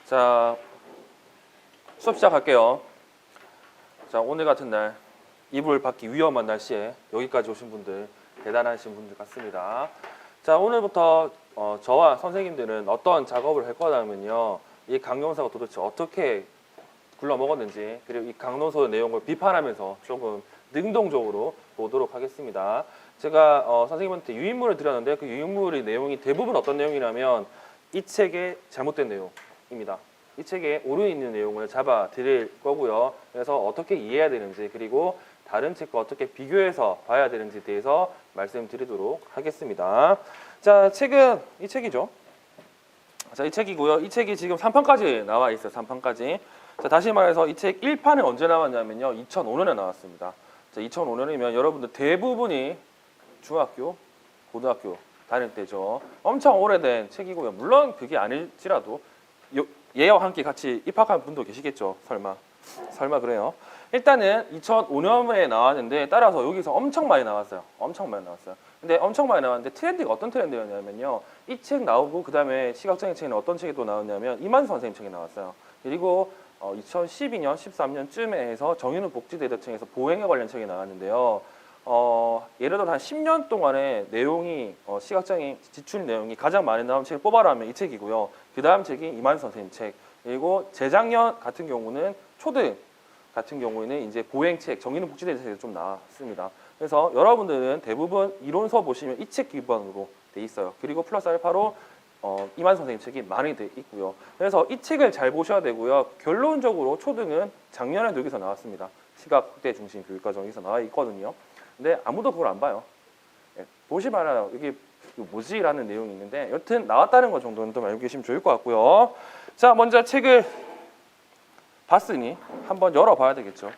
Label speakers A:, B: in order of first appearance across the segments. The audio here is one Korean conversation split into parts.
A: 자, 수업 시작할게요. 자, 오늘 같은 날 이불 밖이 위험한 날씨에 여기까지 오신 분들 대단하신 분들 같습니다. 자, 오늘부터 저와 선생님들은 어떤 작업을 할 거냐면요, 이 강용사가 도대체 어떻게 굴러먹었는지, 그리고 이 강론서 내용을 비판하면서 조금 능동적으로 보도록 하겠습니다. 제가 선생님한테 유인물을 드렸는데 그 유인물의 내용이 대부분 어떤 내용이냐면 이 책의 잘못된 내용입니다. 이 책에 오류 있는 내용을 잡아 드릴 거고요. 그래서 어떻게 이해해야 되는지, 그리고 다른 책과 어떻게 비교해서 봐야 되는지에 대해서 말씀드리도록 하겠습니다. 자, 책은 이 책이죠. 자, 이 책이고요. 이 책이 지금 3판까지 나와 있어요. 3판까지. 자, 다시 말해서 이 책 1판은 언제 나왔냐면요, 2005년에 나왔습니다. 자, 2005년이면 여러분들 대부분이 중학교, 고등학교 다닐 때죠. 엄청 오래된 책이고요. 물론 그게 아닐지라도 얘와 함께 같이 입학한 분도 계시겠죠. 설마 그래요. 일단은 2005년에 나왔는데, 따라서 여기서 엄청 많이 나왔어요. 엄청 많이 나왔어요. 근데 엄청 많이 나왔는데 트렌드가 어떤 트렌드였냐면요, 이 책 나오고 그 다음에 시각장애 책에는 어떤 책이 또 나왔냐면 이만수 선생님 책이 나왔어요. 그리고 2012년, 13년쯤에 해서 정인우 복지대대청에서 보행에 관련 책이 나왔는데요. 예를 들어 한 10년 동안의 내용이 시각장애 지출 내용이 가장 많이 나온 책을 뽑아라면 이 책이고요. 그 다음 책이 이만수 선생님 책. 그리고 재작년 같은 경우는 초등 같은 경우에는 이제 보행책, 정인우 복지대대책이 좀 나왔습니다. 그래서 여러분들은 대부분 이론서 보시면 이 책 기반으로 돼 있어요. 그리고 플러스 알파로 이만수 선생님 책이 많이 돼 있고요. 그래서 이 책을 잘 보셔야 되고요. 결론적으로 초등은 작년에도 여기서 나왔습니다. 시각 확대 중심 교육과정 여기서 나와 있거든요. 근데 아무도 그걸 안 봐요. 보시면 알아요. 이게 뭐지? 라는 내용이 있는데, 여튼 나왔다는 것 정도는 좀 알고 계시면 좋을 것 같고요. 자, 먼저 책을 봤으니 한번 열어봐야 되겠죠.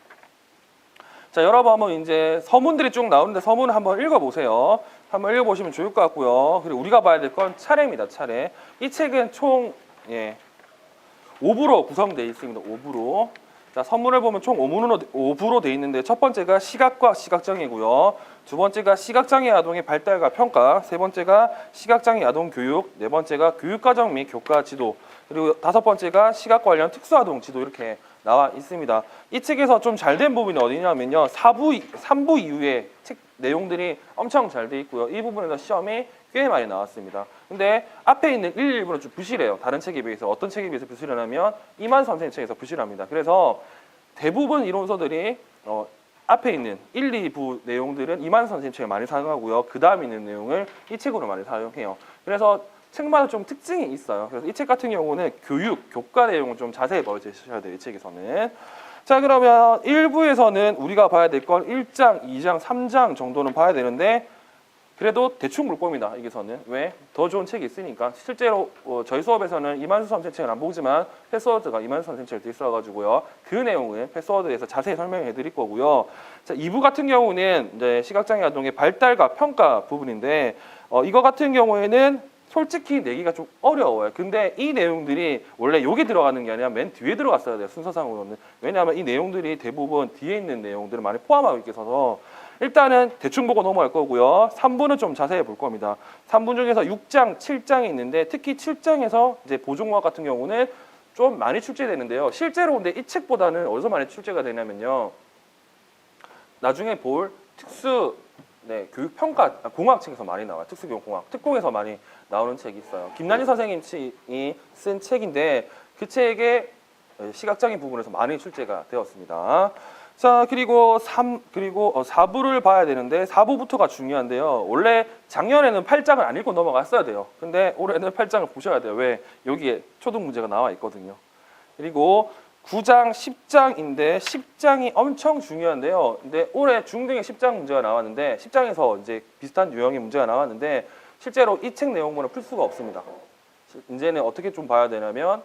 A: 자, 열어보면 이제 서문들이 쭉 나오는데 서문을 한번 읽어보세요. 한번 읽어보시면 좋을 것 같고요. 그리고 우리가 봐야 될 건 차례입니다. 차례. 이 책은 총 5부로 구성되어 있습니다. 5부로. 자, 서문을 보면 총 5부로 되어 있는데, 첫 번째가 시각과 시각장애고요. 두 번째가 시각장애 아동의 발달과 평가, 세 번째가 시각장애 아동 교육, 네 번째가 교육과정 및 교과 지도, 그리고 다섯 번째가 시각 관련 특수아동 지도, 이렇게 나와 있습니다. 이 책에서 좀 잘 된 부분이 어디냐면요, 3부 이후에 책 내용들이 엄청 잘 돼 있고요. 이 부분에서 시험이 꽤 많이 나왔습니다. 근데 앞에 있는 1, 2부는 좀 부실해요. 다른 책에 비해서. 어떤 책에 비해서 부실하냐면 이만수 선생님 책에서 부실합니다. 그래서 대부분 이론서들이 앞에 있는 1, 2부 내용들은 이만수 선생님 책을 많이 사용하고요. 그 다음에 있는 내용을 이 책으로 많이 사용해요. 그래서 책마다 좀 특징이 있어요. 그래서 이 책 같은 경우는 교과 내용을 좀 자세히 보셔야 돼요. 이 책에서는. 자, 그러면 1부에서는 우리가 봐야 될 건 1장, 2장, 3장 정도는 봐야 되는데, 그래도 대충 볼 겁니다. 여기서는. 왜? 더 좋은 책이 있으니까. 실제로 저희 수업에서는 이만수 선생 책은 안 보지만 패스워드가 이만수 선생 책에 있어가지고요. 그 내용은 패스워드에서 자세히 설명해 드릴 거고요. 자, 2부 같은 경우는 이제 시각장애 아동의 발달과 평가 부분인데, 이거 같은 경우에는 솔직히 내기가 좀 어려워요. 근데 이 내용들이 원래 여기 들어가는 게 아니라 맨 뒤에 들어갔어야 돼요. 순서상으로는. 왜냐하면 이 내용들이 대부분 뒤에 있는 내용들을 많이 포함하고 있어서 일단은 대충 보고 넘어갈 거고요. 3부는 좀 자세히 볼 겁니다. 3부 중에서 6장, 7장이 있는데, 특히 7장에서 이제 보존과학 같은 경우는 좀 많이 출제되는데요. 실제로 근데 이 책보다는 어디서 많이 출제가 되냐면요, 나중에 볼 교육평가 공학책에서 많이 나와요. 특수교육공학, 특공에서 많이 나오는 책이 있어요. 김난희 선생님이 쓴 책인데, 그 책의 시각장애 부분에서 많이 출제가 되었습니다. 자, 그리고 4부를 봐야 되는데, 4부부터가 중요한데요. 원래 작년에는 8장을 안 읽고 넘어갔어야 돼요. 근데 올해는 8장을 보셔야 돼요. 왜? 여기에 초등 문제가 나와 있거든요. 그리고 9장, 10장인데 10장이 엄청 중요한데요. 근데 올해 중등에 10장 문제가 나왔는데, 10장에서 이제 비슷한 유형의 문제가 나왔는데, 실제로 이 책 내용물은 풀 수가 없습니다. 이제는 어떻게 좀 봐야 되냐면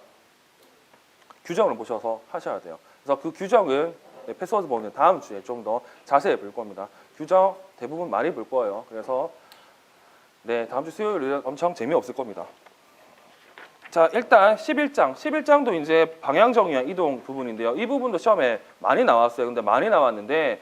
A: 규정을 보셔서 하셔야 돼요. 그래서 그 규정은 패스워드 보는 다음 주에 좀 더 자세히 볼 겁니다. 규정 대부분 많이 볼 거예요. 그래서 다음 주 수요일은 엄청 재미없을 겁니다. 자, 일단 11장도 이제 방향 정의와 이동 부분인데요. 이 부분도 시험에 많이 나왔어요. 근데 많이 나왔는데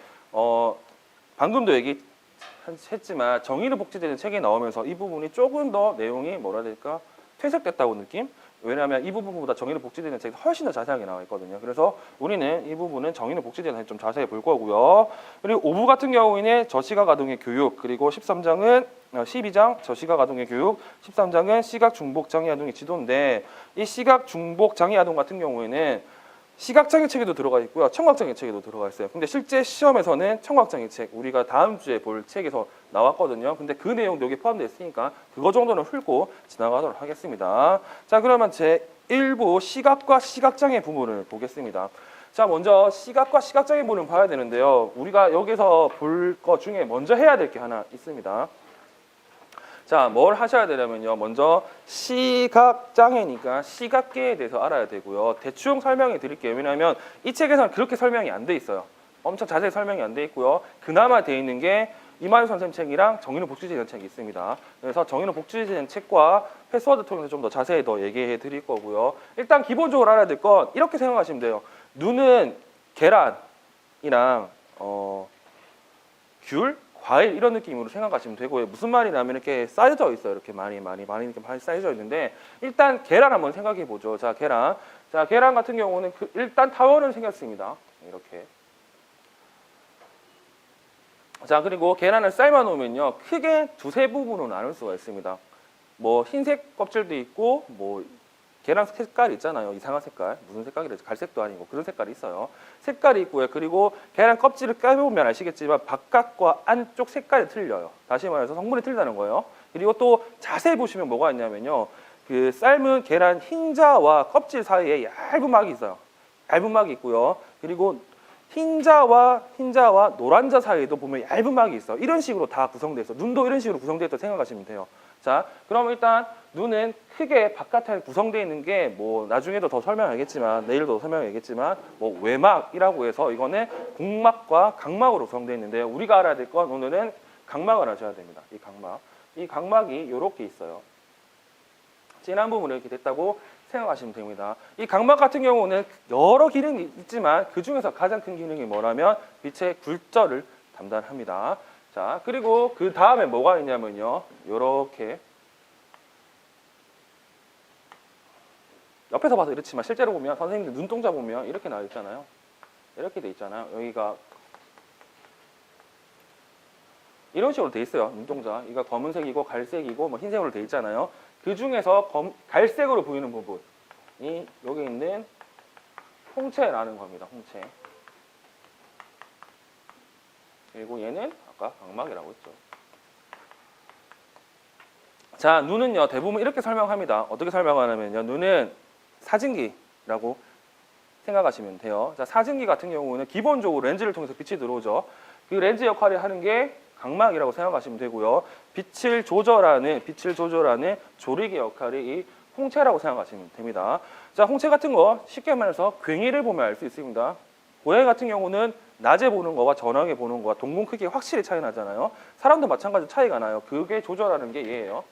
A: 방금도 얘기했지만 정의를 복지되는 책이 나오면서 이 부분이 조금 더 내용이 뭐라 해야 될까? 퇴색됐다고 느낌? 왜냐하면 이 부분보다 정의로 복지되는 책이 훨씬 더 자세하게 나와 있거든요. 그래서 우리는 이 부분은 정의로 복지되는 책 좀 자세히 볼 거고요. 그리고 5부 같은 경우에는 저시각 아동의 교육, 그리고 12장 저시각 아동의 교육, 13장은 시각 중복 장애 아동의 지도인데, 이 시각 중복 장애 아동 같은 경우에는 시각장애 책에도 들어가 있고요, 청각장애 책에도 들어가 있어요. 근데 실제 시험에서는 청각장애 책, 우리가 다음 주에 볼 책에서 나왔거든요. 근데 그 내용도 여기 포함되어 있으니까 그거 정도는 훑고 지나가도록 하겠습니다. 자, 그러면 제 1부 시각과 시각장애 부분을 보겠습니다. 자, 먼저 시각과 시각장애 부분을 봐야 되는데요. 우리가 여기서 볼 것 중에 먼저 해야 될 게 하나 있습니다. 자, 뭘 하셔야 되냐면요. 먼저 시각장애니까 시각계에 대해서 알아야 되고요. 대충 설명해 드릴게요. 왜냐하면 이 책에서는 그렇게 설명이 안 돼 있어요. 엄청 자세히 설명이 안 돼 있고요. 그나마 돼 있는 게 이마유 선생님 책이랑 정의로 복지제는 책이 있습니다. 그래서 정의로 복지제는 책과 패스워드 통해서 좀 더 자세히 더 얘기해 드릴 거고요. 일단 기본적으로 알아야 될 건 이렇게 생각하시면 돼요. 눈은 계란이랑 귤, 과일 이런 느낌으로 생각하시면 되고요. 무슨 말이냐면 이렇게 쌓여져 있어요. 이렇게 많이 이렇게 많이 쌓여져 있는데, 일단 계란 한번 생각해 보죠. 자, 계란. 자, 계란 같은 경우는 일단 타원은 생겼습니다. 이렇게. 자, 그리고 계란을 삶아 놓으면요, 크게 두세 부분으로 나눌 수가 있습니다. 뭐 흰색 껍질도 있고, 뭐 계란 색깔이 있잖아요. 이상한 색깔. 무슨 색깔이래? 갈색도 아니고 그런 색깔이 있어요. 색깔이 있고요. 그리고 계란 껍질을 까보면 아시겠지만 바깥과 안쪽 색깔이 틀려요. 다시 말해서 성분이 틀리다는 거예요. 그리고 또 자세히 보시면 뭐가 있냐면요, 그 삶은 계란 흰자와 껍질 사이에 얇은 막이 있어요. 얇은 막이 있고요. 그리고 흰자와 노란자 사이에도 보면 얇은 막이 있어요. 이런 식으로 다 구성되어 있어요. 눈도 이런 식으로 구성되어 있다고 생각하시면 돼요. 자, 그럼 일단 눈은 크게 바깥에 구성되어 있는 게 뭐 나중에도 더 설명하겠지만, 내일도 설명하겠지만, 뭐 외막이라고 해서 이거는 공막과 각막으로 구성되어 있는데, 우리가 알아야 될 건 오늘은 각막을 아셔야 됩니다. 이 각막. 이 각막이 이렇게 있어요. 진한 부분이 이렇게 됐다고 생각하시면 됩니다. 이 각막 같은 경우는 여러 기능이 있지만 그 중에서 가장 큰 기능이 뭐라면 빛의 굴절을 담당합니다. 자, 그리고 그 다음에 뭐가 있냐면요, 요렇게 옆에서 봐서 이렇지만 실제로 보면 선생님들 눈동자 보면 이렇게 나와 있잖아요. 이렇게 돼 있잖아요. 여기가 이런 식으로 돼 있어요. 눈동자. 이거 검은색이고 갈색이고 뭐 흰색으로 돼 있잖아요. 그 중에서 갈색으로 보이는 부분이 여기 있는 홍채라는 겁니다. 홍채. 그리고 얘는 아까 각막이라고 했죠. 자, 눈은요, 대부분 이렇게 설명합니다. 어떻게 설명하냐면요, 눈은 사진기라고 생각하시면 돼요. 자, 사진기 같은 경우는 기본적으로 렌즈를 통해서 빛이 들어오죠. 그 렌즈 역할을 하는 게 각막이라고 생각하시면 되고요. 빛을 조절하는 조리개 역할이 이 홍채라고 생각하시면 됩니다. 자, 홍채 같은 거 쉽게 말해서 괭이를 보면 알 수 있습니다. 고양이 같은 경우는 낮에 보는 거와 저녁에 보는 거와 동공 크기가 확실히 차이 나잖아요. 사람도 마찬가지로 차이가 나요. 그게 조절하는 게 얘예요.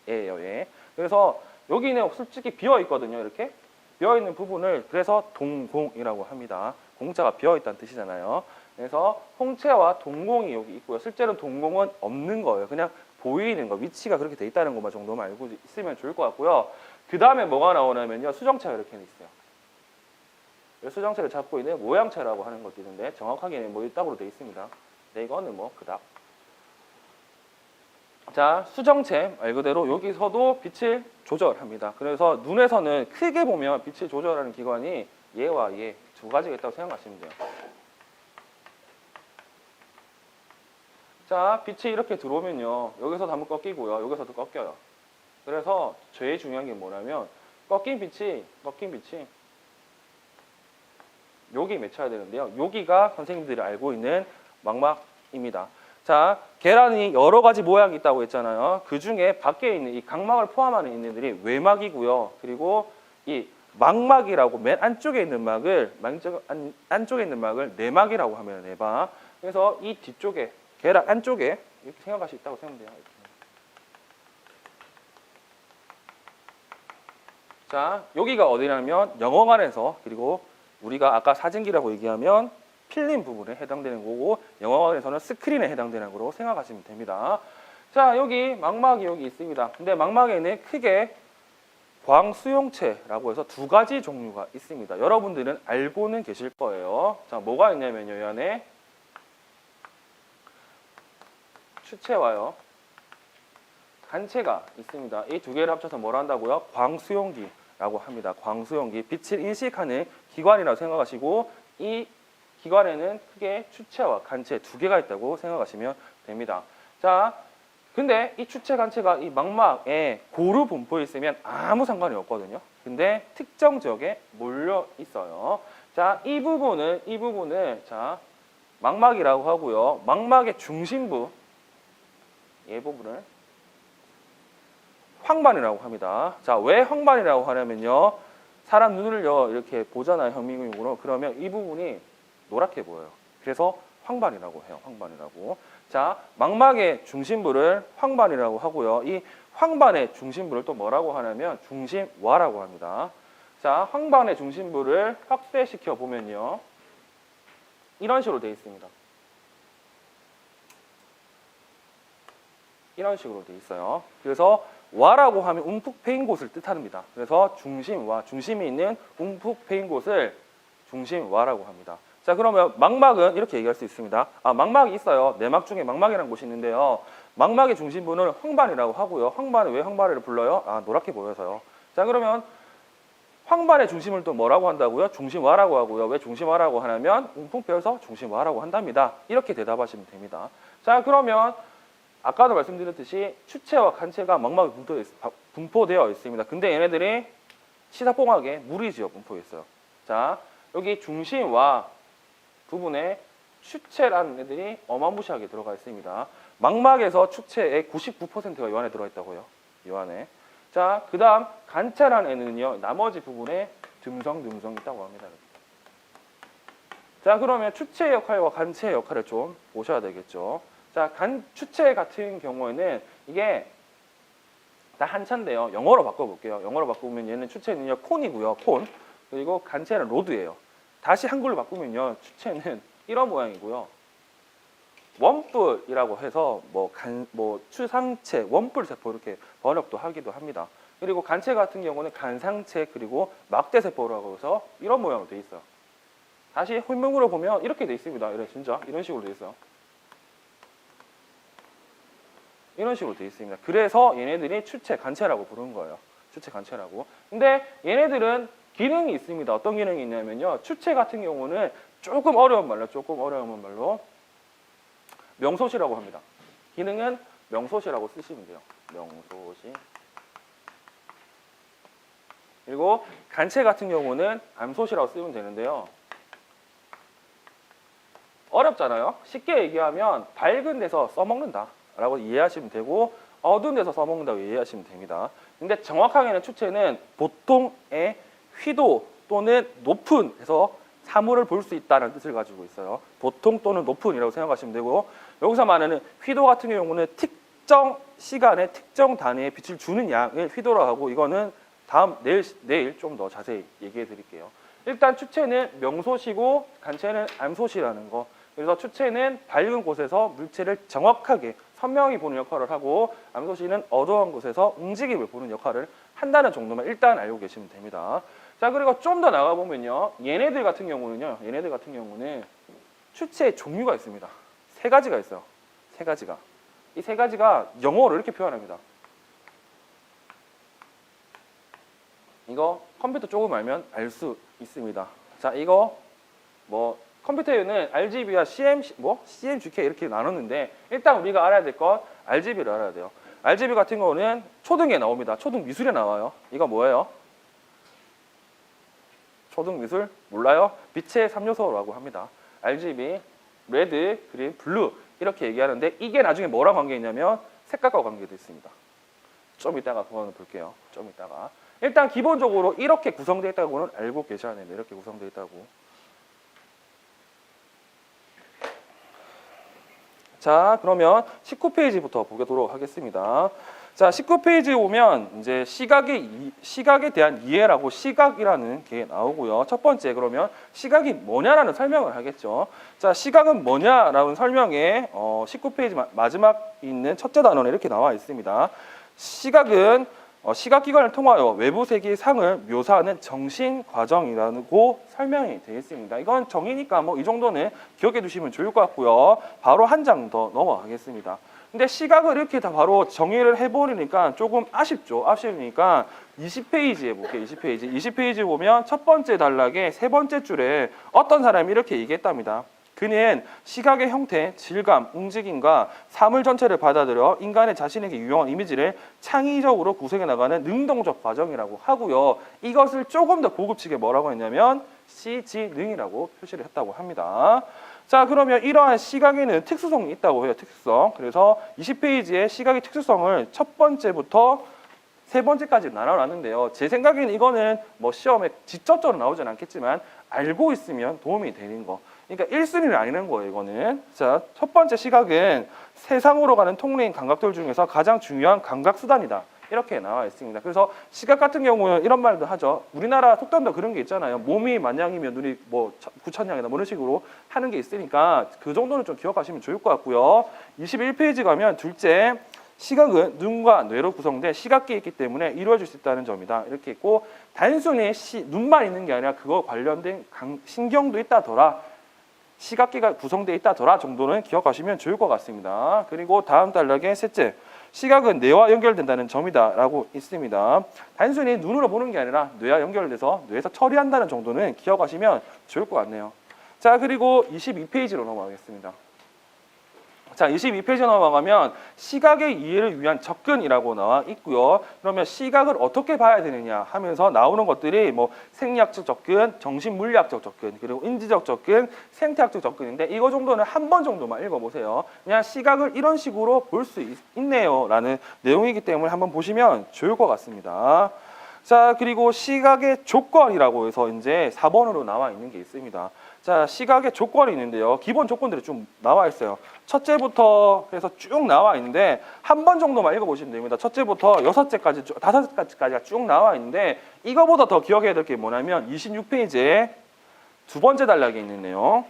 A: 얘. 그래서 여기는 솔직히 비어 있거든요. 이렇게 비어 있는 부분을 그래서 동공이라고 합니다. 공자가 비어 있다는 뜻이잖아요. 그래서 홍채와 동공이 여기 있고요. 실제로 동공은 없는 거예요. 그냥 보이는 거, 위치가 그렇게 돼 있다는 것만 정도만 알고 있으면 좋을 것 같고요. 그 다음에 뭐가 나오냐면요, 수정체가 이렇게 있어요. 수정체를 잡고 있는 모양체라고 하는 것도 있는데 정확하게는 뭐 이따구로 돼 있습니다. 네, 이거는 뭐 그닥. 자, 수정체 말 그대로 여기서도 빛을 조절합니다. 그래서 눈에서는 크게 보면 빛을 조절하는 기관이 얘와 얘 두 가지가 있다고 생각하시면 돼요. 자, 빛이 이렇게 들어오면요, 여기서도 한번 꺾이고요, 여기서도 꺾여요. 그래서 제일 중요한 게 뭐냐면 꺾인 빛이 여기 맺혀야 되는데요. 여기가 선생님들이 알고 있는 망막입니다. 자, 계란이 여러 가지 모양이 있다고 했잖아요. 그 중에 밖에 있는 이 각막을 포함하는 있는들이 외막이고요. 그리고 이 망막이라고 맨 안쪽에 있는 막을 내막이라고 하면 내막. 그래서 이 뒤쪽에 계란 안쪽에 이렇게 생각할 수 있다고 생각해요. 자, 여기가 어디냐면 영어관에서, 그리고 우리가 아까 사진기라고 얘기하면 필름 부분에 해당되는 거고, 영어관에서는 스크린에 해당되는 거로 생각하시면 됩니다. 자, 여기 망막이 여기 있습니다. 근데 망막에는 크게 광수용체라고 해서 두 가지 종류가 있습니다. 여러분들은 알고는 계실 거예요. 자, 뭐가 있냐면요. 이 안에 추체와요, 간체가 있습니다. 이 두 개를 합쳐서 뭘 한다고요? 광수용기라고 합니다. 광수용기. 빛을 인식하는 기관이라고 생각하시고, 이 기관에는 크게 추체와 간체 두 개가 있다고 생각하시면 됩니다. 자, 근데 이 추체 간체가 이 망막에 고루 분포해 있으면 아무 상관이 없거든요. 근데 특정 지역에 몰려 있어요. 자, 이 부분을 자, 망막이라고 하고요. 망막의 중심부, 이 부분을 황반이라고 합니다. 자, 왜 황반이라고 하냐면요. 사람 눈을요, 이렇게 보잖아요, 현미경으로. 그러면 이 부분이 노랗게 보여요. 그래서 황반이라고 해요. 황반이라고. 자, 망막의 중심부를 황반이라고 하고요. 이 황반의 중심부를 또 뭐라고 하냐면 중심와라고 합니다. 자, 황반의 중심부를 확대시켜 보면요. 이런 식으로 되어 있습니다. 이런 식으로 되어 있어요. 그래서 와라고 하면 움푹 패인 곳을 뜻합니다. 그래서 중심와, 중심이 있는 움푹 패인 곳을 중심와라고 합니다. 자, 그러면 망막은 이렇게 얘기할 수 있습니다. 아, 망막이 있어요. 내막 중에 망막이라는 곳이 있는데요. 망막의 중심부는 황반이라고 하고요. 황반은 왜 황반을 불러요? 아, 노랗게 보여서요. 자, 그러면 황반의 중심을 또 뭐라고 한다고요? 중심와라고 하고요. 왜 중심와라고 하냐면 움푹 패여서 중심와라고 한답니다. 이렇게 대답하시면 됩니다. 자, 그러면 아까도 말씀드렸듯이 추체와 간체가 망막에 분포되어 있습니다. 근데 얘네들이 시사뽕하게 무리지어 분포해 있어요. 자, 여기 중심와 부분에 추체라는 애들이 어마무시하게 들어가 있습니다. 망막에서 추체의 99%가 이 안에 들어가 있다고요. 이 안에. 자, 그 다음 간체라는 애는요, 나머지 부분에 듬성듬성 있다고 합니다. 자, 그러면 추체의 역할과 간체의 역할을 좀 보셔야 되겠죠. 자, 추체 같은 경우에는 이게 다 한자인데요. 영어로 바꿔볼게요. 영어로 바꾸면 얘는 추체는요, 콘이고요. 콘. 그리고 간체는 로드예요. 다시 한글로 바꾸면요, 추체는 이런 모양이고요. 원뿔이라고 해서 추상체, 원뿔 세포 이렇게 번역도 하기도 합니다. 그리고 간체 같은 경우는 간상체 그리고 막대 세포라고 해서 이런 모양으로 돼 있어요. 다시 훈명으로 보면 이렇게 돼 있습니다. 이래 진짜 이런 식으로 돼 있어요. 이런 식으로 돼 있습니다. 그래서 얘네들이 추체 간체라고 부르는 거예요. 추체 간체라고. 근데 얘네들은 기능이 있습니다. 어떤 기능이 있냐면요. 추체 같은 경우는 조금 어려운 말로 명소시라고 합니다. 기능은 명소시라고 쓰시면 돼요. 명소시. 그리고 간체 같은 경우는 암소시라고 쓰면 되는데요. 어렵잖아요. 쉽게 얘기하면 밝은 데서 써먹는다 라고 이해하시면 되고, 어두운 데서 써먹는다고 이해하시면 됩니다. 근데 정확하게는 추체는 보통의 휘도 또는 높은 에서 사물을 볼 수 있다는 뜻을 가지고 있어요. 보통 또는 높은이라고 생각하시면 되고, 여기서 말하는 휘도 같은 경우는 특정 시간에 특정 단위의 빛을 주는 양을 휘도라고 하고, 이거는 내일 좀 더 자세히 얘기해 드릴게요. 일단 추체는 명소시고 간체는 암소시라는 거. 그래서 추체는 밝은 곳에서 물체를 정확하게 선명히 보는 역할을 하고, 암소시는 어두운 곳에서 움직임을 보는 역할을 한다는 정도만 일단 알고 계시면 됩니다. 자, 그리고 좀 더 나가 보면요, 얘네들 같은 경우는 추체의 종류가 있습니다. 세 가지가 있어요. 세 가지가. 이 세 가지가 영어로 이렇게 표현합니다. 이거 컴퓨터 조금 알면 알 수 있습니다. 자, 이거 컴퓨터에는 RGB와 CMYK 이렇게 나눴는데, 일단 우리가 알아야 될 건 RGB를 알아야 돼요. RGB 같은 경우는 초등에 나옵니다. 초등 미술에 나와요. 이거 뭐예요? 초등 미술 몰라요? 빛의 3요소라고 합니다. RGB, 레드, 그린, 블루 이렇게 얘기하는데, 이게 나중에 뭐랑 관계 있냐면 색깔과 관계도 있습니다. 좀 이따가 그거는 볼게요. 좀 이따가. 일단 기본적으로 이렇게 구성되어 있다고는 알고 계셔야 됩니다. 이렇게 구성되어 있다고. 자, 그러면 19페이지부터 보도록 하겠습니다. 자, 19페이지에 오면 이제 시각에 대한 이해라고 시각이라는 게 나오고요. 첫 번째 그러면 시각이 뭐냐라는 설명을 하겠죠. 자, 시각은 뭐냐라는 설명에 19페이지 마지막 있는 첫째 단원에 이렇게 나와 있습니다. 시각은 시각기관을 통하여 외부 세계의 상을 묘사하는 정신 과정이라고 설명이 되어 있습니다. 이건 정의니까 뭐 이 정도는 기억해 두시면 좋을 것 같고요. 바로 한 장 더 넘어가겠습니다. 근데 시각을 이렇게 다 바로 정의를 해버리니까 조금 아쉽죠. 아쉬우니까 20페이지에 볼게요. 20페이지 보면 첫 번째 단락의 세 번째 줄에 어떤 사람이 이렇게 얘기했답니다. 그는 시각의 형태, 질감, 움직임과 사물 전체를 받아들여 인간의 자신에게 유용한 이미지를 창의적으로 구성해 나가는 능동적 과정이라고 하고요. 이것을 조금 더 고급지게 뭐라고 했냐면 시지능이라고 표시를 했다고 합니다. 자, 그러면 이러한 시각에는 특수성이 있다고 해요. 특수성. 그래서 20페이지에 시각의 특수성을 첫 번째부터 세 번째까지 나눠놨는데요. 제 생각에는 이거는 뭐 시험에 직접적으로 나오진 않겠지만 알고 있으면 도움이 되는 거. 그러니까 1순위는 아니는 거예요, 이거는. 자, 첫 번째 시각은 세상으로 가는 통로인 감각들 중에서 가장 중요한 감각 수단이다. 이렇게 나와 있습니다. 그래서 시각 같은 경우는 이런 말도 하죠. 우리나라 속담도 그런 게 있잖아요. 몸이 만냥이면 눈이 뭐 구천냥이다 뭐 이런 식으로 하는 게 있으니까 그 정도는 좀 기억하시면 좋을 것 같고요. 21페이지 가면 둘째, 시각은 눈과 뇌로 구성된 시각계에 있기 때문에 이루어질 수 있다는 점이다. 이렇게 있고 단순히 눈만 있는 게 아니라 그거 관련된 신경도 있다더라. 시각계가 구성되어 있다더라 정도는 기억하시면 좋을 것 같습니다. 그리고 다음 단락의 셋째, 시각은 뇌와 연결된다는 점이다 라고 있습니다. 단순히 눈으로 보는 게 아니라 뇌와 연결돼서 뇌에서 처리한다는 정도는 기억하시면 좋을 것 같네요. 자, 그리고 22페이지로 넘어가겠습니다. 자, 22페이지 넘어가면 시각의 이해를 위한 접근이라고 나와 있고요. 그러면 시각을 어떻게 봐야 되느냐 하면서 나오는 것들이 뭐 생리학적 접근, 정신물리학적 접근, 그리고 인지적 접근, 생태학적 접근인데 이거 정도는 한 번 정도만 읽어보세요. 그냥 시각을 이런 식으로 볼 수 있네요 라는 내용이기 때문에 한번 보시면 좋을 것 같습니다. 자, 그리고 시각의 조건이라고 해서 이제 4번으로 나와 있는 게 있습니다. 자, 시각의 조건이 있는데요. 기본 조건들이 좀 나와 있어요. 첫째부터 해서 쭉 나와 있는데 한 번 정도만 읽어보시면 됩니다. 첫째부터 여섯째까지, 5가지가 쭉 나와 있는데 이거보다 더 기억해야 될 게 뭐냐면 26페이지에 두 번째 단락에 있는 내용.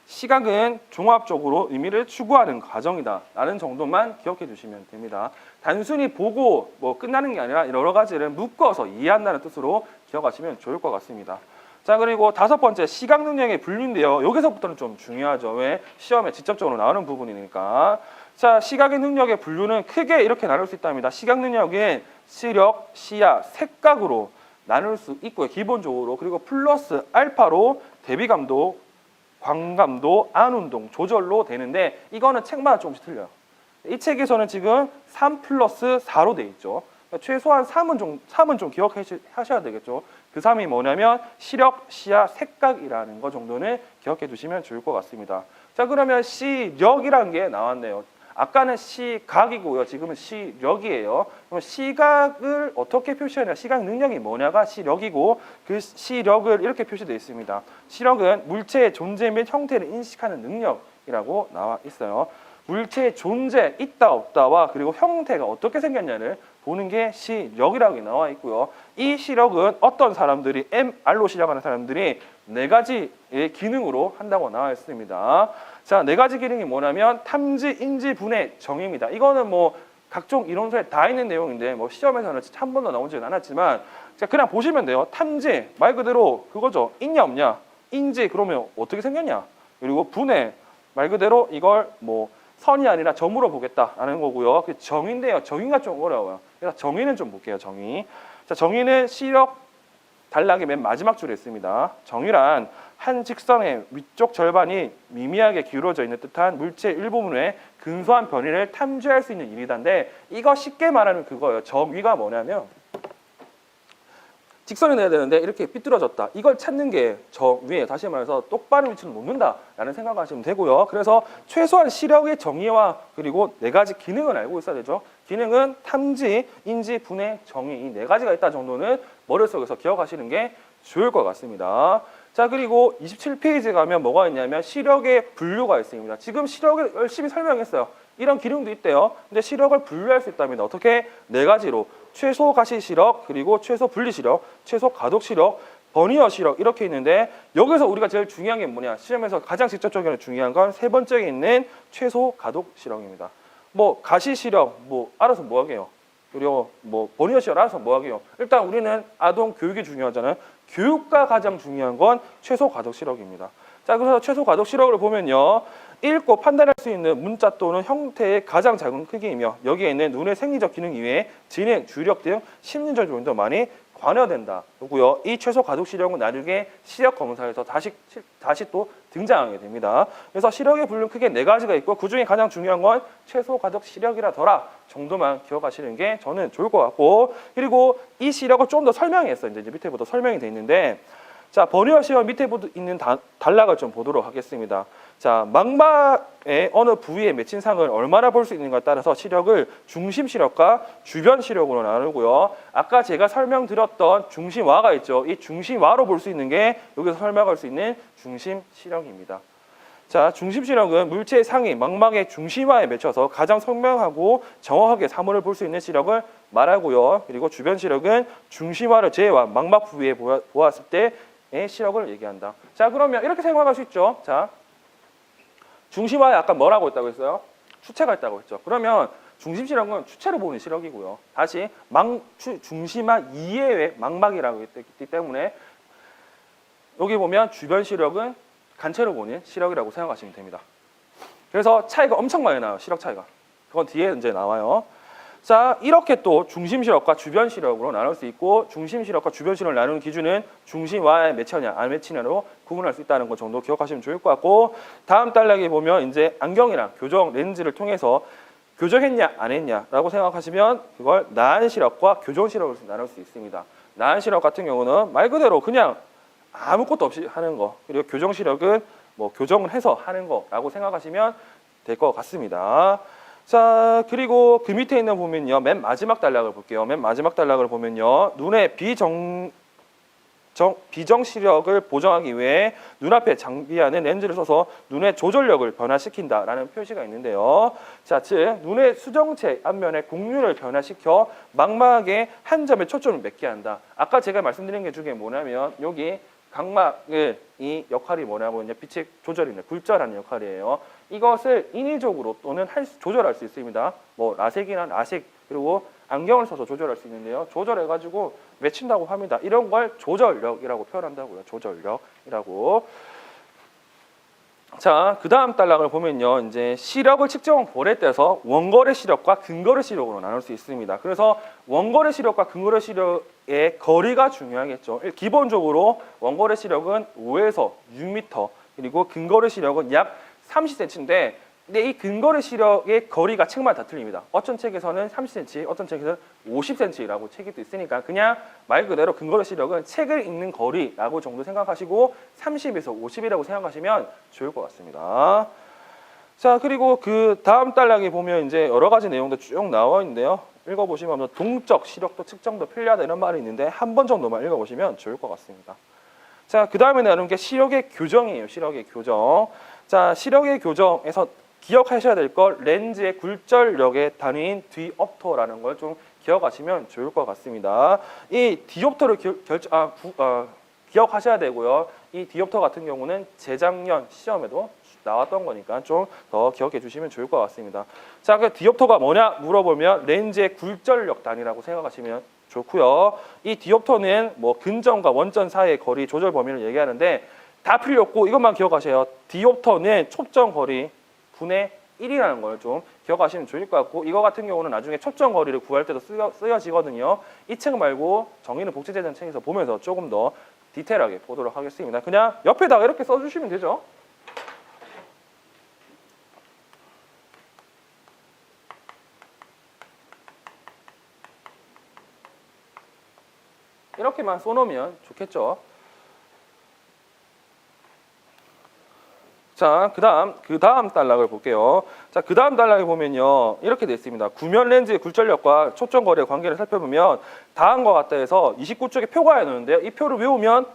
A: 시각은 종합적으로 의미를 추구하는 과정이다 라는 정도만 기억해 주시면 됩니다. 단순히 보고 뭐 끝나는 게 아니라 여러 가지를 묶어서 이해한다는 뜻으로 기억하시면 좋을 것 같습니다. 자, 그리고 다섯 번째 시각 능력의 분류인데요. 여기서부터는 좀 중요하죠. 왜? 시험에 직접적으로 나오는 부분이니까. 자, 시각의 능력의 분류는 크게 이렇게 나눌 수 있답니다. 시각 능력은 시력, 시야, 색각으로 나눌 수 있고요. 기본적으로. 그리고 플러스 알파로 대비감도, 광감도, 안운동, 조절로 되는데 이거는 책마다 조금씩 틀려요. 이 책에서는 지금 3 플러스 4로 돼 있죠. 그러니까 최소한 3은 좀 기억하셔야 되겠죠. 그 3이 뭐냐면 시력, 시야, 색각이라는 거 정도는 기억해 두시면 좋을 것 같습니다. 자, 그러면 시력이라는 게 나왔네요. 아까는 시각이고요. 지금은 시력이에요. 그럼 시각을 어떻게 표시하냐, 시각 능력이 뭐냐가 시력이고 그 시력을 이렇게 표시되어 있습니다. 시력은 물체의 존재 및 형태를 인식하는 능력이라고 나와 있어요. 물체의 존재, 있다 없다와 그리고 형태가 어떻게 생겼냐를 보는 게 시력이라고 나와 있고요. 이 시력은 어떤 사람들이 MR로 시작하는 사람들이 4가지의 기능으로 한다고 나와 있습니다. 자, 4가지 기능이 뭐냐면 탐지, 인지, 분해, 정의입니다. 이거는 뭐 각종 이론서에 다 있는 내용인데 뭐 시험에서는 한 번도 나오지는 않았지만 자, 그냥 보시면 돼요. 탐지 말 그대로 그거죠. 있냐 없냐. 인지 그러면 어떻게 생겼냐. 그리고 분해 말 그대로 이걸 뭐 선이 아니라 점으로 보겠다라는 거고요. 그 정의인데요. 정의가 좀 어려워요. 그래서 정의는 좀 볼게요. 정의. 자, 정의는 시력 단락의 맨 마지막 줄에 있습니다. 정의란 한 직선의 위쪽 절반이 미미하게 기울어져 있는 듯한 물체의 일부분의 근소한 변이를 탐지할 수 있는 일이다인데 이거 쉽게 말하면 그거예요. 정의가 뭐냐면 직선이 돼야 되는데 이렇게 삐뚤어졌다. 이걸 찾는 게 정의에 다시 말해서 똑바른 위치를 놓는다라는 생각을 하시면 되고요. 그래서 최소한 시력의 정의와 그리고 4가지 기능을 알고 있어야 되죠. 기능은 탐지, 인지, 분해, 정의 이 4가지가 있다 정도는 머릿속에서 기억하시는 게 좋을 것 같습니다. 자, 그리고 27페이지에 가면 뭐가 있냐면 시력의 분류가 있습니다. 지금 시력을 열심히 설명했어요. 이런 기능도 있대요. 근데 시력을 분류할 수 있다면 어떻게? 네 가지로 최소 가시 시력, 그리고 최소 분리 시력, 최소 가독 시력, 버니어 시력 이렇게 있는데 여기서 우리가 제일 중요한 게 뭐냐? 시험에서 가장 직접적으로 중요한 건 세 번째에 있는 최소 가독 시력입니다. 뭐 가시 시력 뭐 알아서 뭐 하게요? 그리고 뭐 버니어 시력 알아서 뭐 하게요? 일단 우리는 아동 교육이 중요하잖아요. 교육과 가장 중요한 건 최소 가독 시력입니다. 자, 그래서 최소 가독 시력을 보면요. 읽고 판단할 수 있는 문자 또는 형태의 가장 작은 크기이며 여기에 있는 눈의 생리적 기능 이외에 진행, 주력 등 심리적 요인도 많이 관여된다고요. 이 최소 가독 시력은 나중에 시력 검사에서 다시 또 등장하게 됩니다. 그래서 시력의 분류 크게 네 가지가 있고 그 중에 가장 중요한 건 최소 가독 시력이라더라 정도만 기억하시는 게 저는 좋을 것 같고 그리고 이 시력을 좀 더 설명했어요. 이제 밑에부터 설명이 돼 있는데 자 버니어 시력 밑에 있는 단락을 좀 보도록 하겠습니다. 자 망막의 어느 부위에 맺힌 상을 얼마나 볼 수 있는가에 따라서 시력을 중심 시력과 주변 시력으로 나누고요. 아까 제가 설명드렸던 중심와가 있죠. 이 중심와로 볼 수 있는 게 여기서 설명할 수 있는 중심 시력입니다. 자, 중심 시력은 물체의 상이 망막의 중심화에 맺혀서 가장 선명하고 정확하게 사물을 볼 수 있는 시력을 말하고요. 그리고 주변 시력은 중심화를 제외한 망막 부위에 보았을 때의 시력을 얘기한다. 자, 그러면 이렇게 생각할 수 있죠. 자, 중심화에 아까 뭐라고 했다고 했어요? 추체가 있다고 했죠. 그러면 중심 시력은 추체로 보는 시력이고요. 다시 중심화 이외의 망막이라고 했기 때문에 여기 보면 주변 시력은 간체로 보는 시력이라고 생각하시면 됩니다. 그래서 차이가 엄청 많이 나요. 시력 차이가. 그건 뒤에 이제 나와요. 자, 이렇게 또 중심 시력과 주변 시력으로 나눌 수 있고 중심 시력과 주변 시력을 나누는 기준은 중심와에 맺히냐 안 맺히냐로 구분할 수 있다는 것 정도 기억하시면 좋을 것 같고 다음 단락에 보면 이제 안경이랑 교정 렌즈를 통해서 교정했냐 안 했냐라고 생각하시면 그걸 나은 시력과 교정 시력을 나눌 수 있습니다. 나은 시력 같은 경우는 말 그대로 그냥 아무것도 없이 하는 거 그리고 교정 시력은 뭐 교정을 해서 하는 거라고 생각하시면 될 것 같습니다. 자 그리고 그 밑에 있는 보면요 맨 마지막 단락을 볼게요. 맨 마지막 단락을 보면요 눈의 비정 시력을 보정하기 위해 눈앞에 장비하는 렌즈를 써서 눈의 조절력을 변화시킨다라는 표시가 있는데요. 자, 즉 눈의 수정체 앞면의 곡률을 변화시켜 망막의 한 점에 초점을 맺게 한다. 아까 제가 말씀드린 게 중에 뭐냐면 여기 각막의 이 역할이 뭐냐면요. 빛의 조절이네. 굴절하는 역할이에요. 이것을 인위적으로 또는 조절할 수 있습니다. 뭐 라섹이나 라섹 그리고 안경을 써서 조절할 수 있는데요. 조절해가지고 맺힌다고 합니다. 이런 걸 조절력이라고 표현한다고요. 조절력이라고. 자, 그 다음 단락을 보면요. 이제 시력을 측정한 볼에 떼서 원거리 시력과 근거리 시력으로 나눌 수 있습니다. 그래서 원거리 시력과 근거리 시력의 거리가 중요하겠죠. 기본적으로 원거리 시력은 5에서 6m, 그리고 근거리 시력은 약 30cm인데 근데 이 근거리 시력의 거리가 책마다 다 틀립니다. 어떤 책에서는 30cm, 어떤 책에서는 50cm라고 책이 또 있으니까 그냥 말 그대로 근거리 시력은 책을 읽는 거리라고 정도 생각하시고 30에서 50이라고 생각하시면 좋을 것 같습니다. 자 그리고 그 다음 단락에 보면 이제 여러 가지 내용도 쭉 나와 있는데요. 읽어보시면 동적 시력도 측정도 편리하다 이런 말이 있는데 한 번 정도만 읽어보시면 좋을 것 같습니다. 자 그 다음에 나누는 게 시력의 교정이에요. 시력의 교정. 자 시력의 교정에서 기억하셔야 될 걸 렌즈의 굴절력의 단위인 디옵터라는 걸 좀 기억하시면 좋을 것 같습니다. 이 디옵터를 기억하셔야 되고요. 이 디옵터 같은 경우는 재작년 시험에도 나왔던 거니까 좀 더 기억해 주시면 좋을 것 같습니다. 자, 그 디옵터가 뭐냐 물어보면 렌즈의 굴절력 단위라고 생각하시면 좋고요. 이 디옵터는 뭐 근점과 원점 사이의 거리 조절 범위를 얘기하는데 다 필요 없고 이것만 기억하세요. 디옵터는 초점 거리 분의 1이라는 걸 좀 기억하시면 좋을 것 같고 이거 같은 경우는 나중에 초점 거리를 구할 때도 쓰여지거든요. 이 책 말고 정의는 복제되는 책에서 보면서 조금 더 디테일하게 보도록 하겠습니다. 그냥 옆에다가 이렇게 써주시면 되죠. 이렇게만 써놓으면 좋겠죠. 자, 그 다음 단락을 볼게요. 자, 그 다음 단락에 보면요. 이렇게 되어 있습니다. 구면 렌즈의 굴절력과 초점 거리의 관계를 살펴보면 다음과 같다 해서 29쪽에 표가 나오는데요. 이 표를 외우면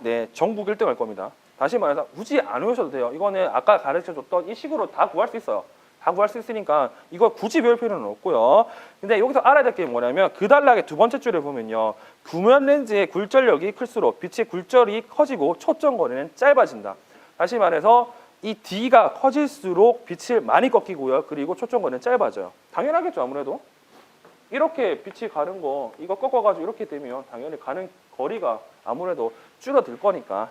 A: 네, 전국 1등 할 겁니다. 다시 말해서 굳이 안 외우셔도 돼요. 이거는 아까 가르쳐줬던 이 식으로 다 구할 수 있어요. 다 구할 수 있으니까 이거 굳이 배울 필요는 없고요. 근데 여기서 알아야 될 게 뭐냐면 그 단락의 두 번째 줄에 보면요. 구면 렌즈의 굴절력이 클수록 빛의 굴절이 커지고 초점 거리는 짧아진다. 다시 말해서 이 D가 커질수록 빛을 많이 꺾이고요. 그리고 초점 거리는 짧아져요. 당연하겠죠, 아무래도. 이렇게 빛이 가는 거 이거 꺾어가지고 이렇게 되면 당연히 가는 거리가 아무래도 줄어들 거니까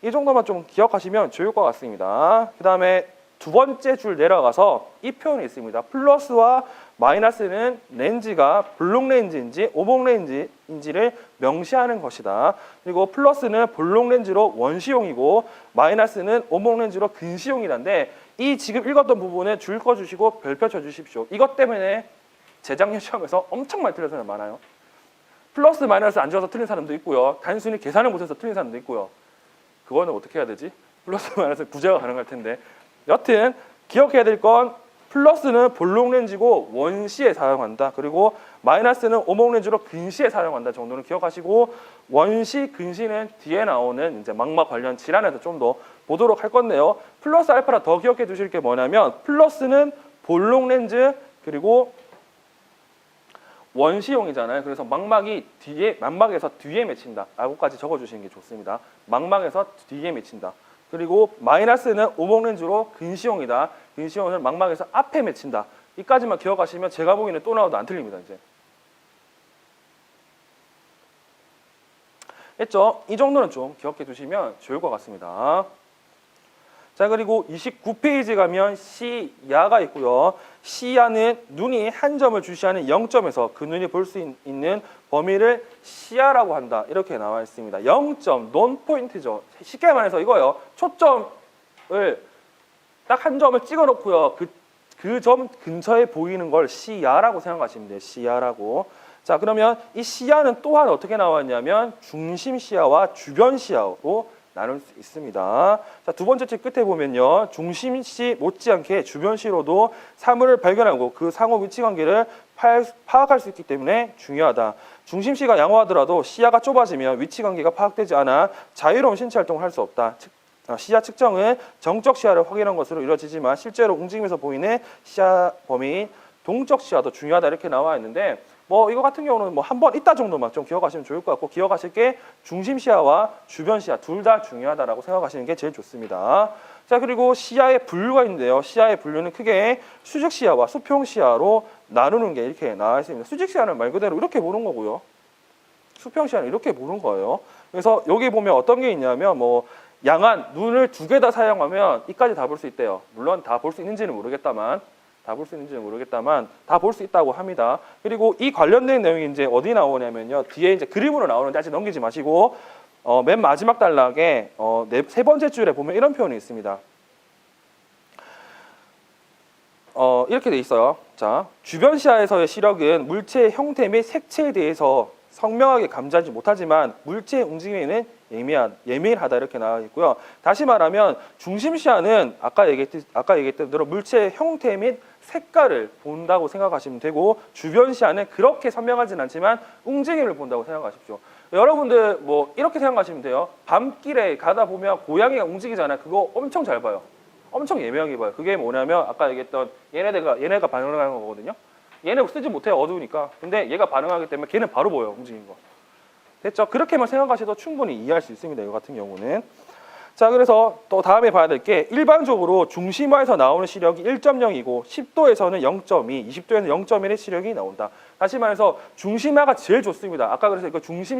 A: 이 정도만 좀 기억하시면 좋을 것 같습니다. 그 다음에 두 번째 줄 내려가서 이 표현이 있습니다. 플러스와 마이너스는 렌즈가 볼록 렌즈인지 오목 렌즈인지를 명시하는 것이다. 그리고 플러스는 볼록 렌즈로 원시용이고 마이너스는 오목 렌즈로 근시용이란데 이 지금 읽었던 부분에 줄 꺼주시고 별표 쳐주십시오. 이것 때문에 재작년 시험에서 엄청 많이 틀린 사람이 많아요. 플러스 마이너스 안 지어서 틀린 사람도 있고요. 단순히 계산을 못해서 틀린 사람도 있고요. 그거는 어떻게 해야 되지? 플러스 마이너스 구제가 가능할 텐데 여튼 기억해야 될 건 플러스는 볼록 렌즈고 원시에 사용한다. 그리고 마이너스는 오목 렌즈로 근시에 사용한다 정도는 기억하시고 원시, 근시는 뒤에 나오는 이제 망막 관련 질환에서 좀 더 보도록 할 건데요. 플러스 알파라 더 기억해 두실 게 뭐냐면 플러스는 볼록 렌즈 그리고 원시용이잖아요. 그래서 망막에서 뒤에 맺힌다. 라고까지 적어주시는 게 좋습니다. 망막에서 뒤에 맺힌다. 그리고 마이너스는 오목 렌즈로 근시용이다. 근시용은 망막에서 앞에 맺힌다. 이까지만 기억하시면 제가 보기에는 또 나와도 안 틀립니다. 이제 했죠? 이 정도는 좀 기억해 두시면 좋을 것 같습니다. 자, 그리고 29페이지 가면 시야가 있고요. 시야는 눈이 한 점을 주시하는 0점에서 그 눈이 볼 수 있는 범위를 시야라고 한다. 이렇게 나와 있습니다. 0점, 논 포인트죠. 쉽게 말해서 이거요. 초점을 딱 한 점을 찍어 놓고요. 그 점 근처에 보이는 걸 시야라고 생각하시면 돼요. 시야라고. 자, 그러면 이 시야는 또한 어떻게 나왔냐면 중심 시야와 주변 시야로 나눌 수 있습니다. 자, 두 번째 책 끝에 보면요. 중심시 못지않게 주변시로도 사물을 발견하고 그 상호 위치 관계를 파악할 수 있기 때문에 중요하다. 중심시가 양호하더라도 시야가 좁아지면 위치 관계가 파악되지 않아 자유로운 신체 활동을 할 수 없다. 시야 측정은 정적 시야를 확인한 것으로 이루어지지만 실제로 움직임에서 보이는 시야 범위인 동적 시야도 중요하다. 이렇게 나와 있는데 이거 같은 경우는 한 번 있다 정도만 좀 기억하시면 좋을 것 같고 기억하실 게 중심 시야와 주변 시야 둘 다 중요하다라고 생각하시는 게 제일 좋습니다. 자, 그리고 시야의 분류가 있는데요. 시야의 분류는 크게 수직 시야와 수평 시야로 나누는 게 이렇게 나와 있습니다. 수직 시야는 말 그대로 이렇게 보는 거고요. 수평 시야는 이렇게 보는 거예요. 그래서 여기 보면 어떤 게 있냐면 양안 눈을 두 개 다 사용하면 이까지 다 볼 수 있대요. 물론 다 볼 수 있는지는 모르겠다만 다 볼 수 있다고 합니다. 그리고 이 관련된 내용이 이제 어디 나오냐면요. 뒤에 이제 그림으로 나오는데 아직 넘기지 마시고 맨 마지막 단락에 세 번째 줄에 보면 이런 표현이 있습니다. 이렇게 돼 있어요. 자, 주변 시야에서의 시력은 물체의 형태 및 색채에 대해서 선명하게 감지하지 못하지만 물체의 움직임에는 예민하다 이렇게 나와 있고요. 다시 말하면 중심 시야는 아까 얘기했던 대로 물체의 형태 및 색깔을 본다고 생각하시면 되고 주변 시야는 그렇게 선명하진 않지만 움직임을 본다고 생각하십시오. 여러분들 이렇게 생각하시면 돼요. 밤길에 가다 보면 고양이가 움직이잖아요. 그거 엄청 잘 봐요. 엄청 예민하게 봐요. 그게 뭐냐면 아까 얘기했던 얘네가 반응하는 거거든요. 얘네 쓰지 못해요. 어두우니까. 근데 얘가 반응하기 때문에 걔는 바로 보여요. 움직이는 거. 됐죠? 그렇게만 생각하셔도 충분히 이해할 수 있습니다. 이거 같은 경우는. 자, 그래서 또 다음에 봐야 될 게 일반적으로 중심화에서 나오는 시력이 1.0이고 10도에서는 0.2, 20도에는 0.1의 시력이 나온다. 다시 말해서 중심화가 제일 좋습니다. 아까 그래서 이거 중심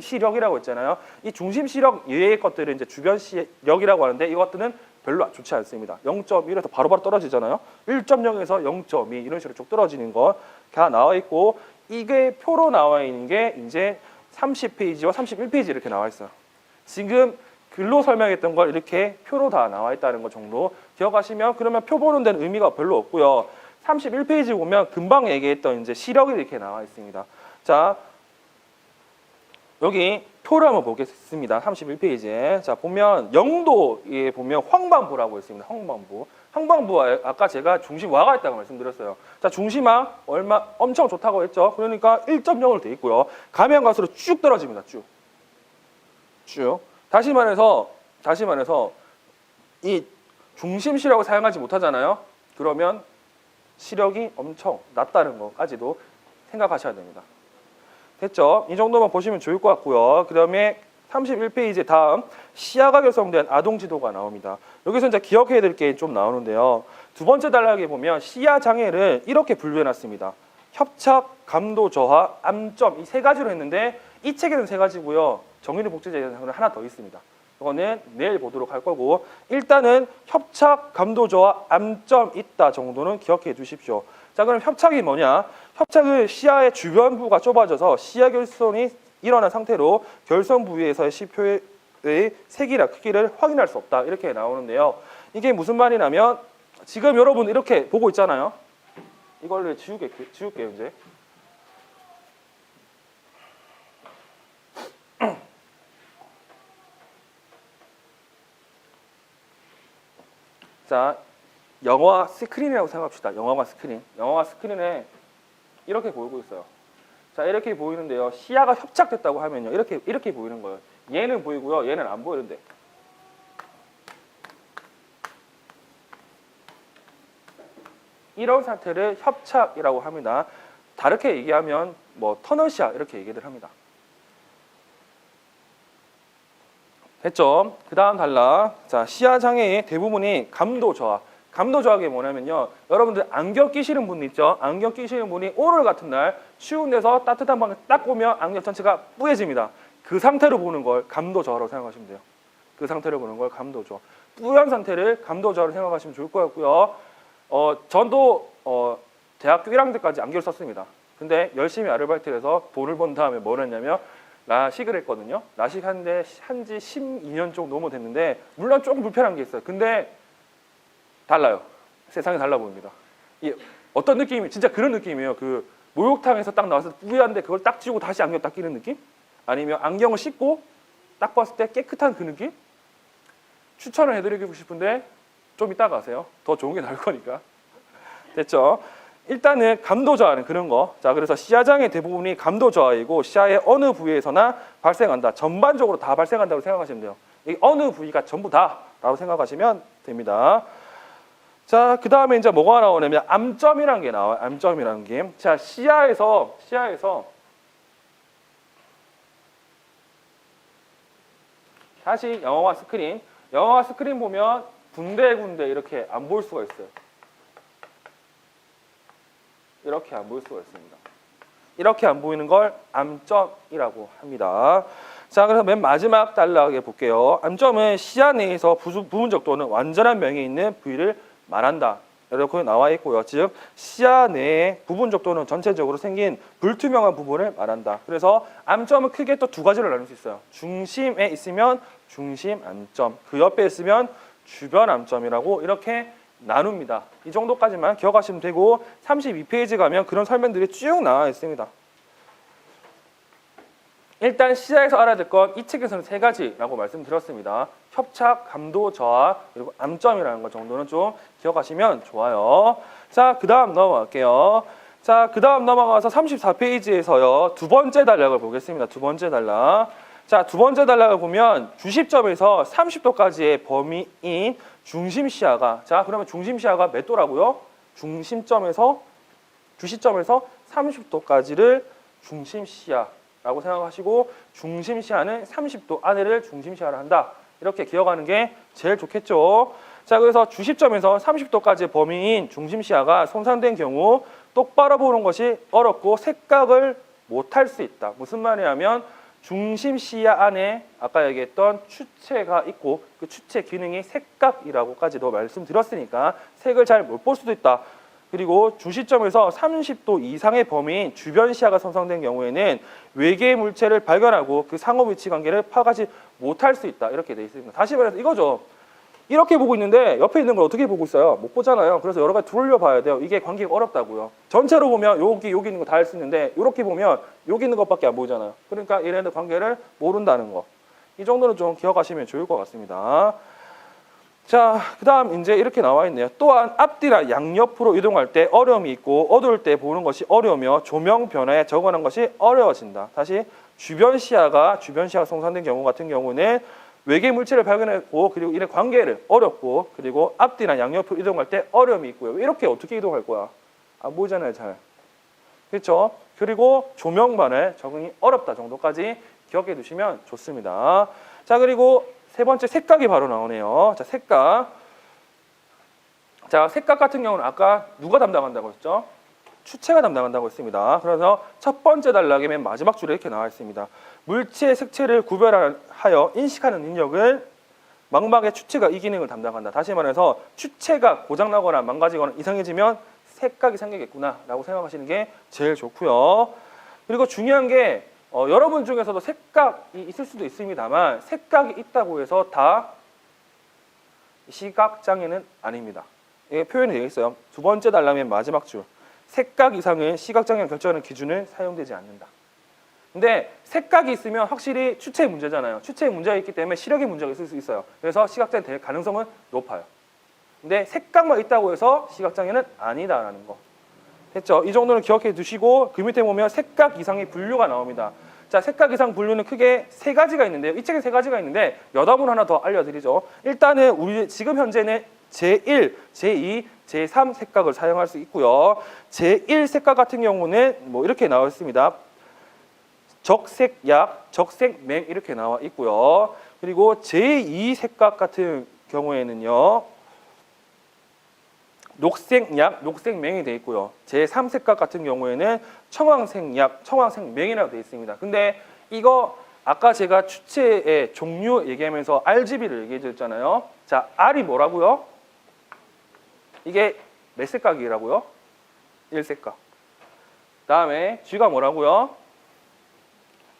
A: 시력이라고 했잖아요. 이 중심 시력 이외의 것들은 이제 주변 시력이라고 하는데 이것들은 별로 좋지 않습니다. 0.1에서 바로바로 떨어지잖아요. 1.0에서 0.2 이런 식으로 쭉 떨어지는 거 다 나와 있고 이게 표로 나와 있는 게 이제 30페이지와 31페이지 이렇게 나와 있어요. 지금 글로 설명했던 걸 이렇게 표로 다 나와 있다는 거 정도 기억하시면 그러면 표 보는 데는 의미가 별로 없고요. 31페이지 보면 금방 얘기했던 이제 시력이 이렇게 나와 있습니다. 자, 여기 표를 한번 보겠습니다. 31페이지에. 자, 보면 영도에 보면 황반부라고 있습니다. 황반부와 아까 제가 중심화가 있다고 말씀드렸어요. 자, 중심화 엄청 좋다고 했죠. 그러니까 1.0으로 돼 있고요. 가면 갈수록 쭉 떨어집니다. 쭉. 다시 말해서 이 중심 시력을 사용하지 못하잖아요. 그러면 시력이 엄청 낮다는 것까지도 생각하셔야 됩니다. 됐죠? 이 정도만 보시면 좋을 것 같고요. 그 다음에 31페이지 다음 시야가 결성된 아동 지도가 나옵니다. 여기서 이제 기억해야 될 게 좀 나오는데요. 두 번째 단락에 보면 시야 장애를 이렇게 분류해 놨습니다. 협착, 감도 저하, 암점 이 세 가지로 했는데 이 책에는 세 가지고요. 정유리 복제자에는 하나 더 있습니다. 이거는 내일 보도록 할 거고 일단은 협착, 감도 저하, 암점 있다 정도는 기억해 두십시오. 자, 그럼 협착이 뭐냐? 협착은 시야의 주변부가 좁아져서 시야 결손이 일어난 상태로 결손 부위에서의 시표의 색이나 크기를 확인할 수 없다 이렇게 나오는데요. 이게 무슨 말이냐면 지금 여러분 이렇게 보고 있잖아요. 이걸로 지울게요 이제. 자, 영화 스크린이라고 생각합시다. 영화관 스크린. 영화관 스크린에 이렇게 보이고 있어요. 자, 이렇게 보이는데요. 시야가 협착됐다고 하면요. 이렇게 보이는 거예요. 얘는 보이고요. 얘는 안 보이는데. 이런 상태를 협착이라고 합니다. 다르게 얘기하면 뭐 터널시야 이렇게 얘기를 합니다. 됐죠? 그 다음 단락. 자, 시야 장애의 대부분이 감도 저하. 감도 저하가 뭐냐면요. 여러분들 안경 끼시는 분 있죠? 안경 끼시는 분이 오늘 같은 날 추운 데서 따뜻한 방에 딱 보면 안경 전체가 뿌얘집니다. 그 상태로 보는 걸 감도 저하라고 생각하시면 돼요. 그 상태로 보는 걸 감도 저하. 뿌연 상태를 감도 저하로 생각하시면 좋을 것 같고요. 전도 대학교 1학년 때까지 안경을 썼습니다. 근데 열심히 아르바이트를 해서 돈을 번 다음에 뭘 했냐면 라식을 했거든요. 라식 한지 12년 정도 넘어 됐는데 물론 조금 불편한 게 있어요. 근데 달라요. 세상이 달라 보입니다. 어떤 느낌이 진짜 그런 느낌이에요. 그 목욕탕에서 딱 나와서 뿌연데 그걸 딱 지우고 다시 안경 딱 끼는 느낌? 아니면 안경을 씻고 딱 봤을 때 깨끗한 그 느낌? 추천을 해드리고 싶은데 좀 이따가 하세요. 더 좋은 게 나올 거니까. 됐죠? 일단은 감도 저하는 그런 거. 자, 그래서 시야장애 대부분이 감도 저하이고 시야의 어느 부위에서나 발생한다. 전반적으로 다 발생한다고 생각하시면 돼요. 이 어느 부위가 전부 다라고 생각하시면 됩니다. 자, 그 다음에 이제 뭐가 나오냐면 암점이라는 게 나와요. 암점이라는 게. 자, 시야에서 다시 영화관 스크린 보면 군데군데 이렇게 안 보일 수가 있어요. 이렇게 안 보일 수가 있습니다. 이렇게 안 보이는 걸 암점이라고 합니다. 자, 그래서 맨 마지막 단락에 볼게요. 암점은 시야 내에서 부분적 또는 완전한 명이 있는 부위를 말한다. 이렇게 나와 있고요. 즉 시야 내에 부분적 또는 전체적으로 생긴 불투명한 부분을 말한다. 그래서 암점은 크게 또 두 가지로 나눌 수 있어요. 중심에 있으면 중심 암점, 그 옆에 있으면 주변 암점이라고 이렇게 나눕니다. 이 정도까지만 기억하시면 되고 32페이지 가면 그런 설명들이 쭉 나와 있습니다. 일단 시야에서 알아야 될 건 이 책에서는 세 가지라고 말씀드렸습니다. 협착, 감도 저하, 그리고 암점이라는 것 정도는 좀 기억하시면 좋아요. 자, 그 다음 넘어갈게요. 자, 그 다음 넘어가서 34페이지에서요. 두 번째 단락을 보겠습니다. 두 번째 단락. 자, 두 번째 단락을 보면 주시점에서 30도까지의 범위인 중심 시야가, 자, 그러면 중심 시야가 몇 도라고요? 주시점에서 30도까지를 중심 시야라고 생각하시고 중심 시야는 30도 안에를 중심 시야를 한다. 이렇게 기억하는 게 제일 좋겠죠. 자, 그래서 주시점에서 30도까지의 범위인 중심 시야가 손상된 경우 똑바로 보는 것이 어렵고 색각을 못할 수 있다. 무슨 말이냐면 중심 시야 안에 아까 얘기했던 추체가 있고 그 추체 기능이 색각이라고까지도 말씀드렸으니까 색을 잘 못 볼 수도 있다. 그리고 주시점에서 30도 이상의 범위인 주변 시야가 손상된 경우에는 외계 물체를 발견하고 그 상호 위치 관계를 파악하지 못할 수 있다. 이렇게 돼 있습니다. 다시 말해서 이거죠. 이렇게 보고 있는데 옆에 있는 걸 어떻게 보고 있어요? 못 보잖아요. 그래서 여러 가지 돌려봐야 돼요. 이게 관계가 어렵다고요. 전체로 보면 여기 있는 거 다 할 수 있는데 이렇게 보면 여기 있는 것밖에 안 보이잖아요. 그러니까 얘네들 관계를 모른다는 거. 이 정도는 좀 기억하시면 좋을 것 같습니다. 자, 그 다음 이제 이렇게 나와 있네요. 또한 앞뒤나 양옆으로 이동할 때 어려움이 있고 어두울 때 보는 것이 어려우며 조명 변화에 적응하는 것이 어려워진다. 다시 주변 시야가 손상된 경우 같은 경우는 외계 물체를 발견했고 그리고 이런 관계를 어렵고 그리고 앞뒤나 양옆으로 이동할 때 어려움이 있고요. 이렇게 어떻게 이동할 거야? 안 보이잖아요, 잘. 그렇죠? 그리고 조명반을 적응이 어렵다 정도까지 기억해 두시면 좋습니다. 자, 그리고 세 번째 색각이 바로 나오네요. 자, 색각. 자, 색각 같은 경우는 아까 누가 담당한다고 했죠? 추체가 담당한다고 했습니다. 그래서 첫 번째 단락의 맨 마지막 줄에 이렇게 나와 있습니다. 물체의 색채를 구별하여 인식하는 능력을 망막의 추체가 이 기능을 담당한다. 다시 말해서 추체가 고장나거나 망가지거나 이상해지면 색각이 생기겠구나 라고 생각하시는 게 제일 좋고요. 그리고 중요한 게 여러분 중에서도 색각이 있을 수도 있습니다만 색각이 있다고 해서 다 시각장애는 아닙니다. 이게 표현이 되어 있어요. 두 번째 단락의 마지막 줄. 색각 이상은 시각장애를 결정하는 기준을 사용되지 않는다. 근데 색각이 있으면 확실히 추체의 문제잖아요. 추체의 문제가 있기 때문에 시력의 문제가 있을 수 있어요. 그래서 시각장애 될 가능성은 높아요. 근데 색각만 있다고 해서 시각장애는 아니다라는 거. 됐죠? 이 정도는 기억해 두시고 그 밑에 보면 색각 이상의 분류가 나옵니다. 자, 색각 이상 분류는 크게 세 가지가 있는데요. 이 책에 세 가지가 있는데 여담을 하나 더 알려드리죠. 일단은 우리 지금 현재는 제1, 제2, 제3 색각을 사용할 수 있고요. 제1 색각 같은 경우는 뭐 이렇게 나와 있습니다. 적색약, 적색맹 이렇게 나와 있고요. 그리고 제2 색각 같은 경우에는요. 녹색약, 녹색맹이 되어 있고요. 제3 색각 같은 경우에는 청황색약, 청황색맹이라고 되어 있습니다. 근데 이거 아까 제가 추체의 종류 얘기하면서 RGB를 얘기해 드렸잖아요. 자, R이 뭐라고요? 이게 몇 색각이라고요? 1색각. 다음에 G가 뭐라고요?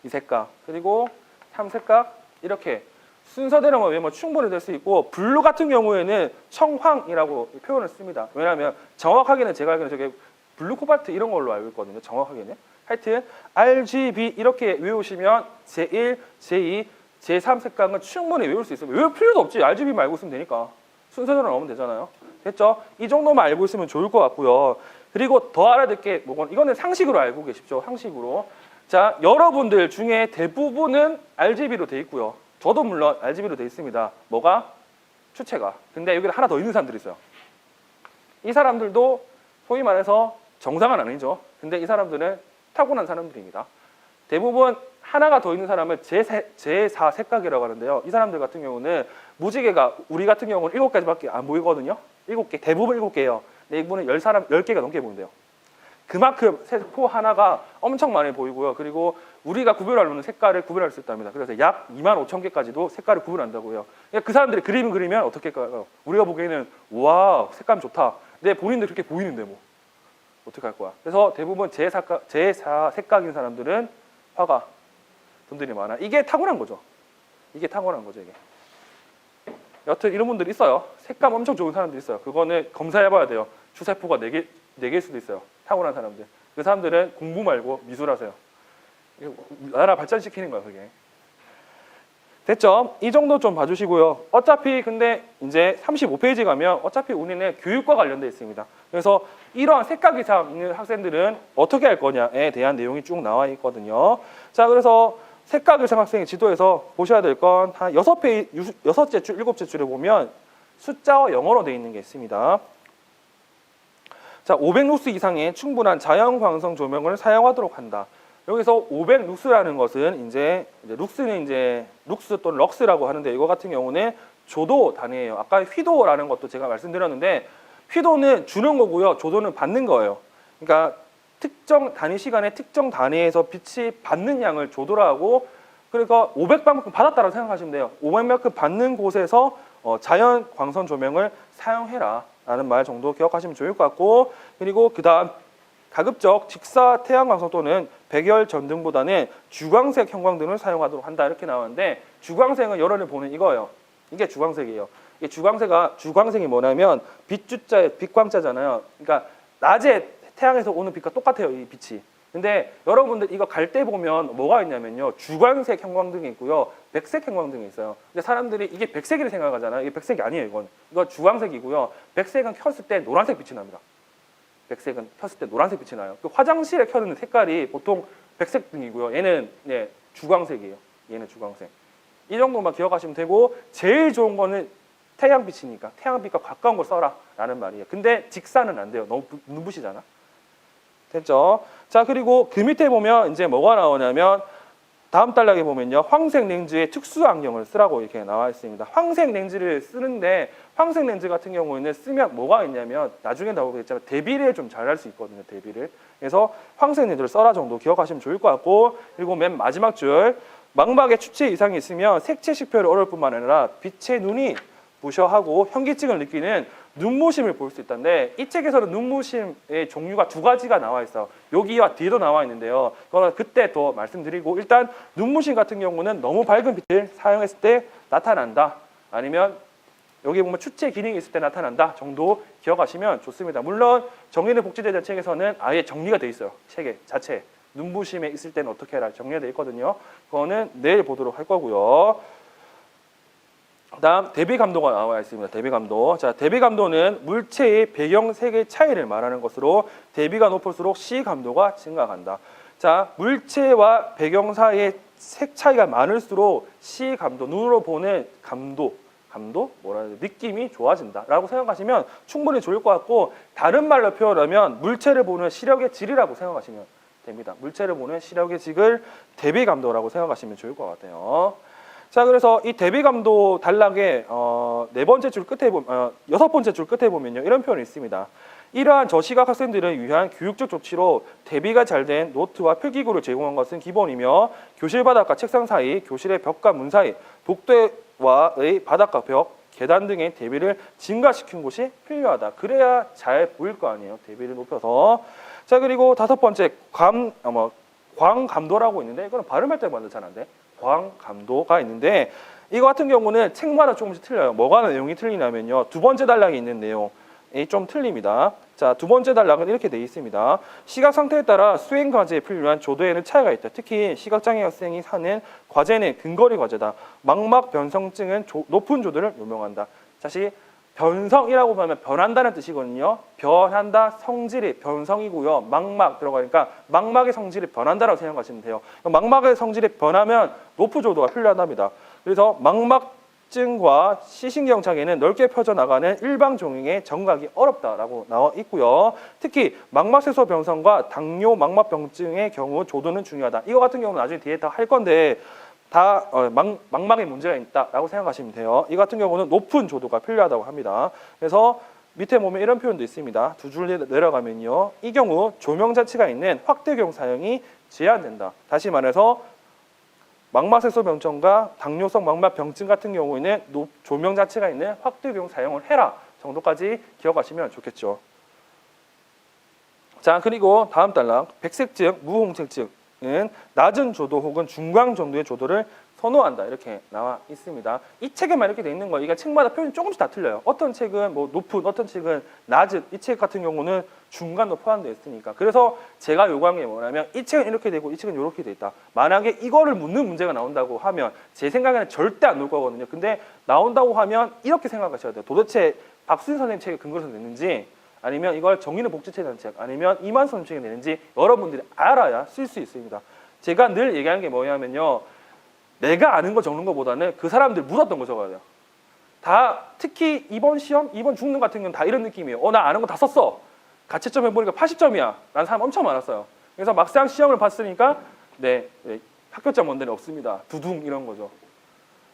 A: 2색각. 그리고 3색각. 이렇게 순서대로만 외우면 충분히 될 수 있고 블루 같은 경우에는 청황이라고 표현을 씁니다. 왜냐하면 정확하게는 제가 알기로는 저게 블루 코발트 이런 걸로 알고 있거든요. 정확하게는. 하여튼 RGB 이렇게 외우시면 제1, 제2, 제3 색각은 충분히 외울 수 있어요. 외울 필요도 없지. RGB만 알고 있으면 되니까. 순서대로 나오면 되잖아요. 됐죠? 이 정도만 알고 있으면 좋을 것 같고요. 그리고 더 알아둘 게 뭐건 이거는 상식으로 알고 계십시오. 상식으로. 자, 여러분들 중에 대부분은 RGB로 돼 있고요. 저도 물론 RGB로 돼 있습니다. 뭐가? 추체가. 근데 여기 하나 더 있는 사람들이 있어요. 이 사람들도 소위 말해서 정상은 아니죠. 근데 이 사람들은 타고난 사람들입니다. 대부분 하나가 더 있는 사람을 제4 색각이라고 하는데요. 이 사람들 같은 경우는 무지개가 우리 같은 경우는 7가지밖에 안 보이거든요. 7개, 대부분 7개예요. 근데 이분은 10개가 넘게 보인대요. 그만큼 세포 하나가 엄청 많이 보이고요. 그리고 우리가 구별하려는 색깔을 구별할 수 있답니다. 그래서 약 25,000개까지도 색깔을 구별한다고 해요. 그러니까 그 사람들이 그림을 그리면 어떻게 할까요? 우리가 보기에는 와, 색감 좋다. 근데 본인들 그렇게 보이는데 뭐 어떻게 할 거야? 그래서 대부분 제4 색각인 사람들은 화가 분들이 많아. 이게 타고난 거죠. 이게 타고난 거죠, 이게. 여튼 이런 분들이 있어요. 색감 엄청 좋은 사람들이 있어요. 그거는 검사해봐야 돼요. 주세포가 4개일 수도 있어요. 타고난 사람들. 그 사람들은 공부 말고 미술하세요. 나라 발전시키는 거야, 그게. 됐죠? 이 정도 좀 봐주시고요. 어차피 근데 이제 35페이지 가면 어차피 우리는 교육과 관련되어 있습니다. 그래서 이러한 색각 이상 있는 학생들은 어떻게 할 거냐에 대한 내용이 쭉 나와 있거든요. 자, 그래서 색각 이상 학생의 지도에서 보셔야 될 건 한 6째 줄, 7째 줄에 보면 숫자와 영어로 되어 있는 게 있습니다. 자, 500룩스 이상의 충분한 자연광성 조명을 사용하도록 한다. 여기서 500룩스라는 것은 이제 룩스는 이제 룩스 또는 럭스라고 하는데 이거 같은 경우는 조도 단위예요. 아까 휘도라는 것도 제가 말씀드렸는데 휘도는 주는 거고요. 조도는 받는 거예요. 그러니까 특정 단위 시간에 특정 단위에서 빛이 받는 양을 조도라 하고 그러니까 500만큼 받았다고 생각하시면 돼요. 500만큼 받는 곳에서 자연 광선 조명을 사용해라 라는 말 정도 기억하시면 좋을 것 같고 그리고 그 다음 가급적 직사 태양광선 또는 백열 전등보다는 주광색 형광등을 사용하도록 한다 이렇게 나오는데 주광색은 열원을 보는 이거예요. 이게 주광색이에요. 이게 주광색이 뭐냐면 빛광자잖아요. 그러니까 낮에 태양에서 오는 빛과 똑같아요. 이 빛이. 근데 여러분들 이거 갈 때 보면 뭐가 있냐면요. 주광색 형광등이 있고요. 백색 형광등이 있어요. 근데 사람들이 이게 백색이라 생각하잖아요. 이게 백색이 아니에요. 이거 주광색이고요. 백색은 켰을 때 노란색 빛이 납니다. 백색은 켰을 때 노란색 빛이 나요. 그 화장실에 켜는 색깔이 보통 백색 등이고요. 얘는 주광색이에요. 얘는 주광색. 이 정도만 기억하시면 되고 제일 좋은 거는 태양빛이니까 태양빛과 가까운 걸 써라 라는 말이에요. 근데 직사는 안 돼요. 너무 눈부시잖아. 됐죠? 자, 그리고 그 밑에 보면 이제 뭐가 나오냐면 다음 단락에 보면요. 황색 렌즈의 특수 안경을 쓰라고 이렇게 나와 있습니다. 황색 렌즈를 쓰는데 황색 렌즈 같은 경우에는 쓰면 뭐가 있냐면 나중에 나오겠지만 대비를 좀 잘 할 수 있거든요. 대비를. 그래서 황색 렌즈를 써라 정도 기억하시면 좋을 것 같고 그리고 맨 마지막 줄 망막에 추체 이상이 있으면 색채 식별이 어려울 뿐만 아니라 빛의 눈이 부셔하고 현기증을 느끼는 눈부심을 볼 수 있다는데 이 책에서는 눈부심의 종류가 두 가지가 나와 있어요. 여기와 뒤에도 나와 있는데요. 그거는 그때 더 말씀드리고 일단 눈부심 같은 경우는 너무 밝은 빛을 사용했을 때 나타난다. 아니면 여기 보면 추체 기능이 있을 때 나타난다 정도 기억하시면 좋습니다. 물론 정의를 복지대전 책에서는 아예 정리가 돼 있어요. 책에 자체 눈부심에 있을 때는 어떻게 해라 정리가 돼 있거든요. 그거는 내일 보도록 할 거고요. 다음 대비감도가 나와 있습니다. 대비감도. 자, 대비감도는 물체의 배경색의 차이를 말하는 것으로 대비가 높을수록 시감도가 증가한다. 자, 물체와 배경 사이의 색 차이가 많을수록 시감도, 눈으로 보는 감도 뭐라 해야 돼? 느낌이 좋아진다라고 생각하시면 충분히 좋을 것 같고 다른 말로 표현하면 물체를 보는 시력의 질이라고 생각하시면 됩니다. 물체를 보는 시력의 질을 대비감도라고 생각하시면 좋을 것 같아요. 자, 그래서 이 대비감도 단락의 네 번째 줄 끝에 여섯 번째 줄 끝에 보면요 이런 표현이 있습니다. 이러한 저시각 학생들을 위한 교육적 조치로 대비가 잘 된 노트와 필기구를 제공한 것은 기본이며 교실 바닥과 책상 사이, 교실의 벽과 문 사이, 복도와의 바닥과 벽, 계단 등의 대비를 증가시킨 곳이 필요하다. 그래야 잘 보일 거 아니에요. 대비를 높여서. 자, 그리고 다섯 번째 광감도라고 있는데 이거는 발음할 때마다 잘 안 돼. 광감도가 있는데 이거 같은 경우는 책마다 조금씩 틀려요. 뭐가 내용이 틀리냐면요. 두 번째 단락에 있는 내용이 좀 틀립니다. 자, 두 번째 단락은 이렇게 되어 있습니다. 시각 상태에 따라 수행 과제에 필요한 조도에는 차이가 있다. 특히 시각장애 학생이 사는 과제는 근거리 과제다. 망막 변성증은 높은 조도를 요명한다. 다시 변성이라고 하면 변한다는 뜻이거든요. 변한다, 성질이 변성이고요. 망막 들어가니까 망막의 성질이 변한다라고 생각하시면 돼요. 망막의 성질이 변하면 높은 조도가 필요하답니다. 그래서 망막증과 시신경 장애는 넓게 펴져나가는 일방 종행에 정각이 어렵다라고 나와 있고요. 특히 망막세소 변성과 당뇨 망막병증의 경우 조도는 중요하다. 이거 같은 경우는 나중에 뒤에 다 할 건데 다 망막에 문제가 있다라고 생각하시면 돼요. 이 같은 경우는 높은 조도가 필요하다고 합니다. 그래서 밑에 보면 이런 표현도 있습니다. 두 줄 내려가면요. 이 경우 조명 자체가 있는 확대경 사용이 제한된다. 다시 말해서 망막세소 병증과 당뇨성 망막병증 같은 경우에는 조명 자체가 있는 확대경 사용을 해라 정도까지 기억하시면 좋겠죠. 자, 그리고 다음 단락 백색증, 무홍색증 은 낮은 조도 혹은 중간 정도의 조도를 선호한다 이렇게 나와 있습니다. 이 책에만 이렇게 돼 있는 거예요. 이게 책마다 표현이 조금씩 다 틀려요. 어떤 책은 뭐 높은, 어떤 책은 낮은, 이 책 같은 경우는 중간도 포함되어 있으니까. 그래서 제가 요구한 게 뭐냐면 이 책은 이렇게 되고 이 책은 이렇게 돼 있다. 만약에 이거를 묻는 문제가 나온다고 하면 제 생각에는 절대 안 나올 거거든요. 근데 나온다고 하면 이렇게 생각하셔야 돼요. 도대체 박수진 선생님 책에 근거해서 냈는지 아니면 이걸 정의는 복지체라는 책, 아니면 이만 선생님 책에 내는지 여러분들이 알아야 쓸 수 있습니다. 제가 늘 얘기하는 게 뭐냐면요. 내가 아는 거 적는 것보다는 그 사람들 묻었던 거 적어야 돼요. 다 특히 이번 시험, 이번 중능 같은 경우는 다 이런 느낌이에요. 나 아는 거 다 썼어. 가채점 해보니까 80점이야. 라는 사람 엄청 많았어요. 그래서 막상 시험을 봤으니까 네, 합격점 원대는 없습니다. 두둥 이런 거죠.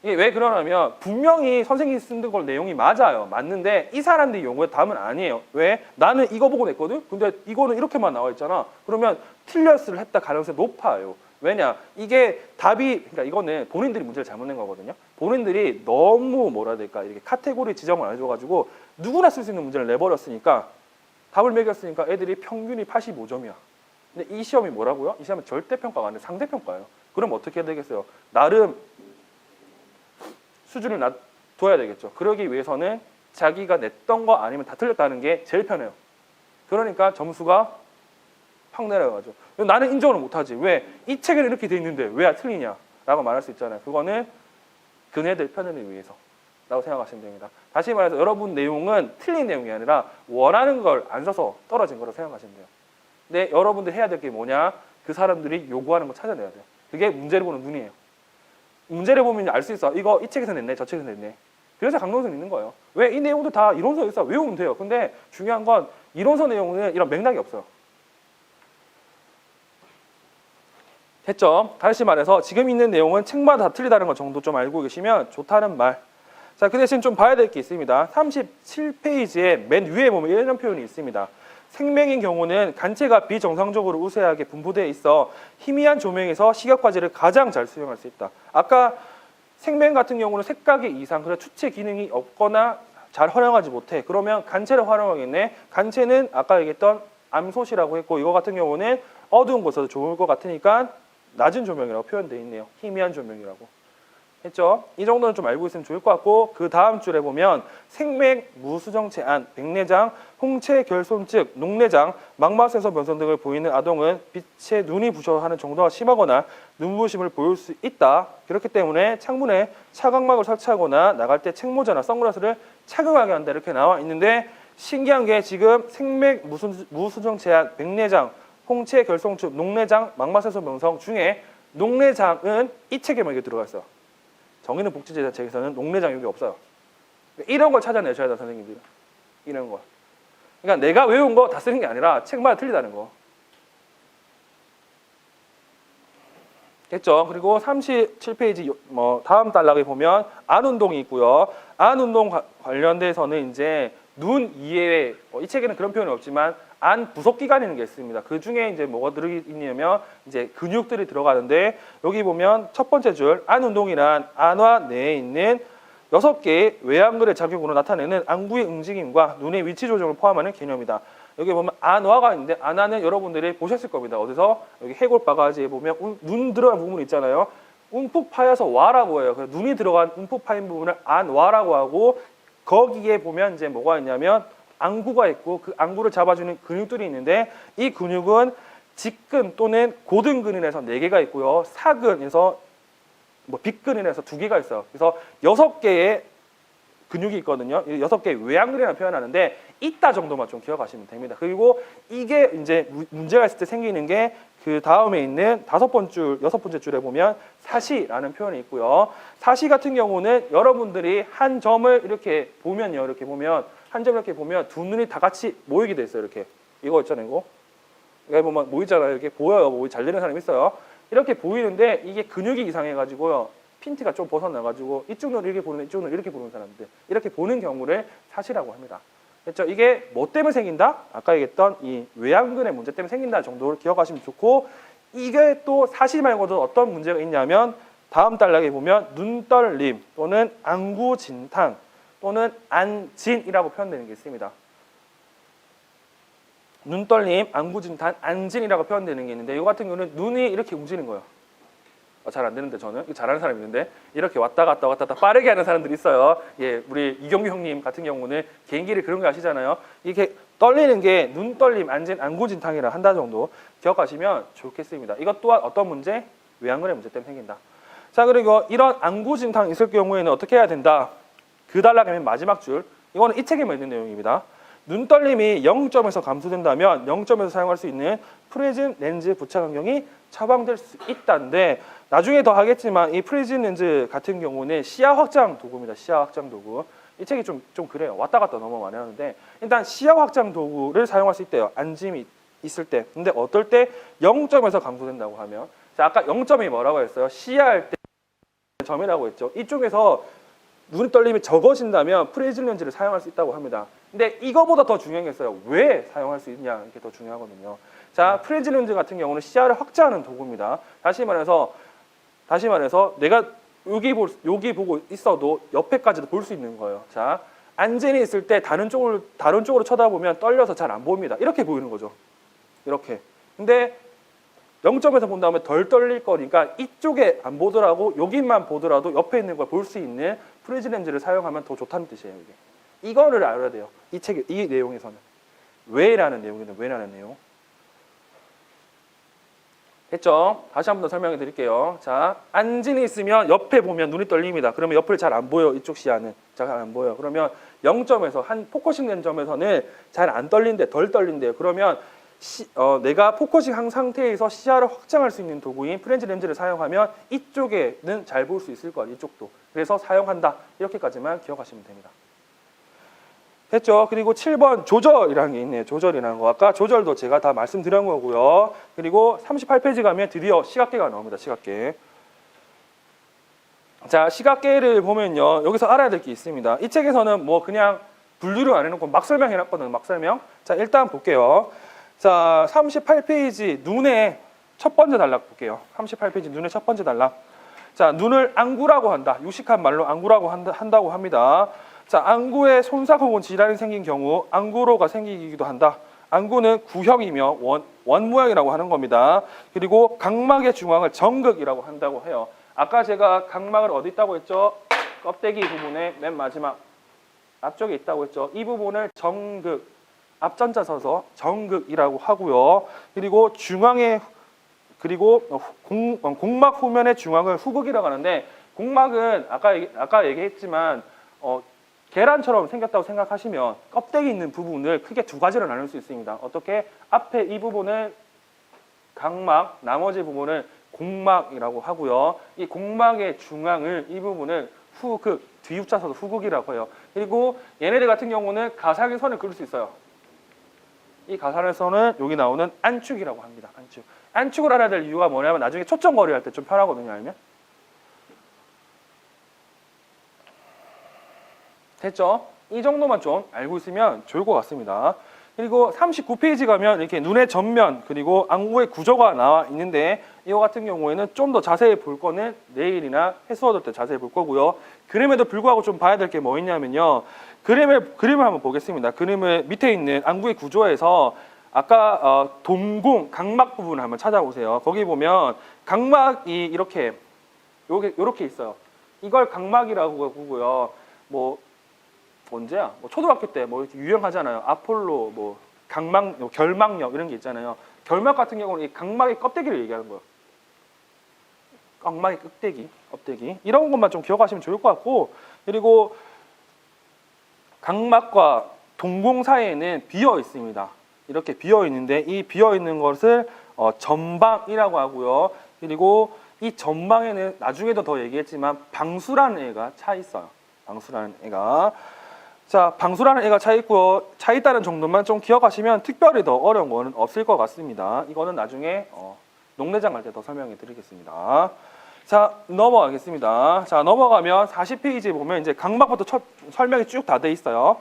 A: 이게 왜 그러냐면 분명히 선생님이 쓴 걸 내용이 맞아요. 맞는데 이 사람들이 연구의 답은 아니에요. 왜? 나는 이거 보고 냈거든? 근데 이거는 이렇게만 나와 있잖아. 그러면 틀렸을 했다 가능성이 높아요. 왜냐? 이게 답이, 그러니까 이거는 본인들이 문제를 잘못 낸 거거든요. 본인들이 너무 뭐라 해야 될까? 이렇게 카테고리 지정을 안 해줘가지고 누구나 쓸 수 있는 문제를 내버렸으니까 답을 매겼으니까 애들이 평균이 85점이야. 근데 이 시험이 뭐라고요? 이 시험은 절대평가가 아니라 상대평가예요. 그럼 어떻게 해야 되겠어요? 나름 수준을 놔둬야 되겠죠. 그러기 위해서는 자기가 냈던 거 아니면 다 틀렸다는 게 제일 편해요. 그러니까 점수가 확 내려가죠. 나는 인정을 못하지. 왜? 이 책에는 이렇게 돼 있는데 왜 틀리냐? 라고 말할 수 있잖아요. 그거는 그네들 편을 위해서 라고 생각하시면 됩니다. 다시 말해서 여러분 내용은 틀린 내용이 아니라 원하는 걸 안 써서 떨어진 거라고 생각하시면 돼요. 근데 여러분들 해야 될 게 뭐냐? 그 사람들이 요구하는 거 찾아내야 돼요. 그게 문제를 보는 눈이에요. 문제를 보면 알 수 있어. 이거 이 책에서 냈네, 저 책에서 냈네. 그래서 강론선 있는 거예요. 왜? 이 내용도 다 이론서에 있어. 외우면 돼요. 근데 중요한 건 이론서 내용은 이런 맥락이 없어요. 됐죠? 다시 말해서 지금 있는 내용은 책마다 다 틀리다는 거 정도 좀 알고 계시면 좋다는 말. 자, 그 대신 좀 봐야 될 게 있습니다. 37페이지에 맨 위에 보면 이런 표현이 있습니다. 생명인 경우는 간체가 비정상적으로 우세하게 분포되어 있어 희미한 조명에서 시각화질을 가장 잘 수용할 수 있다. 아까 생명 같은 경우는 색각의 이상, 그래서 추체 기능이 없거나 잘 활용하지 못해. 그러면 간체를 활용하겠네. 간체는 아까 얘기했던 암소시라고 했고, 이거 같은 경우는 어두운 곳에서 좋을 것 같으니까 낮은 조명이라고 표현되어 있네요. 희미한 조명이라고. 했죠? 이 정도는 좀 알고 있으면 좋을 것 같고, 그 다음 줄에 보면 생맥, 무수정체안, 백내장, 홍채 결손증, 녹내장, 망막세서 변성 등을 보이는 아동은 빛에 눈이 부셔하는 정도가 심하거나 눈부심을 보일 수 있다. 그렇기 때문에 창문에 차광막을 설치하거나 나갈 때 책모자나 선글라스를 착용하게 한다. 이렇게 나와 있는데 신기한 게 지금 생맥, 무수정체안, 백내장, 홍채 결손증, 녹내장, 망막세서 변성 중에 녹내장은 이 책에만 이게 들어가 있어. 정의는 복지재단 책에서는 녹내장 여기 없어요. 이런 걸 찾아내셔야 돼요, 선생님들. 이런 거. 그러니까 내가 외운 거 다 쓰는 게 아니라 책마다 틀리다는 거. 됐죠? 그리고 37페이지 다음 단락에 보면 안 운동이 있고요. 안 운동 관련돼서는 이제 눈 이외에 이 책에는 그런 표현이 없지만 안 부속 기관이라는 게 있습니다. 그 중에 이제 뭐가 들어있냐면 이제 근육들이 들어가는데 여기 보면 첫 번째 줄 안 운동이란 안화 내에 있는 6개의 외안근의 작용으로 나타내는 안구의 움직임과 눈의 위치 조정을 포함하는 개념이다. 여기 보면 안화가 있는데 안화는 여러분들이 보셨을 겁니다. 어디서? 여기 해골 바가지에 보면 눈 들어간 부분 있잖아요. 움푹 파여서 와라고 해요. 그래서 눈이 들어간 움푹 파인 부분을 안와라고 하고 거기에 보면 이제 뭐가 있냐면 안구가 있고 그 안구를 잡아주는 근육들이 있는데 이 근육은 직근 또는 고등근인에서 4개가 있고요. 사근에서 빗근인에서 2개가 있어요. 그래서 6개의 근육이 있거든요. 6개의 외양근이라는 표현하는데 있다 정도만 좀 기억하시면 됩니다. 그리고 이게 이제 문제가 있을 때 생기는 게 그 다음에 있는 6번째 줄에 보면 사시라는 표현이 있고요. 사시 같은 경우는 여러분들이 한 점을 이렇게 보면요. 이렇게 보면 한 점 이렇게 보면 두 눈이 다 같이 모이게 돼 있어요. 이렇게 이거 있잖아요. 이거 여기 보면 모이잖아요. 이렇게 보여요. 잘 되는 사람 있어요. 이렇게 보이는데 이게 근육이 이상해가지고요. 핀트가 좀 벗어나가지고 이쪽 눈을 이렇게 보는 이쪽 눈을 이렇게 보는 사람들 이렇게 보는 경우를 사시라고 합니다. 그렇죠? 이게 뭐 때문에 생긴다? 아까 얘기했던 이 외양근의 문제 때문에 생긴다 정도를 기억하시면 좋고 이게 또 사시 말고도 어떤 문제가 있냐면 다음 단락에 보면 눈떨림 또는 안구진탕 또는 안진이라고 표현되는 게 있습니다. 눈떨림, 안구진탕, 안진이라고 표현되는 게 있는데 이 같은 경우는 눈이 이렇게 움직이는 거예요. 잘 안 되는데 저는 이거 잘하는 사람이 있는데 이렇게 왔다 갔다 빠르게 하는 사람들이 있어요. 예, 우리 이경규 형님 같은 경우는 개인기를 그런 거 아시잖아요. 이렇게 떨리는 게 눈떨림, 안진, 안구진탕이라 한다 정도 기억하시면 좋겠습니다. 이것 또한 어떤 문제? 외양근의 문제 때문에 생긴다. 자, 그리고 이런 안구진탕 있을 경우에는 어떻게 해야 된다? 그 단락의 맨 마지막 줄. 이거는 이 책에만 있는 내용입니다. 눈떨림이 0점에서 감소된다면 0점에서 사용할 수 있는 프리즘 렌즈 부착 환경이 처방될 수 있다는데 나중에 더 하겠지만 이 프리즘 렌즈 같은 경우는 시야 확장 도구입니다. 시야 확장 도구. 이 책이 좀 그래요. 왔다 갔다 너무 많이 하는데 일단 시야 확장 도구를 사용할 수 있대요. 안짐이 있을 때. 근데 어떨 때 0점에서 감소된다고 하면 자, 아까 0점이 뭐라고 했어요? 시야할 때 점이라고 했죠. 이쪽에서 눈 떨림이 적어진다면 프리즘 렌즈를 사용할 수 있다고 합니다. 근데 이거보다 더 중요한 게 있어요. 왜 사용할 수 있냐 이게 더 중요하거든요. 자, 프리즘 렌즈 같은 경우는 시야를 확장하는 도구입니다. 다시 말해서 내가 여기 보고 있어도 옆에까지도 볼 수 있는 거예요. 자, 안진이 있을 때 다른 쪽으로 쳐다보면 떨려서 잘 안 보입니다. 이렇게 보이는 거죠. 이렇게. 근데 0점에서 본 다음에 덜 떨릴 거니까 이쪽에 안 보더라도 여기만 보더라도 옆에 있는 걸 볼 수 있는 프리즘 렌즈를 사용하면 더 좋다는 뜻이에요. 이게. 이거를 알아야 돼요. 이 내용에서는. 왜라는 내용이든 왜라는 내용. 했죠? 다시 한 번 더 설명해 드릴게요. 자, 안진이 있으면 옆에 보면 눈이 떨립니다. 그러면 옆을 잘 안 보여. 이쪽 시야는 잘 안 보여. 그러면 0점에서 한 포커싱 된 점에서는 잘 안 떨린대, 덜 떨린대요. 그러면 내가 포커싱 한 상태에서 시야를 확장할 수 있는 도구인 프렌즈 렌즈를 사용하면 이쪽에는 잘 볼 수 있을 거예요. 이쪽도. 그래서 사용한다. 이렇게까지만 기억하시면 됩니다. 됐죠? 그리고 7번 조절이라는 게 있네요. 조절이라는 거. 아까 조절도 제가 다 말씀드린 거고요. 그리고 38페이지 가면 드디어 시각계가 나옵니다. 시각계. 자, 시각계를 보면요. 여기서 알아야 될 게 있습니다. 이 책에서는 뭐 그냥 분류를 안 해놓고 막 설명해놨거든요. 막 설명. 자, 일단 볼게요. 자, 38페이지 눈의 첫 번째 단락 볼게요. 38페이지 눈의 첫 번째 단락. 자, 눈을 안구라고 한다. 유식한 말로 안구라고 한다고 합니다. 자, 안구에 손상 혹은 질환이 생긴 경우 안구로가 생기기도 한다. 안구는 구형이며 원 모양이라고 하는 겁니다. 그리고 각막의 중앙을 정극이라고 한다고 해요. 아까 제가 각막을 어디 있다고 했죠? 껍데기 부분에 맨 마지막 앞쪽에 있다고 했죠. 이 부분을 정극, 앞전자 써서 정극이라고 하고요. 그리고 중앙에 공막 후면의 중앙을 후극이라고 하는데, 공막은 아까 얘기했지만 계란처럼 생겼다고 생각하시면 껍데기 있는 부분을 크게 두 가지로 나눌 수 있습니다. 어떻게? 앞에 이 부분을 각막, 나머지 부분을 공막이라고 하고요. 이 공막의 중앙을, 이 부분을 후극, 뒤웃자 써서 후극이라고 해요. 그리고 얘네들 같은 경우는 가상의 선을 그릴 수 있어요. 이 가상의 선은 여기 나오는 안축이라고 합니다. 안축. 안축을 알아야 될 이유가 뭐냐면 나중에 초점거리 할 때 좀 편하거든요. 알면. 됐죠? 이 정도만 좀 알고 있으면 좋을 것 같습니다. 그리고 39페이지 가면 이렇게 눈의 전면 그리고 안구의 구조가 나와 있는데, 이거 같은 경우에는 좀 더 자세히 볼 거는 내일이나 해수어들 때 자세히 볼 거고요. 그림에도 불구하고 좀 봐야 될 게 뭐 있냐면요. 그림을 한번 보겠습니다. 그림을 밑에 있는 안구의 구조에서 아까 동공, 각막 부분을 한번 찾아보세요. 거기 보면 각막이 이렇게 있어요. 이걸 각막이라고 하고요. 뭐 언제야? 뭐 초등학교 때 뭐 이렇게 유행하잖아요. 아폴로, 뭐 각막, 결막력 이런 게 있잖아요. 결막 같은 경우는 이 각막의 껍데기를 얘기하는 거예요. 각막의 껍데기. 이런 것만 좀 기억하시면 좋을 것 같고, 그리고 각막과 동공 사이에는 비어 있습니다. 이렇게 비어 있는데, 이 비어 있는 것을 전방이라고 하고요. 그리고 이 전방에는 나중에도 더 얘기했지만 방수라는 애가 차 있어요. 방수라는 애가. 자, 방수라는 애가 차 있고요. 차 있다는 정도만 좀 기억하시면 특별히 더 어려운 거는 없을 것 같습니다. 이거는 나중에 농내장 갈 때 더 설명해 드리겠습니다. 자, 넘어가겠습니다. 자, 넘어가면 40페이지에 보면 이제 각막부터 설명이 쭉 다 돼 있어요.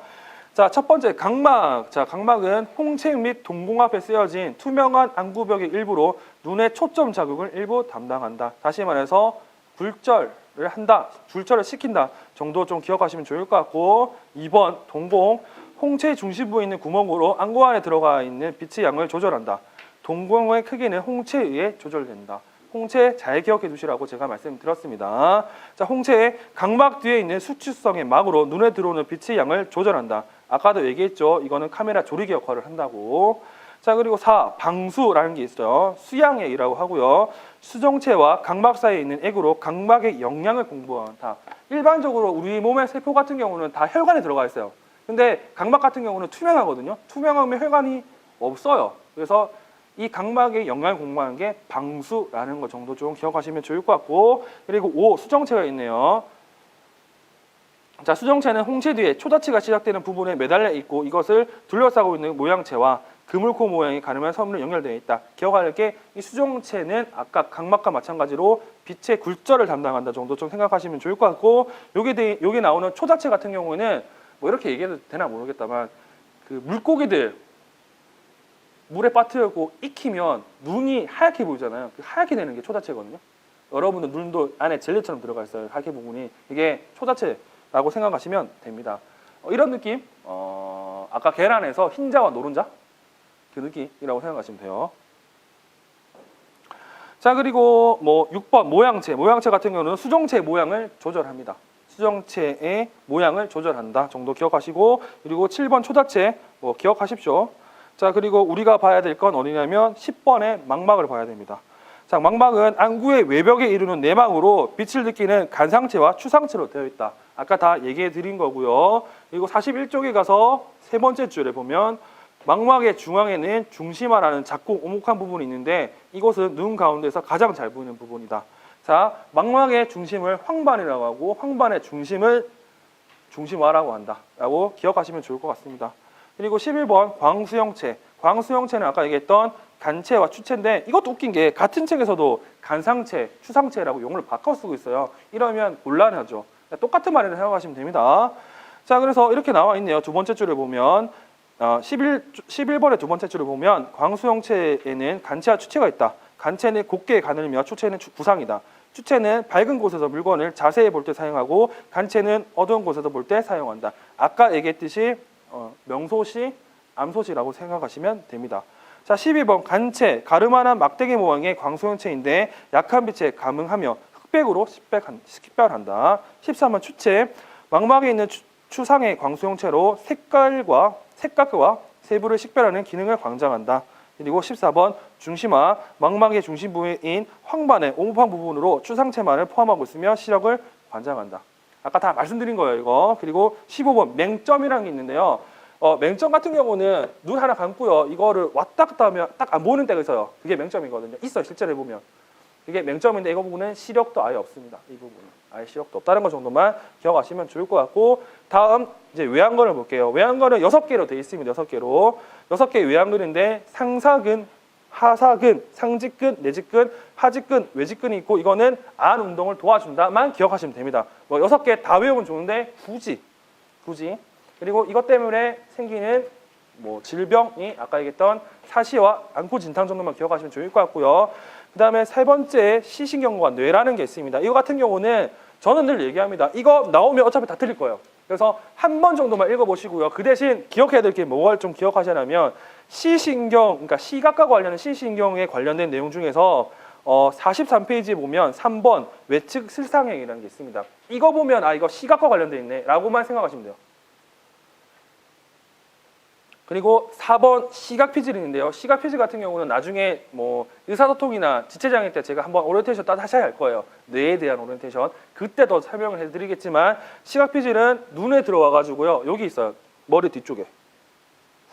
A: 자, 첫 번째 각막. 자, 각막은 홍채 및 동공 앞에 쓰여진 투명한 안구벽의 일부로 눈의 초점 자극을 일부 담당한다. 다시 말해서 굴절을 한다, 굴절을 시킨다 정도 좀 기억하시면 좋을 것 같고, 2번 동공. 홍채 중심부에 있는 구멍으로 안구 안에 들어가 있는 빛의 양을 조절한다. 동공의 크기는 홍채에 의해 조절된다. 홍채 잘 기억해 두시라고 제가 말씀드렸습니다. 자, 홍채의 각막 뒤에 있는 수축성의 막으로 눈에 들어오는 빛의 양을 조절한다. 아까도 얘기했죠. 이거는 카메라 조리개 역할을 한다고. 자, 그리고 4. 방수라는 게 있어요. 수양액이라고 하고요. 수정체와 각막 사이에 있는 액으로 각막의 영양을 공부한다. 일반적으로 우리 몸의 세포 같은 경우는 다 혈관에 들어가 있어요. 근데 각막 같은 경우는 투명하거든요. 투명하면 혈관이 없어요. 그래서 이 각막의 영양을 공부하는 게 방수라는 것 정도 좀 기억하시면 좋을 것 같고, 그리고 5. 수정체가 있네요. 자, 수정체는 홍채 뒤에 초자체가 시작되는 부분에 매달려 있고, 이것을 둘러싸고 있는 모양체와 그물코 모양이 가늠한 섬으로 연결되어 있다. 기억할 게 이 수정체는 아까 각막과 마찬가지로 빛의 굴절을 담당한다 정도 좀 생각하시면 좋을 것 같고, 여기 나오는 초자체 같은 경우에는 뭐 이렇게 얘기해도 되나 모르겠다만, 그 물고기들 물에 빠뜨리고 익히면 눈이 하얗게 보이잖아요. 그 하얗게 되는 게 초자체거든요. 여러분들 눈도 안에 젤리처럼 들어가 있어요. 하얗게 부분이. 이게 초자체라고 생각하시면 됩니다. 이런 느낌? 아까 계란에서 흰자와 노른자? 그 느낌이라고 생각하시면 돼요. 자, 그리고 뭐 6번 모양체. 모양체 같은 경우는 수정체의 모양을 조절합니다. 수정체의 모양을 조절한다 정도 기억하시고, 그리고 7번 초자체 뭐 기억하십시오. 자, 그리고 우리가 봐야 될 건 어디냐면 10번의 망막을 봐야 됩니다. 자, 망막은 안구의 외벽에 이루는 내막으로 빛을 느끼는 간상체와 추상체로 되어 있다. 아까 다 얘기해 드린 거고요. 그리고 41쪽에 가서 세 번째 줄에 보면 망막의 중앙에는 중심화라는 작고 오목한 부분이 있는데 이곳은 눈 가운데서 가장 잘 보이는 부분이다. 자, 망막의 중심을 황반이라고 하고 황반의 중심을 중심화라고 한다 라고 기억하시면 좋을 것 같습니다. 그리고 11번 광수형체. 광수형체는 아까 얘기했던 간체와 추체인데 이것도 웃긴 게 같은 책에서도 간상체, 추상체라고 용어를 바꿔 쓰고 있어요. 이러면 곤란하죠. 똑같은 말이라고 생각하시면 됩니다. 자, 그래서 이렇게 나와 있네요. 두 번째 줄을 보면 11번의 두 번째 줄을 보면 광수형체에는 간체와 추체가 있다. 간체는 곱게 가늘며 추체는 구상이다. 추체는 밝은 곳에서 물건을 자세히 볼 때 사용하고 간체는 어두운 곳에서 볼 때 사용한다. 아까 얘기했듯이 명소시, 암소시라고 생각하시면 됩니다. 자, 12번 간체, 가르마나 막대기 모양의 광소형체인데 약한 빛에 감응하며 흑백으로 식별한다. 13번 추체, 망막에 있는 추상의 광소형체로 색각과 세부를 식별하는 기능을 관장한다. 그리고 14번 중심화, 망막의 중심 부위인 황반의 오목한 부분으로 추상체만을 포함하고 있으며 시력을 관장한다. 아까 다 말씀드린 거예요, 이거. 그리고 15번 맹점이라는 게 있는데요. 맹점 같은 경우는 눈 하나 감고요. 이거를 왔다 갔다 하면 딱 안 보이는 때가 있어요. 그게 맹점이거든요. 있어요, 실제로 해보면. 이게 맹점인데 이거 부분은 시력도 아예 없습니다. 이 부분은. 아예 시력도 없다는 것 정도만 기억하시면 좋을 것 같고, 다음 이제 외양근을 볼게요. 외양근은 6개로 되어 있습니다. 6개로. 6개의 외양근인데 상사근, 하사근, 상직근, 내직근, 하직근, 외직근이 있고 이거는 안 운동을 도와준다만 기억하시면 됩니다. 뭐 6개 다 외우면 좋은데 굳이. 그리고 이것 때문에 생기는 뭐 질병이 아까 얘기했던 사시와 안구 진탕 정도만 기억하시면 좋을 것 같고요. 그 다음에 세 번째 시신경과 뇌라는 게 있습니다. 이거 같은 경우는 저는 늘 얘기합니다. 이거 나오면 어차피 다 틀릴 거예요. 그래서 한 번 정도만 읽어보시고요. 그 대신 기억해야 될 게 뭐가 좀 기억하시냐면 시신경, 그러니까 시각과 관련된 시신경에 관련된 내용 중에서 43페이지에 보면 3번 외측 슬상행이라는 게 있습니다. 이거 보면 아 이거 시각과 관련돼 있네 라고만 생각하시면 돼요. 그리고 4번 시각피질인데요. 시각피질 같은 경우는 나중에 뭐 의사소통이나 지체장애 때 제가 한번 오리엔테이션 다시 할 거예요. 뇌에 대한 오리엔테이션. 그때 더 설명을 해드리겠지만 시각피질은 눈에 들어와가지고요. 여기 있어요. 머리 뒤쪽에.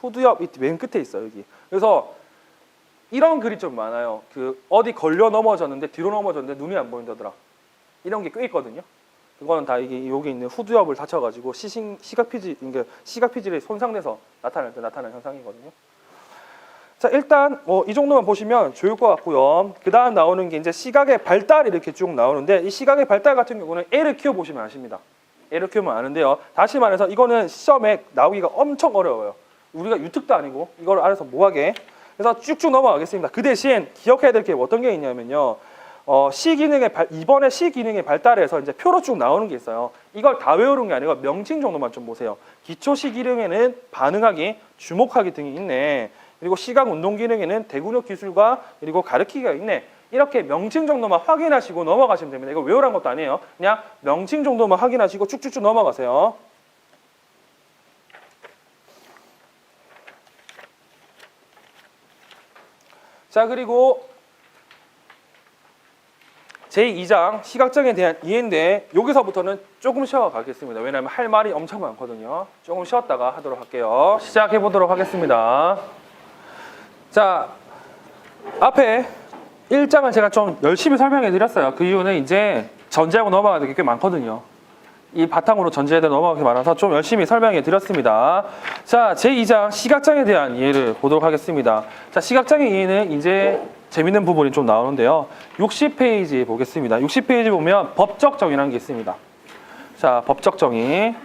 A: 후두엽 맨 끝에 있어요. 여기. 그래서 이런 글이 좀 많아요. 그 어디 걸려 넘어졌는데 뒤로 넘어졌는데 눈이 안 보인다더라. 이런 게 꽤 있거든요. 그거는 다 이게 여기 있는 후두엽을 다쳐가지고 시각피질, 그러니까 시각피질이 손상돼서 나타날 현상이거든요. 자, 일단 이 정도만 보시면 좋을 것 같고요. 그 다음 나오는 게 이제 시각의 발달이 이렇게 쭉 나오는데 이 시각의 발달 같은 경우는 애를 키워 보시면 아십니다. 애를 키우면 아는데요. 다시 말해서 이거는 시험에 나오기가 엄청 어려워요. 우리가 유특도 아니고 이걸 알아서 뭐하게. 그래서 쭉쭉 넘어가겠습니다. 그 대신 기억해야 될 게 어떤 게 있냐면요. 이번에 시기능의 발달에서 이제 표로 쭉 나오는 게 있어요. 이걸 다 외우는 게 아니고 명칭 정도만 좀 보세요. 기초 시기능에는 반응하기, 주목하기 등이 있네. 그리고 시각 운동 기능에는 대근육 기술과 그리고 가르치기가 있네. 이렇게 명칭 정도만 확인하시고 넘어가시면 됩니다. 이거 외우라는 것도 아니에요. 그냥 명칭 정도만 확인하시고 쭉쭉쭉 넘어가세요. 자, 그리고 제2장 시각장애에 대한 이해인데 여기서부터는 조금 쉬어가겠습니다. 왜냐하면 할 말이 엄청 많거든요. 조금 쉬었다가 하도록 할게요. 시작해 보도록 하겠습니다. 자, 앞에 1장을 제가 좀 열심히 설명해 드렸어요. 그 이유는 이제 전제하고 넘어가는 게 꽤 많거든요. 이 바탕으로 전제에 대해 넘어가기 많아서 좀 열심히 설명해 드렸습니다. 자, 제2장 시각장애에 대한 이해를 보도록 하겠습니다. 자, 시각장애 이해는 이제 재밌는 부분이 좀 나오는데요. 60페이지 보겠습니다. 60페이지 보면 법적 정의라는 게 있습니다. 자, 법적 정의.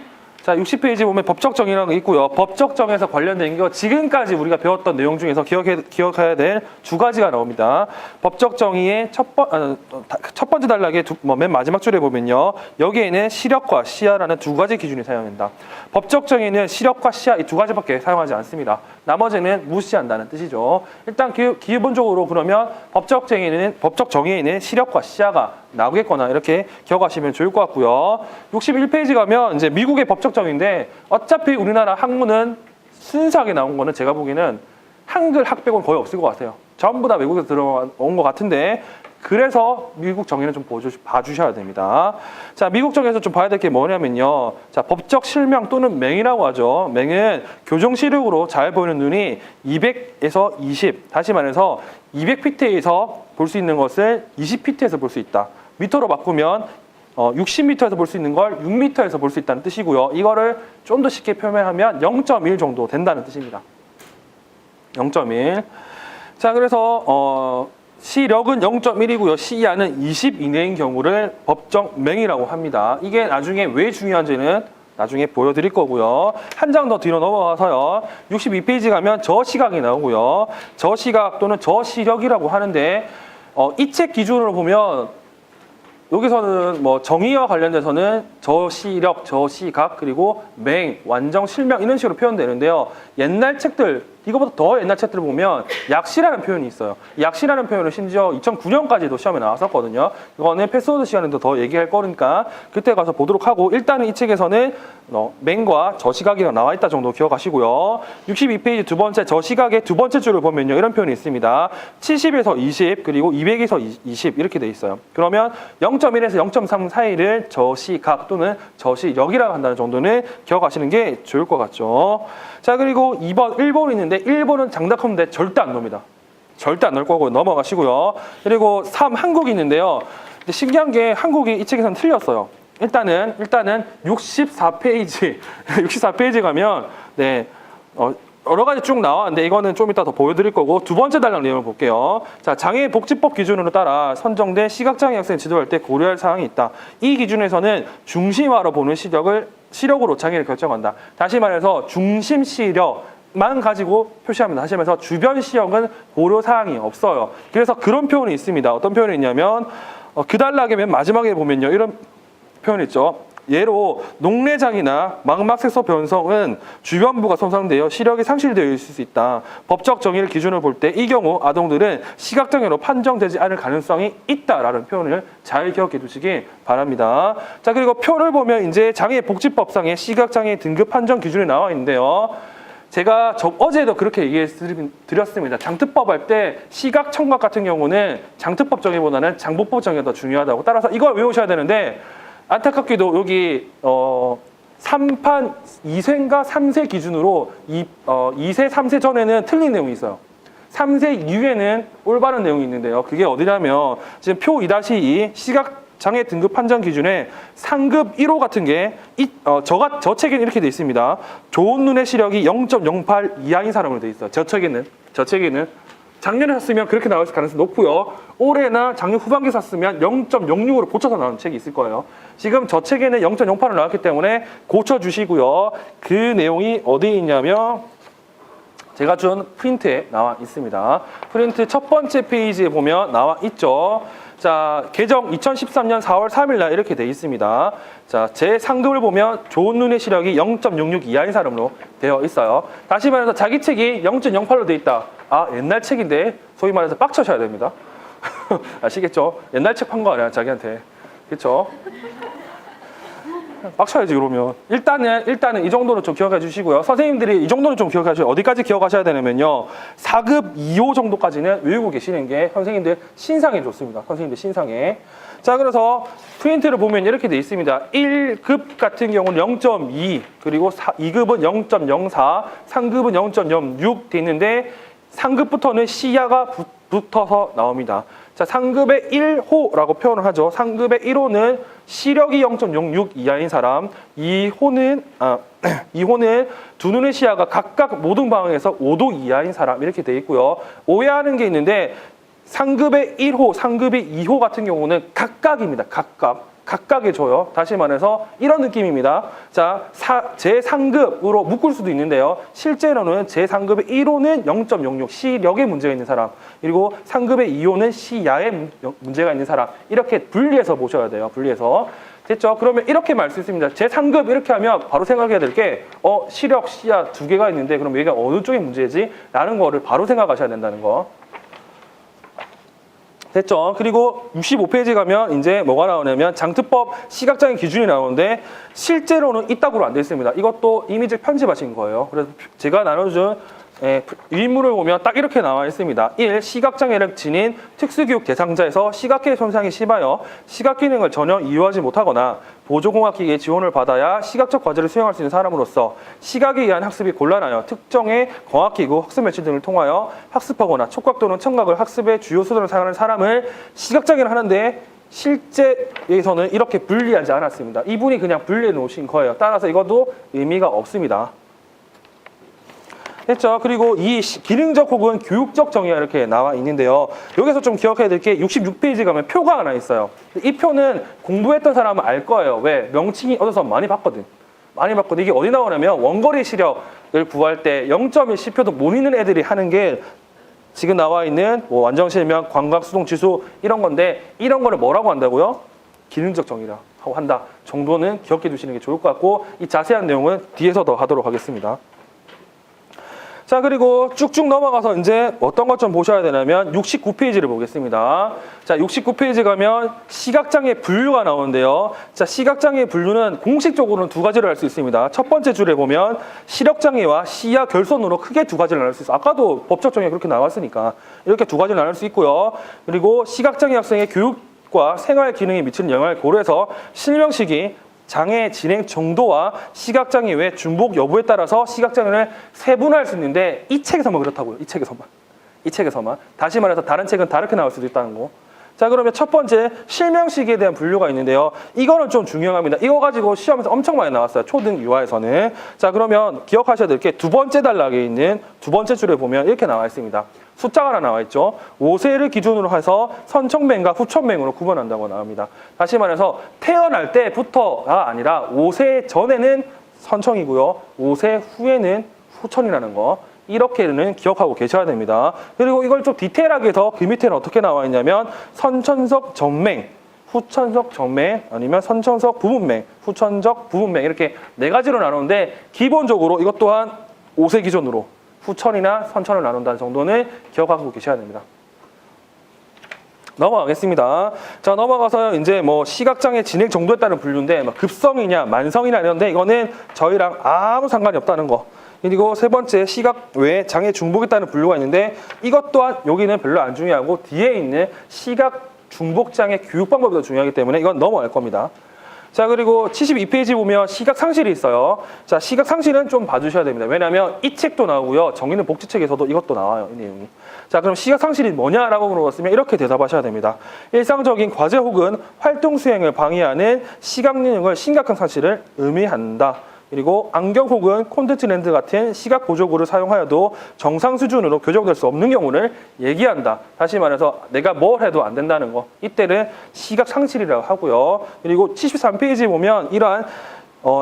A: 자, 60페이지 보면 법적 정의라는 게 있고요. 법적 정의에서 관련된 거 지금까지 우리가 배웠던 내용 중에서 기억해야 될 두 가지가 나옵니다. 법적 정의의 첫 번째 단락의 맨 마지막 줄에 보면요. 여기에는 시력과 시야라는 두 가지 기준이 사용된다. 법적 정의는 시력과 시야 이 두 가지밖에 사용하지 않습니다. 나머지는 무시한다는 뜻이죠. 일단 기본적으로 그러면 법적 정의에는 시력과 시야가 나오겠거나 이렇게 기억하시면 좋을 것 같고요. 61페이지 가면 이제 미국의 법적 정의인데 어차피 우리나라 학문은 순수하게 나온 거는 제가 보기에는 한글 학백은 거의 없을 것 같아요. 전부 다 외국에서 들어온 것 같은데 그래서 미국 정의는 좀 봐주셔야 됩니다. 자, 미국 정의에서 좀 봐야 될 게 뭐냐면요. 자, 법적 실명 또는 맹이라고 하죠. 맹은 교정 시력으로 잘 보이는 눈이 200에서 20, 다시 말해서 200피트에서 볼 수 있는 것을 20피트에서 볼 수 있다. 미터로 바꾸면 60m에서 볼 수 있는 걸 6m에서 볼 수 있다는 뜻이고요. 이거를 좀 더 쉽게 표현하면 0.1 정도 된다는 뜻입니다. 0.1. 자, 그래서 시력은 0.1이고요. 시야는 20 이내인 경우를 법정 맹이라고 합니다. 이게 나중에 왜 중요한지는 나중에 보여드릴 거고요. 한 장 더 뒤로 넘어가서요. 62페이지 가면 저시각이 나오고요. 저시각 또는 저시력이라고 하는데 이 책 기준으로 보면 여기서는 뭐 정의와 관련돼서는 저시력, 저시각, 그리고 맹, 완정, 실명 이런 식으로 표현되는데요. 옛날 책들, 이거보다 더 옛날 책들을 보면 약시라는 표현이 있어요. 약시라는 표현은 심지어 2009년까지도 시험에 나왔었거든요. 이거는 패스워드 시간에도 더 얘기할 거니까 그때 가서 보도록 하고, 일단은 이 책에서는 맹과 저시각이라고 나와 있다 정도 기억하시고요. 62페이지 두 번째 저시각의 두 번째 줄을 보면요. 이런 표현이 있습니다. 70에서 20 그리고 200에서 20 이렇게 돼 있어요. 그러면 0.1에서 0.3 사이를 저시각 또는 저시력이라고 한다는 정도는 기억하시는 게 좋을 것 같죠. 자, 그리고 2번 일본이 있는데 일본은 장담하는데 절대 안 놉니다. 절대 안 넣을 거고 넘어가시고요. 그리고 3 한국이 있는데요. 근데 신기한 게 한국이 이 책에서는 틀렸어요. 일단은 64페이지 64페이지 가면 여러 가지 쭉 나왔는데 이거는 좀 이따 더 보여드릴 거고, 두 번째 단락 내용을 볼게요. 자, 장애복지법 기준으로 따라 선정된 시각장애 학생 지도할 때 고려할 사항이 있다. 이 기준에서는 중심화로 보는 시력으로 장애를 결정한다. 다시 말해서 중심 시력만 가지고 표시합니다. 다시 말해서 주변 시력은 고려 사항이 없어요. 그래서 그런 표현이 있습니다. 어떤 표현이 있냐면 그 단락의 맨 마지막에 보면요. 이런 표현 있죠. 예로 녹내장이나 망막색소 변성은 주변부가 손상되어 시력이 상실되어 있을 수 있다. 법적 정의를 기준으로 볼 때 이 경우 아동들은 시각장애로 판정되지 않을 가능성이 있다라는 표현을 잘 기억해 두시기 바랍니다. 자, 그리고 표를 보면 이제 장애복지법상의 시각장애 등급 판정 기준이 나와 있는데요. 제가 어제도 그렇게 얘기해 드렸습니다. 장특법 할 때 시각 청각 같은 경우는 장특법 정의보다는 장보법 정의가 더 중요하다고. 따라서 이걸 외우셔야 되는데 안타깝게도 여기 3판 2세인가 3세 기준으로 2세, 3세 전에는 틀린 내용이 있어요. 3세 이후에는 올바른 내용이 있는데요. 그게 어디냐면 지금 표 2-2 시각장애 등급 판정 기준에 상급 1호 같은 게 저 책에는 이렇게 돼 있습니다. 좋은 눈의 시력이 0.08 이하인 사람으로 돼 있어요. 저 책에는 작년에 샀으면 그렇게 나올 가능성이 높고요. 올해나 작년 후반기에 샀으면 0.06으로 고쳐서 나오는 책이 있을 거예요. 지금 저 책에는 0.08로 나왔기 때문에 고쳐주시고요. 그 내용이 어디에 있냐면 제가 준 프린트에 나와 있습니다. 프린트 첫 번째 페이지에 보면 나와 있죠. 자, 개정 2013년 4월 3일 날 이렇게 돼 있습니다. 자, 제 상급을 보면 좋은 눈의 시력이 0.66 이하인 사람으로 되어 있어요. 다시 말해서 자기 책이 0.08로 돼 있다. 아, 옛날 책인데 소위 말해서 빡쳐셔야 됩니다. 아시겠죠? 옛날 책 판 거 아니야, 자기한테. 그렇죠? 빡쳐야지 그러면. 일단은 이 정도는 좀 기억해 주시고요. 선생님들이 이 정도는 좀 기억해 주세요. 어디까지 기억하셔야 되냐면요. 4급 2호 정도까지는 외우고 계시는 게 선생님들 신상에 좋습니다. 선생님들 신상에. 자, 그래서 프린트를 보면 이렇게 돼 있습니다. 1급 같은 경우는 0.2, 그리고 2급은 0.04, 3급은 0.06 돼 있는데 상급부터는 시야가 붙어서 나옵니다. 자, 상급의 1호라고 표현을 하죠. 상급의 1호는 시력이 0.06 이하인 사람, 2호는 두 눈의 시야가 각각 모든 방향에서 5도 이하인 사람 이렇게 돼 있고요. 오해하는 게 있는데 상급의 1호, 상급의 2호 같은 경우는 각각입니다. 각각에 줘요. 다시 말해서 이런 느낌입니다. 자, 제3급으로 묶을 수도 있는데요. 실제로는 제3급의 1호는 0.06 시력에 문제가 있는 사람, 그리고 상급의 2호는 시야에 문제가 있는 사람, 이렇게 분리해서 보셔야 돼요. 분리해서. 됐죠? 그러면 이렇게 말 수 있습니다. 제3급 이렇게 하면 바로 생각해야 될 게 시력, 시야 두 개가 있는데 그럼 얘가 어느 쪽의 문제지? 라는 거를 바로 생각하셔야 된다는 거. 됐죠? 그리고 65페이지 가면 이제 뭐가 나오냐면 장특법 시각장애 기준이 나오는데 실제로는 이따구로 안 되어 있습니다. 이것도 이미지 편집하신 거예요. 그래서 제가 나눠준 유인물을 보면 딱 이렇게 나와 있습니다. 1. 시각장애를 지닌 특수교육 대상자에서 시각계 손상이 심하여 시각 기능을 전혀 이용하지 못하거나 보조공학기기의 지원을 받아야 시각적 과제를 수행할 수 있는 사람으로서 시각에 의한 학습이 곤란하여 특정의 공학기구, 학습 매체 등을 통하여 학습하거나 촉각 또는 청각을 학습의 주요 수단으로 사용하는 사람을 시각장애를 하는데 실제에서는 이렇게 분리하지 않았습니다. 이분이 그냥 분리해 놓으신 거예요. 따라서 이것도 의미가 없습니다. 했죠. 그리고 이 기능적 혹은 교육적 정의가 이렇게 나와 있는데요. 여기서 좀 기억해야 될 게 66페이지 가면 표가 하나 있어요. 이 표는 공부했던 사람은 알 거예요. 왜? 명칭이 어디서 많이 봤거든. 많이 봤거든. 이게 어디 나오냐면 원거리 시력을 구할 때 0.1C표도 못 읽는 애들이 하는 게 지금 나와 있는 뭐 완전실명, 광각, 수동, 지수 이런 건데 이런 거를 뭐라고 한다고요? 기능적 정의라 하고 한다 정도는 기억해 두시는 게 좋을 것 같고 이 자세한 내용은 뒤에서 더 하도록 하겠습니다. 자, 그리고 쭉쭉 넘어가서 이제 어떤 것 좀 보셔야 되냐면 69페이지를 보겠습니다. 자, 69페이지 가면 시각장애 분류가 나오는데요. 자, 시각장애 분류는 공식적으로는 두 가지를 할 수 있습니다. 첫 번째 줄에 보면 시력장애와 시야 결손으로 크게 두 가지를 나눌 수 있어요. 아까도 법적 정의가 그렇게 나왔으니까 이렇게 두 가지를 나눌 수 있고요. 그리고 시각장애 학생의 교육과 생활 기능에 미치는 영향을 고려해서 실명시기 장애 진행 정도와 시각장애 외 중복 여부에 따라서 시각장애를 세분화할 수 있는데 이 책에서만 그렇다고요. 이 책에서만. 다시 말해서 다른 책은 다르게 나올 수도 있다는 거. 자, 그러면 첫 번째 실명시기에 대한 분류가 있는데요. 이거는 좀 중요합니다. 이거 가지고 시험에서 엄청 많이 나왔어요. 초등 유아에서는. 자, 그러면 기억하셔야 될 게 두 번째 단락에 있는 두 번째 줄에 보면 이렇게 나와 있습니다. 숫자가 하나 나와 있죠. 5세를 기준으로 해서 선청맹과 후천맹으로 구분한다고 나옵니다. 다시 말해서 태어날 때부터가 아니라 5세 전에는 선청이고요. 5세 후에는 후천이라는 거. 이렇게는 기억하고 계셔야 됩니다. 그리고 이걸 좀 디테일하게 해서 그 밑에는 어떻게 나와 있냐면 선천적 전맹, 후천적 전맹, 아니면 선천적 부분맹, 후천적 부분맹 이렇게 네 가지로 나누는데 기본적으로 이것 또한 5세 기준으로 후천이나 선천을 나눈다는 정도는 기억하고 계셔야 됩니다. 넘어가겠습니다. 자, 넘어가서 이제 뭐 시각장애 진행 정도에 따른 분류인데 뭐 급성이냐 만성이냐 이런데 이거는 저희랑 아무 상관이 없다는 거. 그리고 세 번째 시각 외 장애 중복에 따른 분류가 있는데 이것 또한 여기는 별로 안 중요하고 뒤에 있는 시각 중복 장애 교육 방법이 더 중요하기 때문에 이건 넘어갈 겁니다. 자, 그리고 72페이지 보면 시각 상실이 있어요. 자, 시각 상실은 좀 봐주셔야 됩니다. 왜냐하면 이 책도 나오고요. 정의는 복지책에서도 이것도 나와요. 이 내용이. 자, 그럼 시각 상실이 뭐냐라고 물어봤으면 이렇게 대답하셔야 됩니다. 일상적인 과제 혹은 활동 수행을 방해하는 시각 능력을 심각한 상실을 의미한다. 그리고 안경 혹은 콘택트 렌즈 같은 시각 보조구를 사용하여도 정상 수준으로 교정될 수 없는 경우를 얘기한다. 다시 말해서 내가 뭘 해도 안 된다는 거. 이때는 시각 상실이라고 하고요. 그리고 73페이지 보면 이러한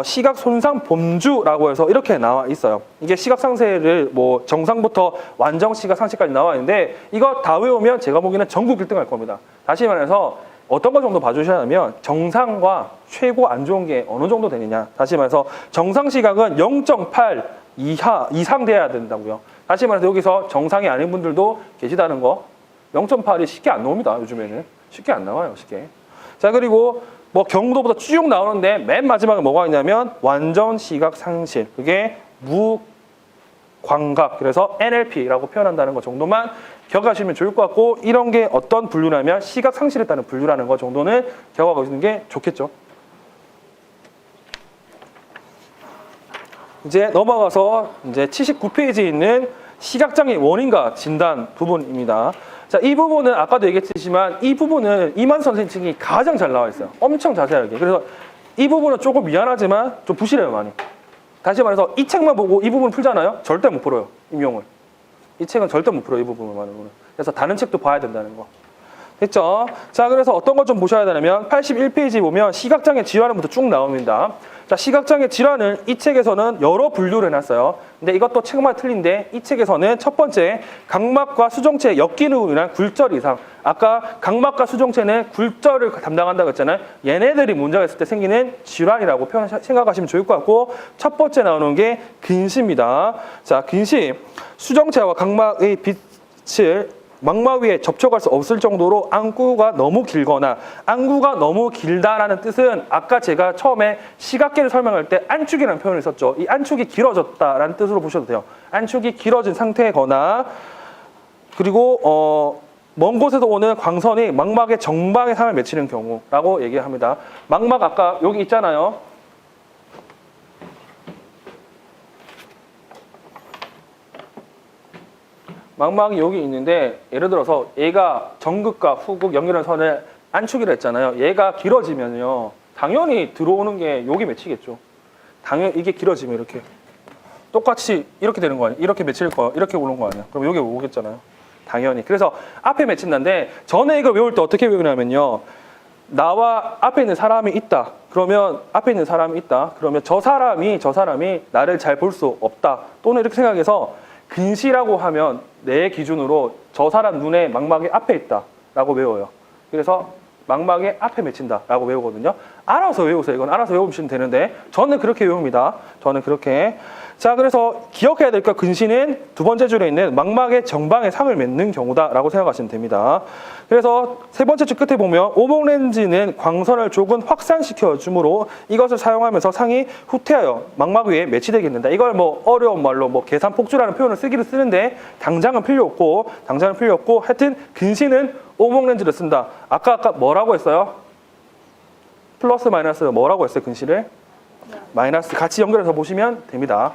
A: 시각 손상 범주라고 해서 이렇게 나와 있어요. 이게 시각 상실을 뭐 정상부터 완전 시각 상실까지 나와 있는데 이거 다 외우면 제가 보기에는 전국 1등 할 겁니다. 다시 말해서 어떤 거 정도 봐주셔야 하면 정상과 최고 안 좋은 게 어느 정도 되느냐. 다시 말해서 정상 시각은 0.8 이상 돼야 된다고요. 다시 말해서 여기서 정상이 아닌 분들도 계시다는 거. 0.8이 쉽게 안 나옵니다. 요즘에는. 쉽게 안 나와요. 쉽게. 자, 그리고 뭐 경도보다 쭉 나오는데 맨 마지막에 뭐가 있냐면 완전 시각 상실. 그게 무광각. 그래서 NLP라고 표현한다는 것 정도만 기억하시면 좋을 것 같고 이런 게 어떤 분류냐면 시각 상실에 따른 분류라는 것 정도는 기억하고 있는 게 좋겠죠. 이제 넘어가서 이제 79페이지에 있는 시각장애 원인과 진단 부분입니다. 자, 이 부분은 아까도 얘기했지만 이 부분은 이만 선생님이 가장 잘 나와 있어요. 엄청 자세하게. 그래서 이 부분은 조금 미안하지만 좀 부실해요, 많이. 다시 말해서 이 책만 보고 이 부분 풀잖아요. 절대 못 풀어요, 임용을. 이 책은 절대 못 풀어요, 이 부분만으로는. 그래서 다른 책도 봐야 된다는 거. 됐죠? 자, 그래서 어떤 것 좀 보셔야 되냐면 81페이지 보면 시각장애 질환부터 쭉 나옵니다. 자, 시각장애 질환을 이 책에서는 여러 분류를 해놨어요. 근데 이것도 책마다 틀린데 이 책에서는 첫 번째 각막과 수정체의 역기능으로 인한 굴절 이상. 아까 각막과 수정체는 굴절을 담당한다고 했잖아요. 얘네들이 문제가 있을 때 생기는 질환이라고 생각하시면 좋을 것 같고 첫 번째 나오는 게 근시입니다. 자, 근시. 수정체와 각막의 빛을
B: 망막 위에 접촉할 수 없을 정도로 안구가 너무 길거나 안구가 너무 길다라는 뜻은 아까 제가 처음에 시각계를 설명할 때 안축이라는 표현을 썼죠. 이 안축이 길어졌다라는 뜻으로 보셔도 돼요. 안축이 길어진 상태거나 그리고 먼 곳에서 오는 광선이 망막의 정방에 상을 맺히는 경우라고 얘기합니다. 망막 아까 여기 있잖아요. 망막이 여기 있는데 예를 들어서 얘가 정극과 후극 연결하는 선을 안축이라 했잖아요. 얘가 길어지면요. 당연히 들어오는 게 여기 맺히겠죠. 당연히 이게 길어지면 이렇게 똑같이 이렇게 되는 거 아니에요? 이렇게 맺힐 거, 이렇게 오는 거 아니에요? 그럼 여기 오겠잖아요. 당연히. 그래서 앞에 맺힌다는데 저는 이걸 외울 때 어떻게 외우냐면요. 나와 앞에 있는 사람이 있다. 그러면 앞에 있는 사람이 있다. 그러면 저 사람이 나를 잘 볼 수 없다. 또는 이렇게 생각해서 근시라고 하면 내 기준으로 저 사람 눈에 망막이 앞에 있다라고 외워요. 그래서 망막의 앞에 맺힌다라고 외우거든요. 알아서 외우세요. 이건 알아서 외우시면 되는데 저는 그렇게 외웁니다. 저는 그렇게. 자, 그래서 기억해야 될 것 근시는 두 번째 줄에 있는 망막의 정방에 상을 맺는 경우다라고 생각하시면 됩니다. 그래서 세 번째 줄 끝에 보면 오목 렌즈는 광선을 조금 확산시켜 주므로 이것을 사용하면서 상이 후퇴하여 망막 위에 매치되게 된다. 이걸 뭐 어려운 말로 뭐 계산 폭주라는 표현을 쓰기를 쓰는데 당장은 필요 없고 하여튼 근시는 오목 렌즈를 쓴다. 아까 뭐라고 했어요? 플러스 마이너스 뭐라고 했어요? 근시를? 마이너스 같이 연결해서 보시면 됩니다.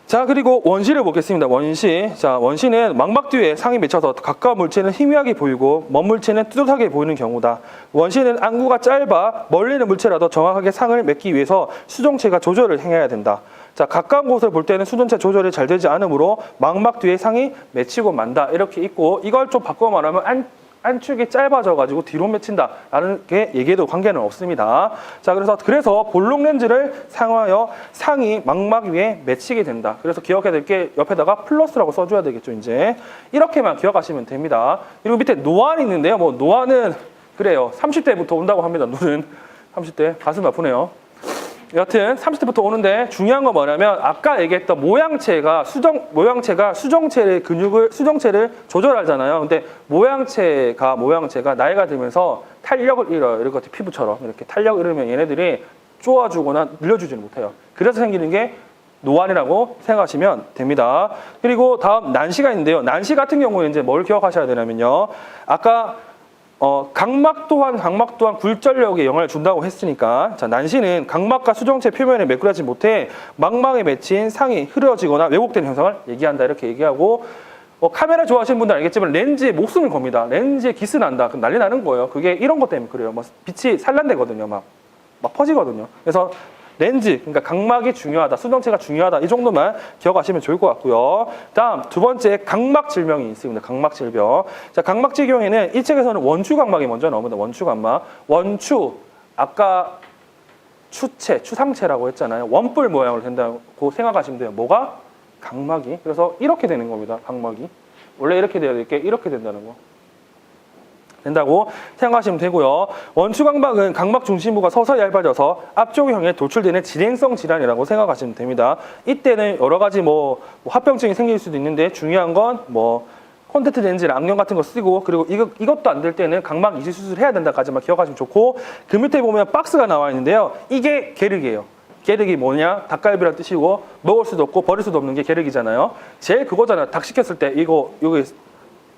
B: 자, 그리고 원시를 보겠습니다. 원시. 자, 원시는 망막 뒤에 상이 맺혀서 가까운 물체는 희미하게 보이고 먼 물체는 뚜렷하게 보이는 경우다. 원시는 안구가 짧아 멀리 있는 물체라도 정확하게 상을 맺기 위해서 수정체가 조절을 행해야 된다. 자, 가까운 곳을 볼 때는 수정체 조절이 잘 되지 않으므로 망막 뒤에 상이 맺히고 만다. 이렇게 있고 이걸 좀 바꿔 말하면 안축이 짧아져가지고 뒤로 맺힌다라는 게 얘기해도 관계는 없습니다. 자, 그래서 볼록 렌즈를 사용하여 상이 망막 위에 맺히게 된다. 그래서 기억해야 될 게 옆에다가 플러스라고 써줘야 되겠죠. 이제 이렇게만 기억하시면 됩니다. 그리고 밑에 노안이 있는데요. 뭐 노안은 그래요. 30대부터 온다고 합니다. 눈은 30대 가슴 아프네요. 여튼 30대부터 오는데 중요한 건 뭐냐면 아까 얘기했던 모양체가 수정체를 수정체를 조절하잖아요. 근데 모양체가 나이가 들면서 탄력을 잃어요. 이렇게 피부처럼 이렇게 탄력을 잃으면 얘네들이 쪼아주거나 늘려주지는 못해요. 그래서 생기는 게 노안이라고 생각하시면 됩니다. 그리고 다음 난시가 있는데요. 난시 같은 경우에 이제 뭘 기억하셔야 되냐면요. 아까 각막 또한 굴절력에 영향을 준다고 했으니까 자, 난시는 각막과 수정체 표면에 매끄러지 못해 망막에 맺힌 상이 흐려지거나 왜곡되는 현상을 얘기한다 이렇게 얘기하고 카메라 좋아하시는 분들 알겠지만 렌즈에 목숨을 겁니다. 렌즈에 기스 난다. 그럼 난리 나는 거예요. 그게 이런 것 때문에 그래요. 빛이 산란되거든요. 막 퍼지거든요. 그래서 렌즈, 그러니까 각막이 중요하다, 수정체가 중요하다 이 정도만 기억하시면 좋을 것 같고요. 다음 두 번째 각막 질병이 있습니다. 각막 질병. 자, 각막 질병에는 이 책에서는 원추 각막이 먼저 나옵니다. 원추 각막. 원추 아까 추상체라고 했잖아요. 원뿔 모양으로 된다고 생각하시면 돼요. 뭐가? 각막이. 그래서 이렇게 되는 겁니다. 각막이. 원래 이렇게 돼야 될 게 이렇게 된다는 거. 된다고 생각하시면 되고요. 원추각막은 각막 중심부가 서서히 얇아져서 앞쪽형에 도출되는 진행성 질환이라고 생각하시면 됩니다. 이때는 여러 가지 합병증이 생길 수도 있는데 중요한 건 콘택트 렌즈나 안경 같은 거 쓰고 그리고 이것도 안 될 때는 각막 이식 수술을 해야 된다까지만 기억하시면 좋고 그 밑에 보면 박스가 나와 있는데요. 이게 계륵이에요. 계륵이 뭐냐? 닭갈비란 뜻이고 먹을 수도 없고 버릴 수도 없는 게 계륵이잖아요. 제일 그거잖아. 닭 시켰을 때 여기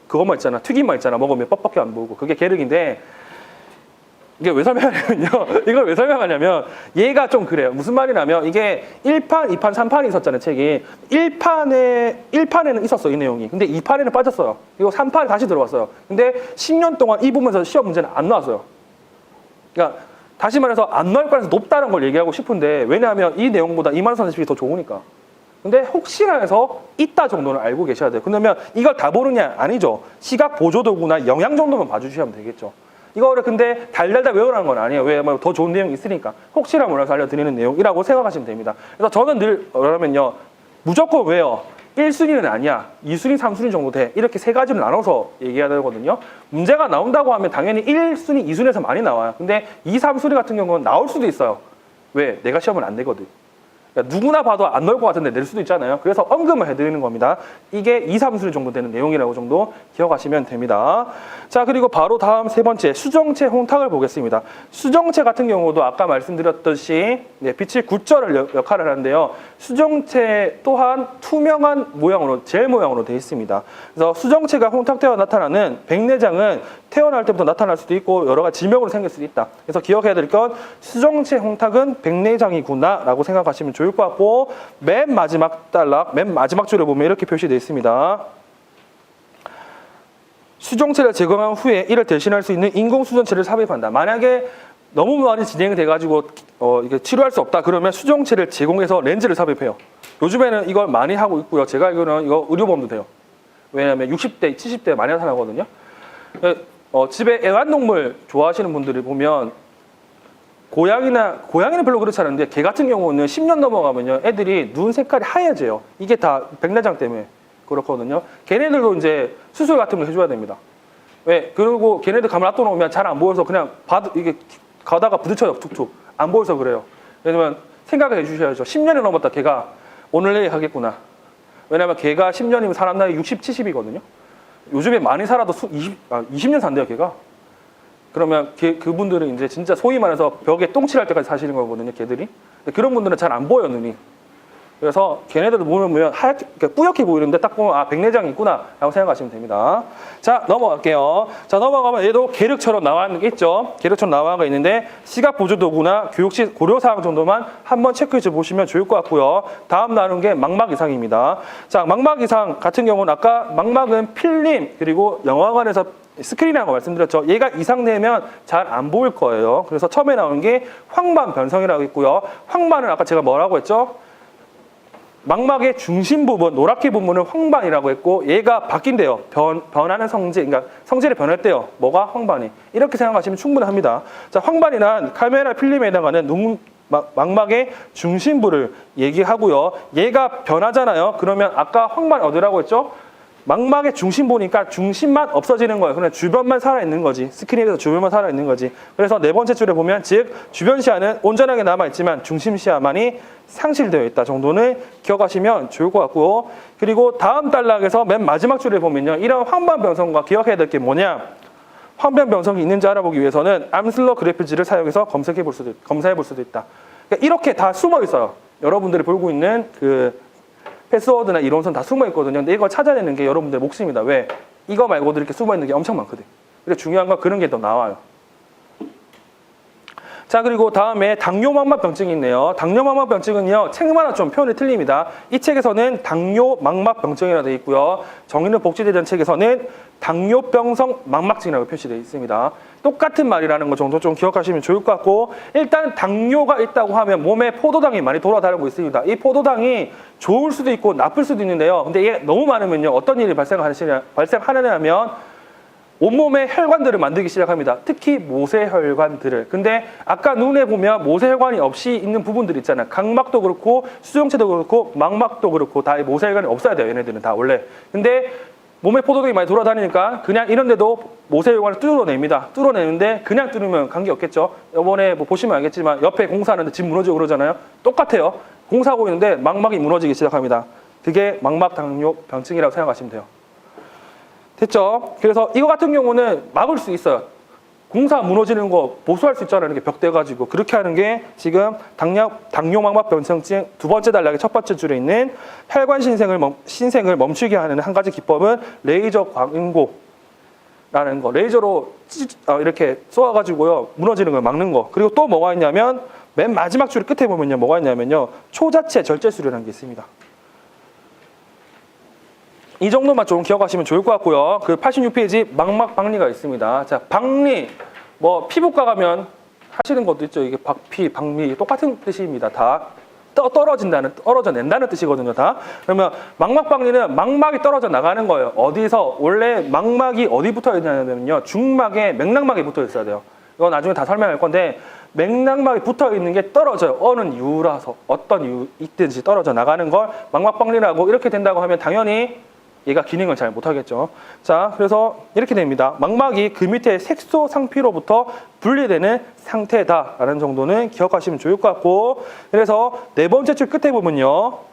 B: 그것만 있잖아. 튀김만 있잖아. 먹으면 뻑뻑해 안 보이고. 그게 계륵인데 이게 왜 설명하냐면요. 이걸 왜 설명하냐면 얘가 좀 그래요. 무슨 말이냐면 이게 1판, 2판, 3판이 있었잖아요. 책이. 1판에는 있었어. 이 내용이. 근데 2판에는 빠졌어요. 그리고 3판에 다시 들어왔어요. 근데 10년 동안 이 부분에서 시험 문제는 안 나왔어요. 그러니까 다시 말해서 안 나올 가능성이 높다는 걸 얘기하고 싶은데 왜냐하면 이 내용보다 이만 선생님이 더 좋으니까. 근데 혹시나 해서 있다 정도는 알고 계셔야 돼요. 그러면 이걸 다 보느냐? 아니죠. 시각 보조도구나 영양 정도만 봐주시면 되겠죠. 이거를 근데 달달달 외우라는 건 아니에요. 왜? 더 좋은 내용이 있으니까. 혹시나 몰라서 알려드리는 내용이라고 생각하시면 됩니다. 그래서 저는 늘 그러면요. 무조건 왜요? 1순위는 아니야. 2순위, 3순위 정도 돼. 이렇게 세 가지를 나눠서 얘기해야 되거든요. 문제가 나온다고 하면 당연히 1순위, 2순위에서 많이 나와요. 근데 2, 3순위 같은 경우는 나올 수도 있어요. 왜? 내가 시험을 안 내거든. 그러니까 누구나 봐도 안 넣을 것 같은데 낼 수도 있잖아요. 그래서 언급을 해드리는 겁니다. 이게 2, 3술 정도 되는 내용이라고 정도 기억하시면 됩니다. 자, 그리고 바로 다음 세 번째 수정체 홍탁을 보겠습니다. 수정체 같은 경우도 아까 말씀드렸듯이 빛의 굴절을 역할을 하는데요. 수정체 또한 투명한 모양으로 젤 모양으로 되어 있습니다. 그래서 수정체가 홍탁되어 나타나는 백내장은 태어날 때부터 나타날 수도 있고 여러 가지 질병으로 생길 수도 있다. 그래서 기억해야 될 건 수정체 홍탁은 백내장이구나 라고 생각하시면 좋을 것 같고, 맨 마지막 단락, 맨 마지막 줄에 보면 이렇게 표시되어 있습니다. 수정체를 제거한 후에 이를 대신할 수 있는 인공수정체를 삽입한다. 만약에 너무 많이 진행돼가지고 이게 치료할 수 없다 그러면 수정체를 제공해서 렌즈를 삽입해요. 요즘에는 이걸 많이 하고 있고요. 제가 알기로는 이거 의료보험도 돼요. 왜냐하면 60대, 70대 많이 나타나거든요. 집에 애완동물 좋아하시는 분들이 보면 고양이는 별로 그렇지 않은데 개 같은 경우는 10년 넘어가면요 애들이 눈 색깔이 하얘져요. 이게 다 백내장 때문에 그렇거든요. 걔네들도 이제 수술 같은 거 해줘야 됩니다. 왜? 그리고 걔네들 가만 놔둬놓으면 잘 안 보여서 그냥 이게 가다가 부딪혀요. 툭툭 안 보여서 그래요. 왜냐면 생각을 해주셔야죠. 10년이 넘었다 걔가 오늘 내일 하겠구나. 왜냐면 걔가 10년이면 사람 나이 60, 70이거든요. 요즘에 많이 살아도 20년 산대요 걔가. 그러면 그분들은 이제 진짜 소위 말해서 벽에 똥칠할 때까지 사시는 거거든요, 걔들이. 근데 그런 분들은 잘 안 보여, 눈이. 그래서 걔네들도 보면 하얗게, 뿌옇게 보이는데 딱 보면 아, 백내장이 있구나 라고 생각하시면 됩니다. 자, 넘어갈게요. 자, 넘어가면 얘도 계륵처럼 나와 있는 게 있죠. 계륵처럼 나와 있는데 시각 보조 도구나 교육시 고려사항 정도만 한번 체크해 보시면 좋을 것 같고요. 다음 나눈 게 망막 이상입니다. 자, 망막 이상 같은 경우는 아까 망막은 필름 그리고 영화관에서 스크린이라는 거 말씀드렸죠. 얘가 이상되면 잘 안 보일 거예요. 그래서 처음에 나온 게 황반 변성이라고 있고요. 황반은 아까 제가 뭐라고 했죠? 망막의 중심 부분, 노랗게 부분을 황반이라고 했고 얘가 바뀐대요. 변하는 성질, 그러니까 성질이 변했대요. 뭐가? 황반이. 이렇게 생각하시면 충분합니다. 자, 황반이란 카메라 필름에 해당하는 망막의 중심부를 얘기하고요. 얘가 변하잖아요. 그러면 아까 황반 어디라고 했죠? 망막의 중심 보니까 중심만 없어지는 거예요. 그냥 주변만 살아있는 거지. 스크린에서 주변만 살아있는 거지. 그래서 네 번째 줄에 보면 즉 주변 시야는 온전하게 남아있지만 중심 시야만이 상실되어 있다 정도는 기억하시면 좋을 것 같고, 그리고 다음 단락에서 맨 마지막 줄에 보면요. 이런 황반 변성과 기억해야 될 게 뭐냐. 황반 변성이 있는지 알아보기 위해서는 암슬러 그래프지를 사용해서 검사해 볼 수도 있다. 그러니까 이렇게 다 숨어 있어요. 여러분들이 보고 있는 그 패스워드나 이론선 다 숨어 있거든요. 근데 이걸 찾아내는 게 여러분들의 몫입니다. 왜? 이거 말고도 이렇게 숨어 있는 게 엄청 많거든. 근데 중요한 건 그런 게 더 나와요. 자, 그리고 다음에 당뇨망막병증이 있네요. 당뇨망막병증은요, 책마다 좀 표현이 틀립니다. 이 책에서는 당뇨망막병증이라고 되어 있고요. 정의는 복지대전 책에서는 당뇨병성 망막증이라고 표시되어 있습니다. 똑같은 말이라는 거 정도 좀 기억하시면 좋을 것 같고, 일단 당뇨가 있다고 하면 몸에 포도당이 많이 돌아다니고 있습니다. 이 포도당이 좋을 수도 있고 나쁠 수도 있는데요. 근데 이게 너무 많으면요, 어떤 일이 발생하느냐 하면 온몸의 혈관들을 만들기 시작합니다. 특히 모세혈관들을. 근데 아까 눈에 보면 모세혈관이 없이 있는 부분들 있잖아요. 각막도 그렇고 수정체도 그렇고 망막도 그렇고 다 모세혈관이 없어야 돼요. 얘네들은 다 원래. 근데 몸에 포도당이 많이 돌아다니니까 그냥 이런 데도 모세혈관을 뚫어냅니다. 뚫어내는데 그냥 뚫으면 관계없겠죠. 이번에 뭐 보시면 알겠지만 옆에 공사하는데 집 무너지고 그러잖아요. 똑같아요. 공사하고 있는데 망막이 무너지기 시작합니다. 그게 망막당뇨병증이라고 생각하시면 돼요. 됐죠? 그래서 이거 같은 경우는 막을 수 있어요. 공사 무너지는 거 보수할 수 있잖아요. 이렇게 벽 대가지고. 그렇게 하는 게 지금 당뇨망막병증 두 번째 단락의 첫 번째 줄에 있는 혈관 신생을 멈추게 하는 한 가지 기법은 레이저 광인고라는 거. 레이저로 이렇게 쏘아가지고요. 무너지는 걸 막는 거. 그리고 또 뭐가 있냐면 맨 마지막 줄 끝에 보면요. 뭐가 있냐면요. 초자체 절제술이라는 게 있습니다. 이 정도만 좀 기억하시면 좋을 것 같고요. 그 86페이지 망막 박리가 있습니다. 자, 박리, 뭐 피부과 가면 하시는 것도 있죠. 이게 박피, 박리 똑같은 뜻입니다. 다 떨어져낸다는 뜻이거든요. 다. 그러면 망막 박리는 망막이 떨어져 나가는 거예요. 어디서? 원래 망막이 어디 붙어 있냐면요. 중막에 맥락막에 붙어 있어야 돼요. 이거 나중에 다 설명할 건데 맥락막에 붙어 있는 게 떨어져요. 어느 이유라서 어떤 이유 있든지 떨어져 나가는 걸 망막 박리라고. 이렇게 된다고 하면 당연히 얘가 기능을 잘 못하겠죠. 자, 그래서 이렇게 됩니다. 망막이 그 밑에 색소 상피로부터 분리되는 상태다라는 정도는 기억하시면 좋을 것 같고, 그래서 네 번째 줄 끝에 보면요.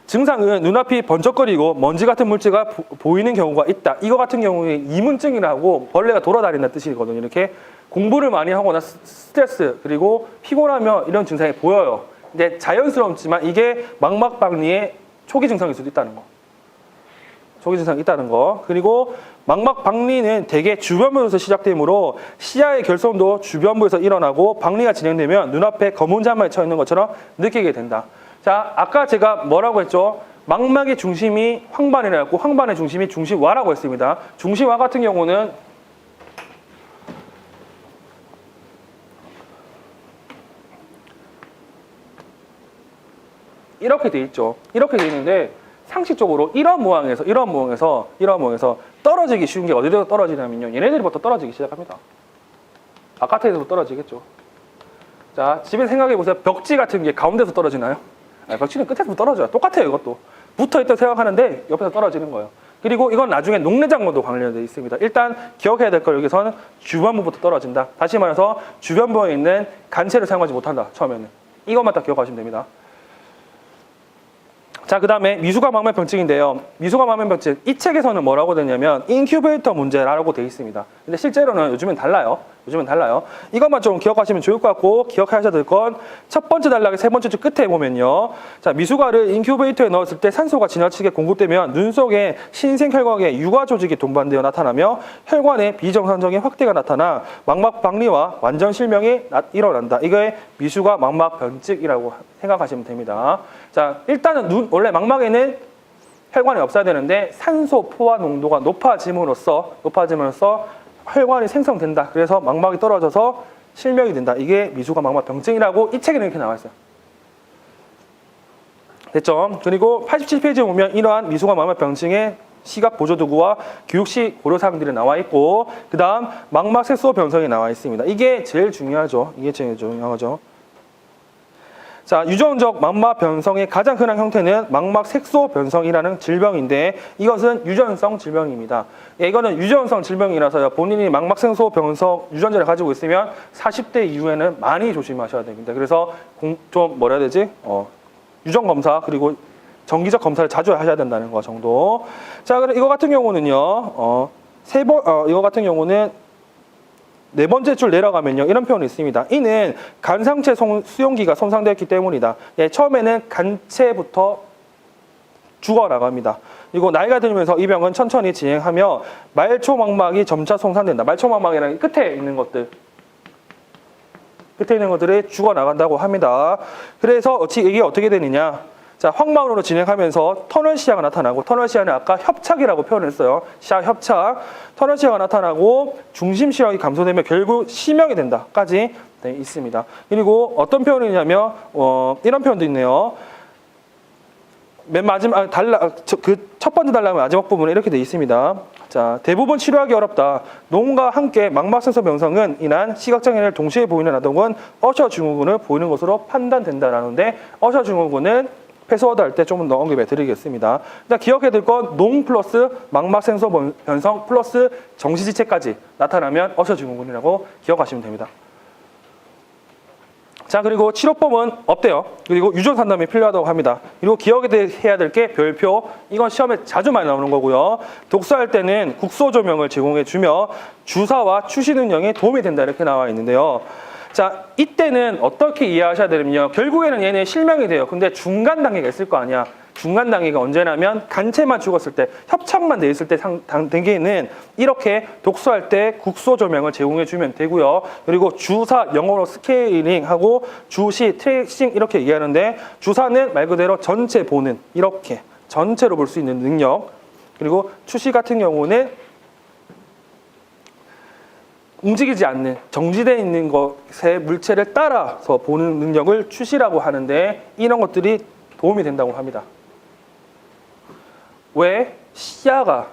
B: 증상은 눈앞이 번쩍거리고 먼지 같은 물체가 보이는 경우가 있다. 이거 같은 경우에 이문증이라고 벌레가 돌아다닌다는 뜻이거든요. 이렇게 공부를 많이 하거나 스트레스 그리고 피곤하면 이런 증상이 보여요. 근데 자연스럽지만 이게 망막박리의 초기 증상일 수도 있다는 거. 초기 증상이 있다는 거. 그리고 망막박리는 대개 주변부에서 시작되므로 시야의 결손도 주변부에서 일어나고 박리가 진행되면 눈앞에 검은 잔만이 쳐 있는 것처럼 느끼게 된다. 자, 아까 제가 뭐라고 했죠? 망막의 중심이 황반이라고 했고 황반의 중심이 중심와라고 했습니다. 중심와 같은 경우는 이렇게 돼 있죠. 이렇게 돼 있는데 상식적으로 이런 모양에서 떨어지기 쉬운 게 어디서 떨어지냐면요. 얘네들부터 떨어지기 시작합니다. 바깥에서 떨어지겠죠. 자, 집에 생각해 보세요. 벽지 같은 게 가운데서 떨어지나요? 아니, 벽지는 끝에서 떨어져요. 똑같아요, 이것도. 붙어있다고 생각하는데 옆에서 떨어지는 거예요. 그리고 이건 나중에 녹내장과도 관련되어 있습니다. 일단 기억해야 될 걸 여기서는 주변부부터 떨어진다. 다시 말해서 주변부에 있는 간체를 사용하지 못한다, 처음에는. 이것만 딱 기억하시면 됩니다. 자, 그 다음에 미수가 망막병증인데요. 미수가 망막병증, 이 책에서는 뭐라고 되냐면 인큐베이터 문제라고 되어 있습니다. 근데 실제로는 요즘엔 달라요. 이것만 좀 기억하시면 좋을 것 같고, 기억하셔야 될 건 첫 번째 단락의 세 번째 줄 끝에 보면요. 자, 미수가를 인큐베이터에 넣었을 때 산소가 지나치게 공급되면 눈 속에 신생혈관에 유가 조직이 동반되어 나타나며 혈관의 비정상적인 확대가 나타나 망막 박리와 완전 실명이 일어난다. 이게 미수가 망막병증이라고 생각하시면 됩니다. 자, 일단은 원래 망막에는 혈관이 없어야 되는데 산소 포화 농도가 높아짐으로써 혈관이 생성된다. 그래서 망막이 떨어져서 실명이 된다. 이게 미수가 망막병증이라고 이 책에는 이렇게 나와 있어요. 됐죠? 그리고 87페이지에 보면 이러한 미수가 망막병증의 시각 보조도구와 교육시 고려사항들이 나와 있고, 그 다음 망막 색소 변성이 나와 있습니다. 이게 제일 중요하죠. 자, 유전적 망막 변성의 가장 흔한 형태는 망막 색소 변성이라는 질병인데 이것은 유전성 질병입니다. 이거는 유전성 질병이라서요. 본인이 망막 색소 변성 유전자를 가지고 있으면 40대 이후에는 많이 조심하셔야 됩니다. 그래서 좀 뭐라 해야 되지? 유전 검사 그리고 정기적 검사를 자주 하셔야 된다는 거 정도. 자, 그럼 이거 같은 경우는요. 이거 같은 경우는 네 번째 줄 내려가면요. 이런 표현이 있습니다. 이는 간상체 수용기가 손상되었기 때문이다. 예, 처음에는 간체부터 죽어나갑니다. 그리고 나이가 들면서 이 병은 천천히 진행하며 말초망막이 점차 손상된다. 말초망막이라는 끝에 있는 것들이 죽어나간다고 합니다. 그래서 이게 어떻게 되느냐. 자, 황망으로 진행하면서 터널 시야가 나타나고, 터널 시야는 아까 협착이라고 표현했어요. 시야 협착. 터널 시야가 나타나고 중심 시력이 감소되면 결국 실명이 된다까지 있습니다. 그리고 어떤 표현이냐면 이런 표현도 있네요. 맨 마지막 그 첫 번째 단락 마지막 부분에 이렇게 돼 있습니다. 자, 대부분 치료하기 어렵다. 농과 함께 망막색소 변성은 인한 시각장애를 동시에 보이는 아동은 어셔 증후군을 보이는 것으로 판단된다라는데, 어셔 증후군은 패스워드 할 때 좀 더 언급해 드리겠습니다. 일단 기억해야 될 건 농 플러스 망막색소 변성 플러스 정시지체까지 나타나면 어셔 증후군이라고 기억하시면 됩니다. 자, 그리고 치료법은 없대요. 그리고 유전 상담이 필요하다고 합니다. 그리고 기억해야 될 게 별표, 이건 시험에 자주 많이 나오는 거고요. 독서할 때는 국소 조명을 제공해 주며 주사와 추시 능력에 도움이 된다 이렇게 나와 있는데요. 자, 이때는 어떻게 이해하셔야 되냐면요. 결국에는 얘네 실명이 돼요. 근데 중간 단계가 있을 거 아니야. 중간 단계가 언제냐면 간체만 죽었을 때, 협착만 돼 있을 때 단계는 이렇게 독서할 때 국소 조명을 제공해 주면 되고요. 그리고 주사, 영어로 스케일링하고 주시, 트레이싱 이렇게 얘기하는데, 주사는 말 그대로 전체 보는, 이렇게 전체로 볼 수 있는 능력. 그리고 추시 같은 경우는 움직이지 않는, 정지되어 있는 것의 물체를 따라서 보는 능력을 추시라고 하는데, 이런 것들이 도움이 된다고 합니다. 왜? 시야가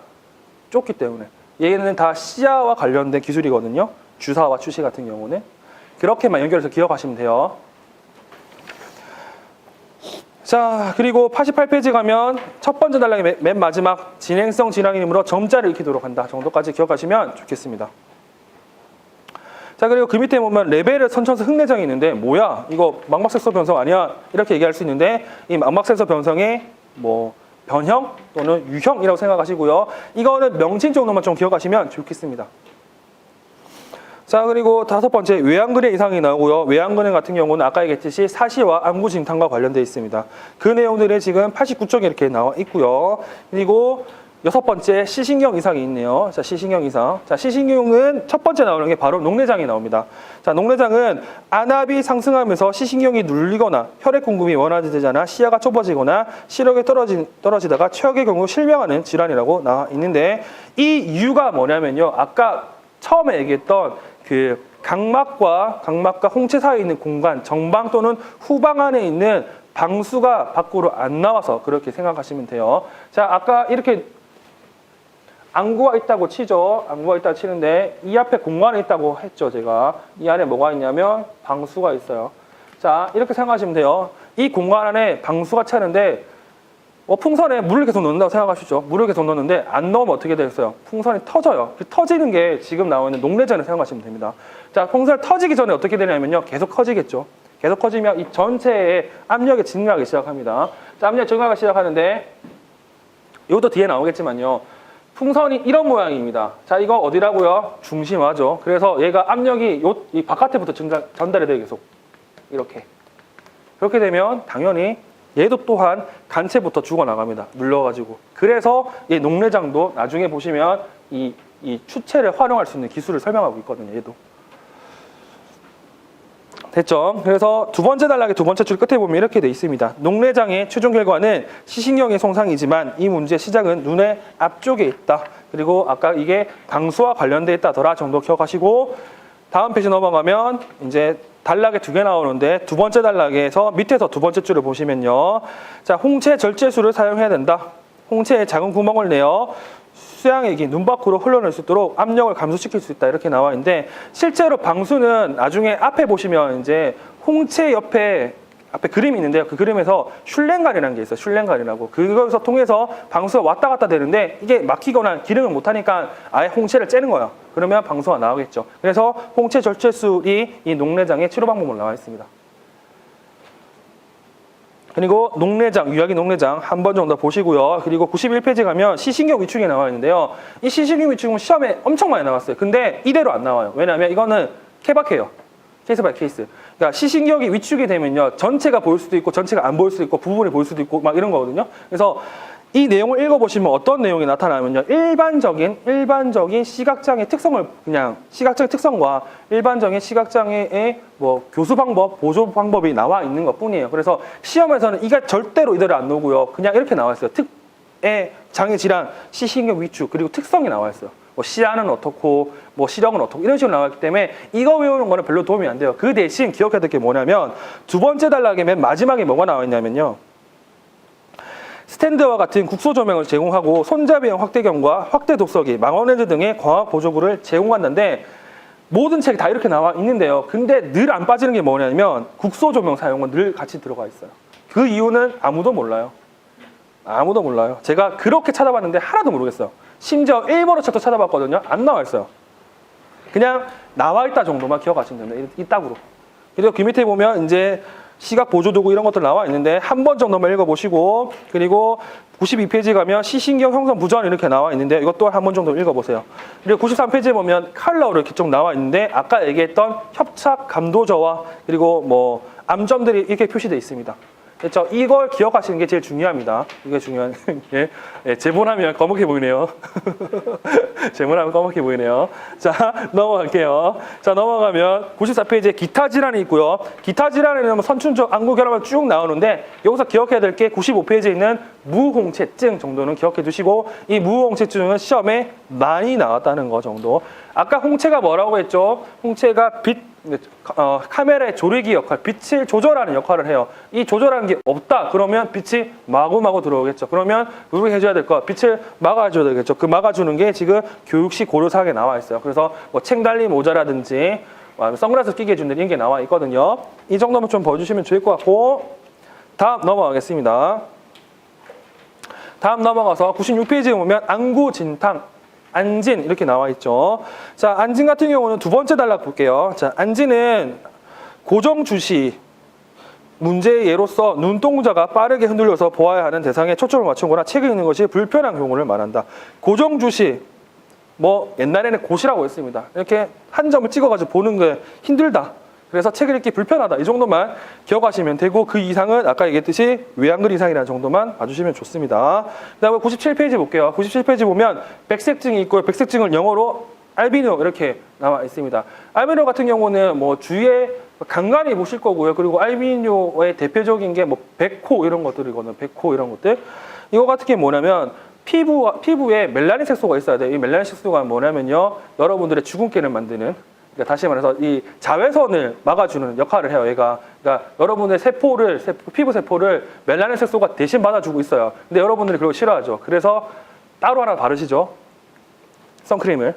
B: 좁기 때문에. 얘는 다 시야와 관련된 기술이거든요. 주사와 추시 같은 경우는. 그렇게만 연결해서 기억하시면 돼요. 자, 그리고 88페이지 가면 첫 번째 단락의 맨 마지막 진행성 진앙이므로 점자를 익히도록 한다 정도까지 기억하시면 좋겠습니다. 자, 그리고 그 밑에 보면 레벨의 선천수 흑내장이 있는데 뭐야? 이거 망막색소 변성 아니야? 이렇게 얘기할 수 있는데 이 망막색소 변성의 뭐 변형 또는 유형이라고 생각하시고요. 이거는 명칭 정도만 좀 기억하시면 좋겠습니다. 자, 그리고 다섯 번째 외양근의 이상이 나오고요. 외양근의 같은 경우는 아까 얘기했듯이 사시와 안구진탕과 관련되어 있습니다. 그 내용들이 지금 89쪽에 이렇게 나와 있고요. 그리고 여섯 번째 시신경 이상이 있네요. 자, 시신경 이상. 자, 시신경은 첫 번째 나오는 게 바로 녹내장이 나옵니다. 자, 녹내장은 안압이 상승하면서 시신경이 눌리거나 혈액 공급이 원활되지 시야가 좁아지거나 시력이 떨어지다가 최악의 경우 실명하는 질환이라고 나와 있는데 이 이유가 뭐냐면요. 아까 처음에 얘기했던 그 각막과 홍채 사이에 있는 공간, 정방 또는 후방 안에 있는 방수가 밖으로 안 나와서 그렇게 생각하시면 돼요. 자, 아까 이렇게 안구가 있다고 치죠. 안구가 있다고 치는데 이 앞에 공간이 있다고 했죠. 제가 이 안에 뭐가 있냐면 방수가 있어요. 자, 이렇게 생각하시면 돼요. 이 공간 안에 방수가 차는데 풍선에 물을 계속 넣는다고 생각하시죠. 물을 계속 넣는데 안 넣으면 어떻게 되겠어요? 풍선이 터져요. 터지는 게 지금 나와 있는 녹내장을 생각하시면 됩니다. 자, 풍선이 터지기 전에 어떻게 되냐면요. 계속 커지겠죠. 계속 커지면 이 전체의 압력이 증가하기 시작합니다. 자, 압력이 증가하기 시작하는데 이것도 뒤에 나오겠지만요. 풍선이 이런 모양입니다. 자, 이거 어디라고요? 중심화죠. 그래서 얘가 압력이 이 바깥에부터 전달이 돼요. 계속 이렇게. 그렇게 되면 당연히 얘도 또한 간체부터 죽어나갑니다. 물려가지고. 그래서 이 녹내장도 나중에 보시면 이 추체를 활용할 수 있는 기술을 설명하고 있거든요. 얘도. 됐죠? 그래서 두 번째 단락의 두 번째 줄 끝에 보면 이렇게 돼 있습니다. 녹내장의 최종 결과는 시신경의 손상이지만 이 문제의 시작은 눈의 앞쪽에 있다. 그리고 아까 이게 방수와 관련돼 있다더라 정도 기억하시고 다음 페이지 넘어가면 이제 단락에 두 개 나오는데 두 번째 단락에서 밑에서 두 번째 줄을 보시면요. 자, 홍채 절제술을 사용해야 된다. 홍채에 작은 구멍을 내어 수양액이 눈 밖으로 흘러낼 수 있도록 압력을 감소시킬 수 있다. 이렇게 나와 있는데 실제로 방수는 나중에 앞에 보시면 이제 홍채 앞에 그림이 있는데요. 그 그림에서 슐랭갈이라는 게 있어요. 슐랭갈이라고. 그것을 통해서 방수가 왔다 갔다 되는데 이게 막히거나 기능을 못하니까 아예 홍채를 째는 거예요. 그러면 방수가 나오겠죠. 그래서 홍채 절제술이 이 녹내장의 치료 방법으로 나와 있습니다. 그리고 녹내장, 유약의 녹내장 한 번 정도 보시고요. 그리고 91페이지 가면 시신경 위축이 나와 있는데요. 이 시신경 위축은 시험에 엄청 많이 나왔어요. 근데 이대로 안 나와요. 왜냐하면 이거는 케바케예요. 케이스 바이 케이스. 그러니까 시신경이 위축이 되면요. 전체가 보일 수도 있고 전체가 안 보일 수도 있고 부분이 보일 수도 있고 막 이런 거거든요. 그래서 이 내용을 읽어보시면 어떤 내용이 나타나면요. 일반적인 시각장애 특성을 그냥 시각장애 특성과 일반적인 시각장애의 뭐 교수 방법, 보조 방법이 나와 있는 것 뿐이에요. 그래서 시험에서는 이게 절대로 이대로 안 나오고요. 그냥 이렇게 나와 있어요. 특의 장애 질환, 시신경 위축 그리고 특성이 나와 있어요. 뭐 시야는 어떻고 뭐 시력은 어떻고 이런 식으로 나왔기 때문에 이거 외우는 거는 별로 도움이 안 돼요. 그 대신 기억해야 될 게 뭐냐면 두 번째 단락의 맨 마지막에 뭐가 나와 있냐면요. 스탠드와 같은 국소 조명을 제공하고 손잡이형 확대경과 확대 독서기, 망원렌즈 등의 광학 보조구를 제공한다는데 모든 책이 다 이렇게 나와 있는데요. 근데 늘 안 빠지는 게 뭐냐면 국소 조명 사용은 늘 같이 들어가 있어요. 그 이유는 아무도 몰라요. 아무도 몰라요. 제가 그렇게 찾아봤는데 하나도 모르겠어요. 심지어 일본어 책도 찾아봤거든요. 안 나와 있어요. 그냥 나와 있다 정도만 기억하시면 됩니다. 이따구로. 그리고 그 밑에 보면 이제 시각 보조도구 이런 것들 나와 있는데 한 번 정도만 읽어보시고 그리고 92페이지 가면 시신경 형성 부전 이렇게 나와 있는데 이것도 한 번 정도 읽어보세요. 그리고 93페이지에 보면 컬러로 이렇게 쭉 나와 있는데 아까 얘기했던 협착 감도저와 그리고 뭐 암점들이 이렇게 표시되어 있습니다. 그렇죠? 이걸 기억하시는 게 제일 중요합니다. 이게 중요한 게 제본하면 검게 보이네요. 제본하면 검게 보이네요. 자, 넘어갈게요. 자, 넘어가면 94페이지에 기타 질환이 있고요. 기타 질환에는 선춘적 안구 결함이 쭉 나오는데 여기서 기억해야 될 게 95페이지에 있는 무홍채증 정도는 기억해 두시고 이 무홍채증은 시험에 많이 나왔다는 거 정도. 아까 홍채가 뭐라고 했죠? 홍채가 카메라의 조리기 역할, 빛을 조절하는 역할을 해요. 이 조절하는 게 없다. 그러면 빛이 마구마구 들어오겠죠. 그러면 우리가 해줘야 될 거, 빛을 막아줘야 되겠죠. 그 막아주는 게 지금 교육시 고려사항에 나와 있어요. 그래서 뭐 챙달리 모자라든지 선글라스 끼게 해주는 이런 게 나와 있거든요. 이 정도만 좀 봐주시면 좋을 것 같고 다음 넘어가겠습니다. 다음 넘어가서 96페이지에 보면 안구 진탕, 안진 이렇게 나와 있죠. 자, 안진 같은 경우는 두 번째 단락 볼게요. 자, 안진은 고정 주시 문제의 예로서 눈동자가 빠르게 흔들려서 보아야 하는 대상에 초점을 맞추거나 책을 읽는 것이 불편한 경우를 말한다. 고정 주시, 뭐 옛날에는 고시라고 했습니다. 이렇게 한 점을 찍어가지고 보는 게 힘들다. 그래서 책을 읽기 불편하다. 이 정도만 기억하시면 되고 그 이상은 아까 얘기했듯이 외양글 이상이라는 정도만 봐주시면 좋습니다. 그 다음에 97페이지 볼게요. 97페이지 보면 백색증이 있고요. 백색증을 영어로 알비노 이렇게 나와 있습니다. 알비노 같은 경우는 뭐 주위에 간간히 보실 거고요. 그리고 알비노의 대표적인 게 뭐 백호 이런 것들이거든요. 백호 이런 것들. 이거 같은 게 뭐냐면 피부에 멜라닌 색소가 있어야 돼요. 이 멜라닌 색소가 뭐냐면요. 여러분들의 주근깨를 만드는, 그러니까 다시 말해서 이 자외선을 막아주는 역할을 해요. 얘가. 그러니까 여러분의 피부 세포를 멜라닌 색소가 대신 받아주고 있어요. 근데 여러분들이 그걸 싫어하죠. 그래서 따로 하나 바르시죠. 선크림을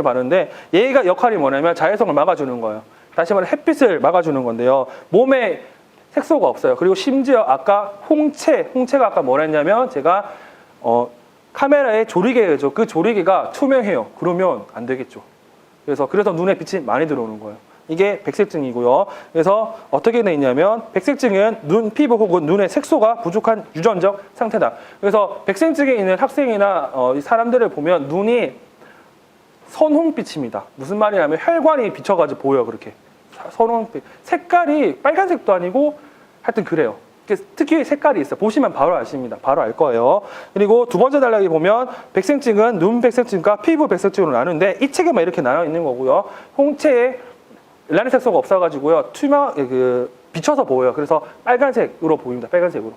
B: 바르는데 얘가 역할이 뭐냐면 자외선을 막아주는 거예요. 다시 말해 햇빛을 막아주는 건데요. 몸에 색소가 없어요. 그리고 심지어 아까 홍채가 아까 뭐라 했냐면 제가 카메라에 조리개죠. 그 조리개가 투명해요. 그러면 안 되겠죠. 그래서 눈에 빛이 많이 들어오는 거예요. 이게 백색증이고요. 그래서 어떻게 돼 있냐면 백색증은 눈, 피부 혹은 눈의 색소가 부족한 유전적 상태다. 그래서 백색증에 있는 학생이나 사람들을 보면 눈이 선홍빛입니다. 무슨 말이냐면 혈관이 비쳐가지고 보여요. 그렇게 선홍빛. 색깔이 빨간색도 아니고 하여튼 그래요. 특히 색깔이 있어요. 보시면 바로 아십니다. 바로 알 거예요. 그리고 두 번째 단락에 보면 백색증은 눈 백색증과 피부 백색증으로 나누는데 이 책에만 이렇게 나눠 있는 거고요. 홍채에 멜라닌 색소가 없어가지고요. 비쳐서 보여요. 그래서 빨간색으로 보입니다. 빨간색으로.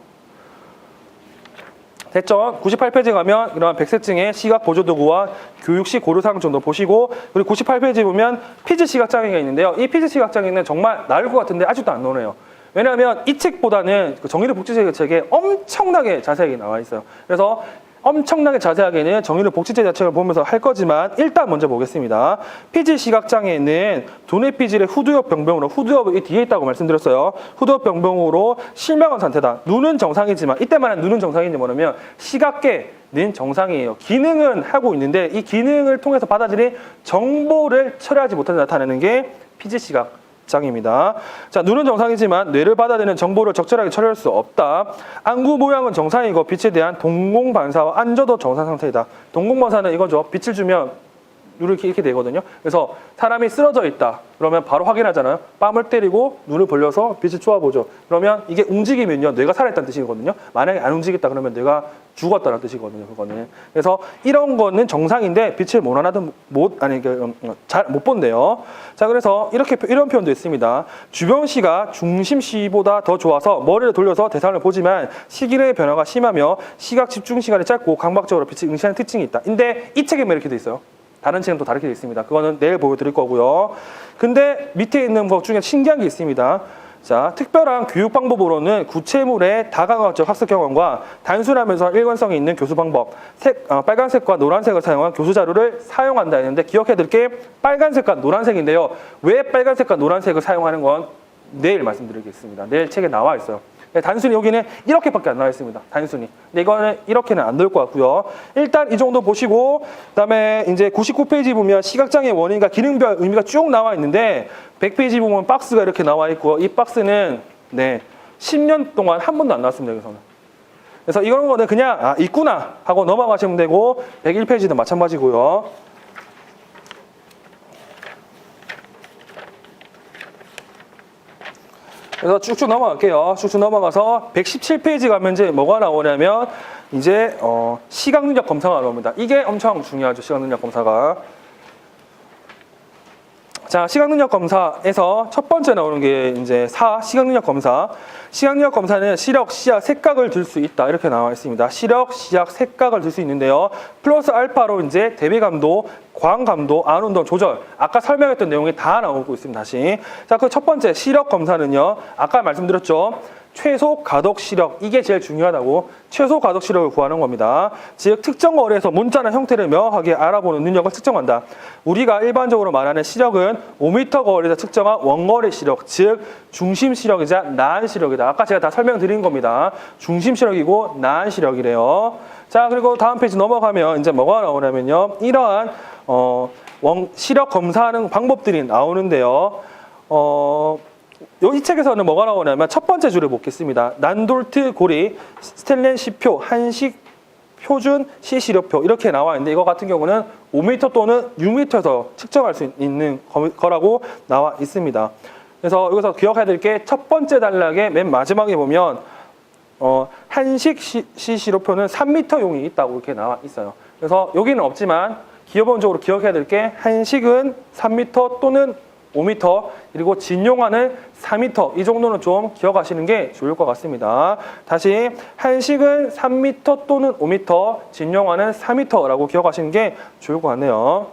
B: 됐죠? 98페이지 가면 이런 백색증의 시각 보조도구와 교육시 고려사항 정도 보시고, 그리고 98페이지 보면 피지 시각장애가 있는데요. 이 피지 시각장애는 정말 나을 것 같은데 아직도 안 나오네요. 왜냐하면 이 책보다는 정의를 복지제 책에 엄청나게 자세하게 나와 있어요. 그래서 엄청나게 자세하게는 정의를 복지제 자체를 보면서 할 거지만 일단 먼저 보겠습니다. 피지 시각장애는 두뇌 피질의 후두엽 병변으로, 후두엽이 뒤에 있다고 말씀드렸어요. 후두엽 병변으로 실명한 상태다. 눈은 정상이지만, 이때 말하는 눈은 정상인지 뭐냐면 시각계는 정상이에요. 기능은 하고 있는데 이 기능을 통해서 받아들인 정보를 처리하지 못해서 나타내는 게 피지 시각 장입니다. 자, 눈은 정상이지만 뇌를 받아들이는 정보를 적절하게 처리할 수 없다. 안구 모양은 정상이고 빛에 대한 동공반사와 안저도 정상 상태이다. 동공반사는 이거죠. 빛을 주면 이렇게 되거든요. 그래서 사람이 쓰러져 있다. 그러면 바로 확인하잖아요. 뺨을 때리고 눈을 벌려서 빛을 쏘아보죠. 그러면 이게 움직이면요, 뇌가 살아있다는 뜻이거든요. 만약에 안 움직였다 그러면 뇌가 죽었다는 뜻이거든요. 그거는. 그래서 이런 거는 정상인데 빛을 원하든 잘 못 본대요. 자, 그래서 이런 표현도 있습니다. 주변 시가 중심 시보다 더 좋아서 머리를 돌려서 대상을 보지만 시기의 변화가 심하며 시각 집중 시간이 짧고 감각적으로 빛을 응시하는 특징이 있다. 근데 이 책에만 이렇게 돼 있어요. 다른 책은 또 다르게 되어 있습니다. 그거는 내일 보여드릴 거고요. 근데 밑에 있는 것 중에 신기한 게 있습니다. 자, 특별한 교육 방법으로는 구체물의 다감각적 학습 경험과 단순하면서 일관성이 있는 교수 방법, 빨간색과 노란색을 사용한 교수 자료를 사용한다 했는데 기억해둘 게 빨간색과 노란색인데요. 왜 빨간색과 노란색을 사용하는 건 내일 말씀드리겠습니다. 내일 책에 나와 있어요. 단순히 여기는 이렇게밖에 안 나와 있습니다. 단순히. 근데 이거는 이렇게는 안 될 것 같고요. 일단 이 정도 보시고, 그다음에 이제 99페이지 보면 시각장애 원인과 기능별 의미가 쭉 나와 있는데 100페이지 보면 박스가 이렇게 나와 있고, 이 박스는 10년 동안 한 번도 안 나왔습니다. 여기서는. 그래서 이런 거는 그냥 있구나 하고 넘어가시면 되고, 101페이지도 마찬가지고요. 그래서 쭉쭉 넘어갈게요. 쭉쭉 넘어가서 117페이지 가면 이제 뭐가 나오냐면 이제 시각 능력 검사가 나옵니다. 이게 엄청 중요하죠. 시각 능력 검사가. 자, 시각 능력 검사에서 첫 번째 나오는 게 이제 시각 능력 검사. 시각 능력 검사는 시력, 시야, 색각을 들 수 있다. 이렇게 나와 있습니다. 시력, 시약, 색각을 들 수 있는데요. 플러스 알파로 이제 대비감도, 광감도, 안운동 조절. 아까 설명했던 내용이 다 나오고 있습니다. 다시. 자, 그 첫 번째 시력 검사는요. 아까 말씀드렸죠. 최소 가독 시력, 이게 제일 중요하다고. 최소 가독 시력을 구하는 겁니다. 즉 특정 거리에서 문자나 형태를 명확하게 알아보는 능력을 측정한다. 우리가 일반적으로 말하는 시력은 5m 거리에서 측정한 원거리 시력, 즉 중심 시력이자 나한 시력이다. 아까 제가 다 설명드린 겁니다. 중심 시력이고 나한 시력이래요. 자, 그리고 다음 페이지 넘어가면 이제 뭐가 나오냐면요. 이러한 시력 검사하는 방법들이 나오는데요. 이 책에서는 뭐가 나오냐면 첫 번째 줄을 보겠습니다. 난돌트 고리, 스텔렌시표, 한식 표준 시시력표 이렇게 나와 있는데 이거 같은 경우는 5m 또는 6m에서 측정할 수 있는 거라고 나와 있습니다. 그래서 여기서 기억해야 될 게 첫 번째 단락의 맨 마지막에 보면 한식 시시력표는 3m용이 있다고 이렇게 나와 있어요. 그래서 여기는 없지만 기본적으로 기억해야 될 게 한식은 3m 또는 5m, 그리고 진용화는 4m, 이 정도는 좀 기억하시는 게 좋을 것 같습니다. 다시 한식은 3m 또는 5m, 진용화는 4m라고 기억하시는 게 좋을 것 같네요.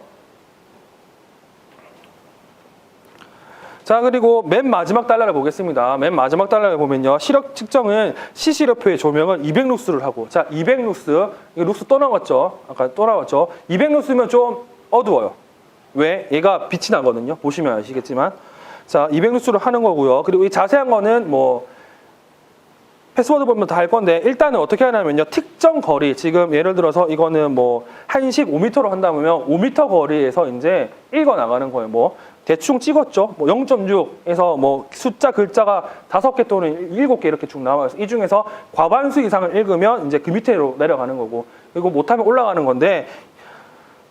B: 자, 그리고 맨 마지막 달러를 보겠습니다. 맨 마지막 달러를 보면요. 시력 측정은 시시력표의 조명은 200룩스를 하고, 자, 200룩스, 이거 룩스 또 나왔죠? 아까 또 나왔죠? 200룩스면 좀 어두워요. 왜? 얘가 빛이 나거든요. 보시면 아시겠지만. 자, 200룩스를 하는 거고요. 그리고 이 자세한 거는 뭐 패스워드 보면 다 할 건데 일단은 어떻게 하냐면요. 특정 거리, 지금 예를 들어서 이거는 뭐 한식 5m로 한다면 5m 거리에서 이제 읽어 나가는 거예요. 뭐 대충 찍었죠. 뭐 0.6에서 뭐 숫자 글자가 5개 또는 7개 이렇게 쭉 나와요. 이 중에서 과반수 이상을 읽으면 이제 그 밑으로 내려가는 거고, 그리고 못하면 올라가는 건데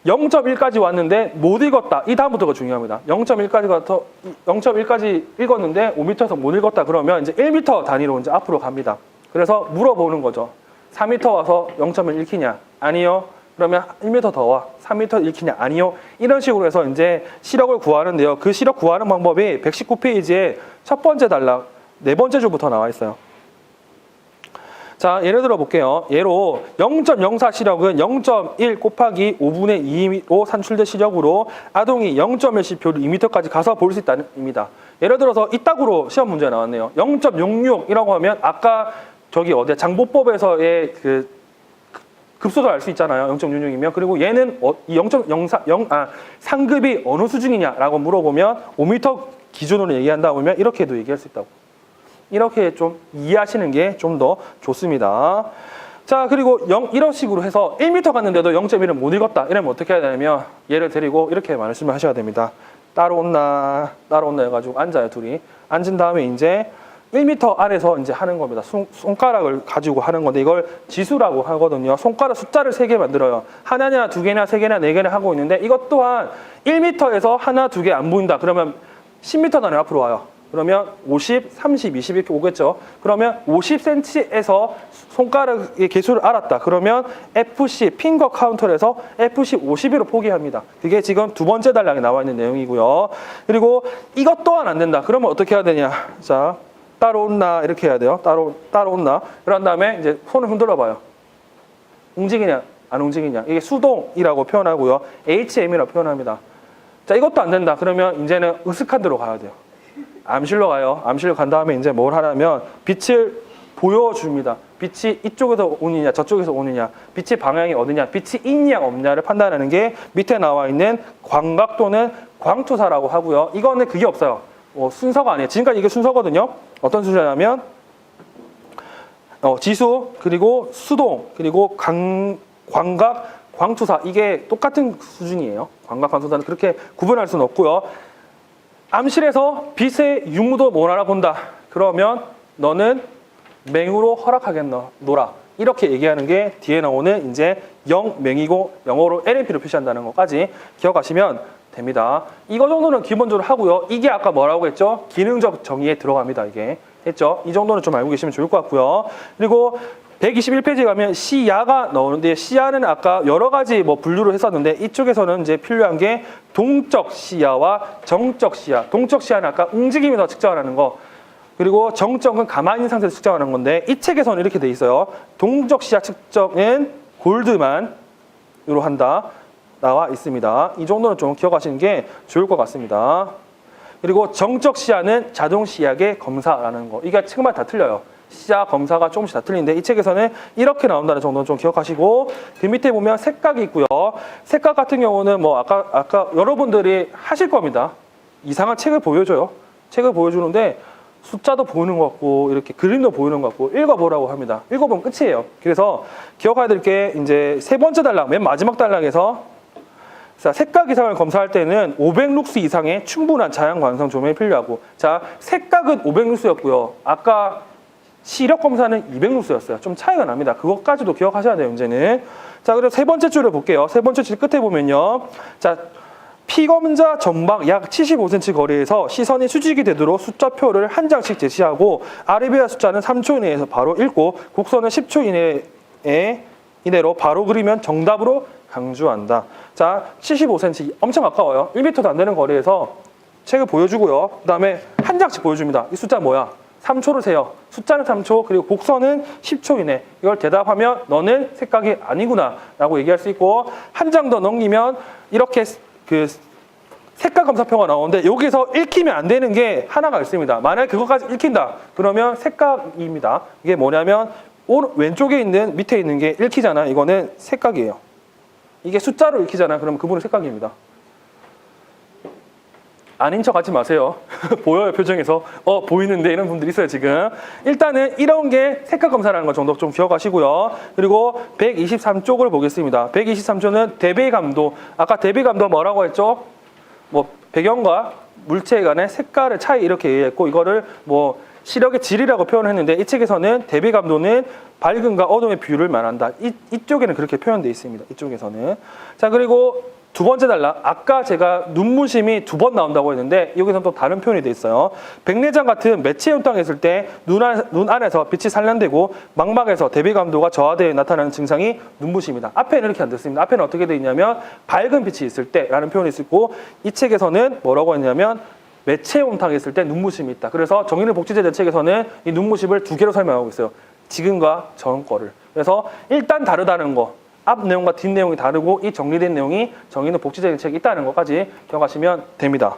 B: 0.1까지 왔는데 못 읽었다. 이 다음부터가 중요합니다. 0.1까지 읽었는데 5m에서 못 읽었다. 그러면 이제 1m 단위로 이제 앞으로 갑니다. 그래서 물어보는 거죠. 4m 와서 0.1 읽히냐? 아니요. 그러면 1m 더 와. 3m 읽히냐? 아니요. 이런 식으로 해서 이제 시력을 구하는데요. 그 시력 구하는 방법이 119페이지에 첫 번째 단락, 네 번째 줄부터 나와 있어요. 자, 예를 들어 볼게요. 예로 0.04 시력은 0.1 곱하기 5분의 2로 산출된 시력으로 아동이 0.1시표를 2m까지 가서 볼 수 있다는 의미다. 예를 들어서 이따구로 시험 문제 나왔네요. 0.66이라고 하면 아까 저기 어디야 장보법에서의 그 급소도 알 수 있잖아요. 0.66이면. 그리고 얘는 이 0.04 상급이 어느 수준이냐라고 물어보면 5m 기준으로 얘기한다 보면 이렇게도 얘기할 수 있다고. 이렇게 좀 이해하시는 게 좀 더 좋습니다. 자, 그리고 이런 식으로 해서 1m 갔는데도 0.1을 못 읽었다. 이러면 어떻게 해야 되냐면 얘를 데리고 이렇게 말씀을 하셔야 됩니다. 따라온나 해가지고 앉아요, 둘이. 앉은 다음에 이제 1m 안에서 이제 하는 겁니다. 손가락을 가지고 하는 건데 이걸 지수라고 하거든요. 손가락 숫자를 3개 만들어요. 하나냐, 2개냐, 3개냐, 4개냐 하고 있는데 이것 또한 1m에서 하나, 2개 안 보인다. 그러면 10m 단위 앞으로 와요. 그러면 50, 30, 20 이렇게 오겠죠. 그러면 50cm에서 손가락의 개수를 알았다. 그러면 FC, 핑거 카운터에서 FC 51로 포기합니다. 그게 지금 두 번째 단락에 나와 있는 내용이고요. 그리고 이것 또한 안 된다. 그러면 어떻게 해야 되냐. 자, 따라온나 이렇게 해야 돼요. 따라온나. 그런 다음에 이제 손을 흔들어 봐요. 움직이냐, 안 움직이냐. 이게 수동이라고 표현하고요. HM이라고 표현합니다. 자, 이것도 안 된다. 그러면 이제는 으슥한 데로 가야 돼요. 암실로 가요. 암실로 간 다음에 이제 뭘 하냐면 빛을 보여줍니다. 빛이 이쪽에서 오느냐 저쪽에서 오느냐, 빛의 방향이 어디냐, 빛이 있냐 없냐를 판단하는 게 밑에 나와 있는 광각 또는 광투사라고 하고요. 이거는 그게 없어요. 순서가 아니에요. 지금까지 이게 순서거든요. 어떤 순서냐면 지수, 그리고 수동, 그리고 광각, 광투사, 이게 똑같은 수준이에요. 광각, 광투사는 그렇게 구분할 수는 없고요. 암실에서 빛의 유무도 못 알아본다. 그러면 너는 맹으로 허락하겠노라. 이렇게 얘기하는 게 뒤에 나오는 이제 영맹이고 영어로 LMP로 표시한다는 것까지 기억하시면 됩니다. 이거 정도는 기본적으로 하고요. 이게 아까 뭐라고 했죠? 기능적 정의에 들어갑니다. 이게 했죠? 이 정도는 좀 알고 계시면 좋을 것 같고요. 그리고 121페이지 가면 시야가 나오는데 시야는 아까 여러 가지 뭐 분류를 했었는데 이쪽에서는 이제 필요한 게 동적 시야와 정적 시야. 동적 시야는 아까 움직임에서 측정하는 거. 그리고 정적은 가만히 있는 상태에서 측정하는 건데 이 책에서는 이렇게 돼 있어요. 동적 시야 측정은 골드만으로 한다. 나와 있습니다. 이 정도는 좀 기억하시는 게 좋을 것 같습니다. 그리고 정적 시야는 자동 시야계 검사라는 거. 이게 지금마다 다 틀려요. 시야 검사가 조금씩 다 틀린데 이 책에서는 이렇게 나온다는 정도는 좀 기억하시고 그 밑에 보면 색각이 있고요. 색각 같은 경우는 뭐 아까 여러분들이 하실 겁니다. 이상한 책을 보여줘요. 책을 보여주는데 숫자도 보이는 것 같고 이렇게 그림도 보이는 것 같고 읽어보라고 합니다. 읽어보면 끝이에요. 그래서 기억해야 될 게 이제 세 번째 단락, 맨 마지막 단락에서 자, 색각 이상을 검사할 때는 500룩스 이상의 충분한 자연 관성 조명이 필요하고 자, 색각은 500룩스였고요. 아까 시력 검사는 200룩스였어요. 좀 차이가 납니다. 그것까지도 기억하셔야 돼요, 문제는. 자, 그리고 세 번째 줄을 볼게요. 세 번째 줄 끝에 보면요. 자, 피검자 전방 약 75cm 거리에서 시선이 수직이 되도록 숫자표를 한 장씩 제시하고 아래비아 숫자는 3초 이내에서 바로 읽고 곡선은 10초 이내로 바로 그리면 정답으로 강조한다. 자, 75cm 엄청 가까워요. 1m도 안 되는 거리에서 책을 보여주고요. 그 다음에 한 장씩 보여줍니다. 이 숫자 뭐야? 3초를 세요. 숫자는 3초, 그리고 곡선은 10초 이내. 이걸 대답하면 너는 색각이 아니구나 라고 얘기할 수 있고 한 장 더 넘기면 이렇게 그 색각 검사표가 나오는데 여기서 읽히면 안 되는 게 하나가 있습니다. 만약에 그것까지 읽힌다 그러면 색각입니다. 이게 뭐냐면 왼쪽에 있는 밑에 있는 게 읽히잖아. 이거는 색각이에요. 이게 숫자로 읽히잖아. 그럼 그분은 색각입니다. 아닌 척 하지 마세요. 보여요, 표정에서. 보이는데 이런 분들이 있어요, 지금. 일단은 이런 게 색각 검사라는 것 정도 좀 기억하시고요. 그리고 123쪽을 보겠습니다. 123쪽은 대비감도. 아까 대비감도 뭐라고 했죠? 뭐 배경과 물체 간의 색깔의 차이 이렇게 얘기했고 이거를 뭐 시력의 질이라고 표현했는데 이 책에서는 대비감도는 밝음과 어둠의 비율을 말한다. 이쪽에는 그렇게 표현되어 있습니다. 이쪽에서는. 자, 그리고 두 번째 단락. 아까 제가 눈무심이 2번 나온다고 했는데 여기서는 또 다른 표현이 돼 있어요. 백내장 같은 매체 현상이 있을 때 눈 안에서 빛이 산란되고 망막에서 대비감도가 저하되어 나타나는 증상이 눈부심이다. 앞에는 이렇게 안 됐습니다. 앞에는 어떻게 돼 있냐면 밝은 빛이 있을 때라는 표현이 있고 이 책에서는 뭐라고 했냐면 매체 현상이 있을 때 눈부심이 있다. 그래서 정의를 복지제 책에서는 이 눈부심을 2개로 설명하고 있어요. 지금과 전 거를. 그래서 일단 다르다는 거. 앞 내용과 뒷 내용이 다르고 이 정리된 내용이 정의는 복지적인 책이 있다는 것까지 기억하시면 됩니다.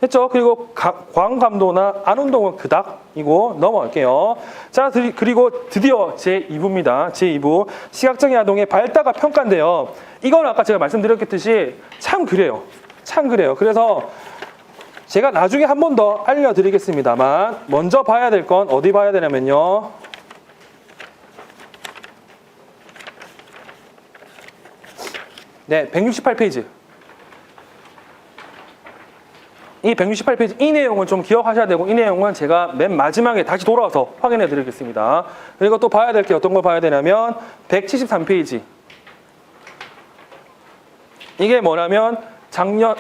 B: 됐죠? 그리고 광감도나 안운동은 그닥이고 넘어갈게요. 자, 그리고 드디어 제2부입니다. 제2부 시각장애 아동의 발달과 평가인데요. 이건 아까 제가 말씀드렸듯이 참 그래요. 참 그래요. 그래서 제가 나중에 한 번 더 알려드리겠습니다만 먼저 봐야 될 건 어디 봐야 되냐면요. 네, 168페이지. 이 168페이지 이 내용을 좀 기억하셔야 되고 이 내용은 제가 맨 마지막에 다시 돌아와서 확인해 드리겠습니다. 그리고 또 봐야 될 게 어떤 걸 봐야 되냐면 173페이지. 이게 뭐냐면 작년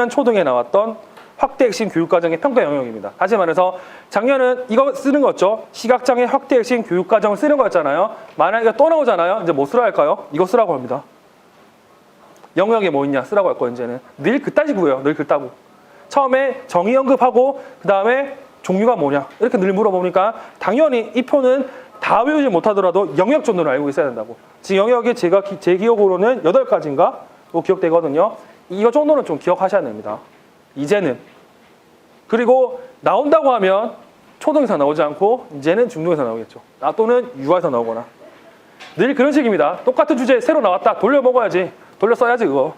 B: 초등에 나왔던 확대 핵심 교육과정의 평가 영역입니다. 다시 말해서 작년은 이거 쓰는 거였죠. 시각장애 확대 핵심 교육과정을 쓰는 거였잖아요. 만약에 또 나오잖아요. 이제 뭐 쓰라 할까요? 이거 쓰라고 합니다. 영역에 뭐 있냐 쓰라고 할 거예요. 이제는 늘 그따지고요. 늘 그따고. 처음에 정의 언급하고 그 다음에 종류가 뭐냐 이렇게 늘 물어보니까 당연히 이 표는 다 외우지 못하더라도 영역 정도는 알고 있어야 된다고. 지금 영역이 제 기억으로는 8가지인가 기억되거든요. 이거 정도는 좀 기억하셔야 됩니다. 이제는. 그리고 나온다고 하면 초등에서 나오지 않고 이제는 중등에서 나오겠죠. 또는 유아에서 나오거나. 늘 그런 식입니다. 똑같은 주제 새로 나왔다. 돌려 먹어야지. 돌려 써야지 그거.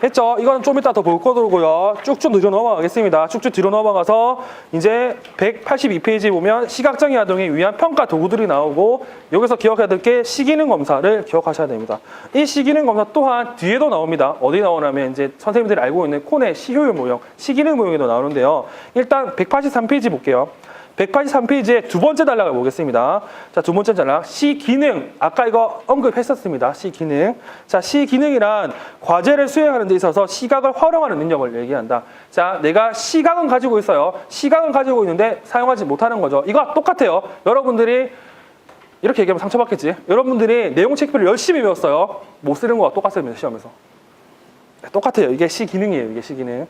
B: 했죠? 이거는 좀 이따 더 볼 거고요. 쭉쭉 뒤로 넘어가겠습니다. 쭉쭉 뒤로 넘어가서 이제 182페이지 보면 시각장애 아동에 위한 평가 도구들이 나오고 여기서 기억해야 될 게 시기능 검사를 기억하셔야 됩니다. 이 시기능 검사 또한 뒤에도 나옵니다. 어디 나오냐면 이제 선생님들이 알고 있는 콘의 시효율 모형, 시기능 모형에도 나오는데요. 일단 183페이지 볼게요. 183페이지의 두 번째 단락을 보겠습니다. 자, 두 번째 단락. 시기능. 아까 이거 언급했었습니다. 시기능. 자, 시기능이란 과제를 수행하는 데 있어서 시각을 활용하는 능력을 얘기한다. 자, 내가 시각은 가지고 있어요. 시각은 가지고 있는데 사용하지 못하는 거죠. 이거 똑같아요. 여러분들이 이렇게 얘기하면 상처받겠지. 여러분들이 내용 책표를 열심히 외웠어요. 못 쓰는 거와 똑같습니다. 시험에서. 똑같아요. 이게 시기능이에요. 이게 시기능.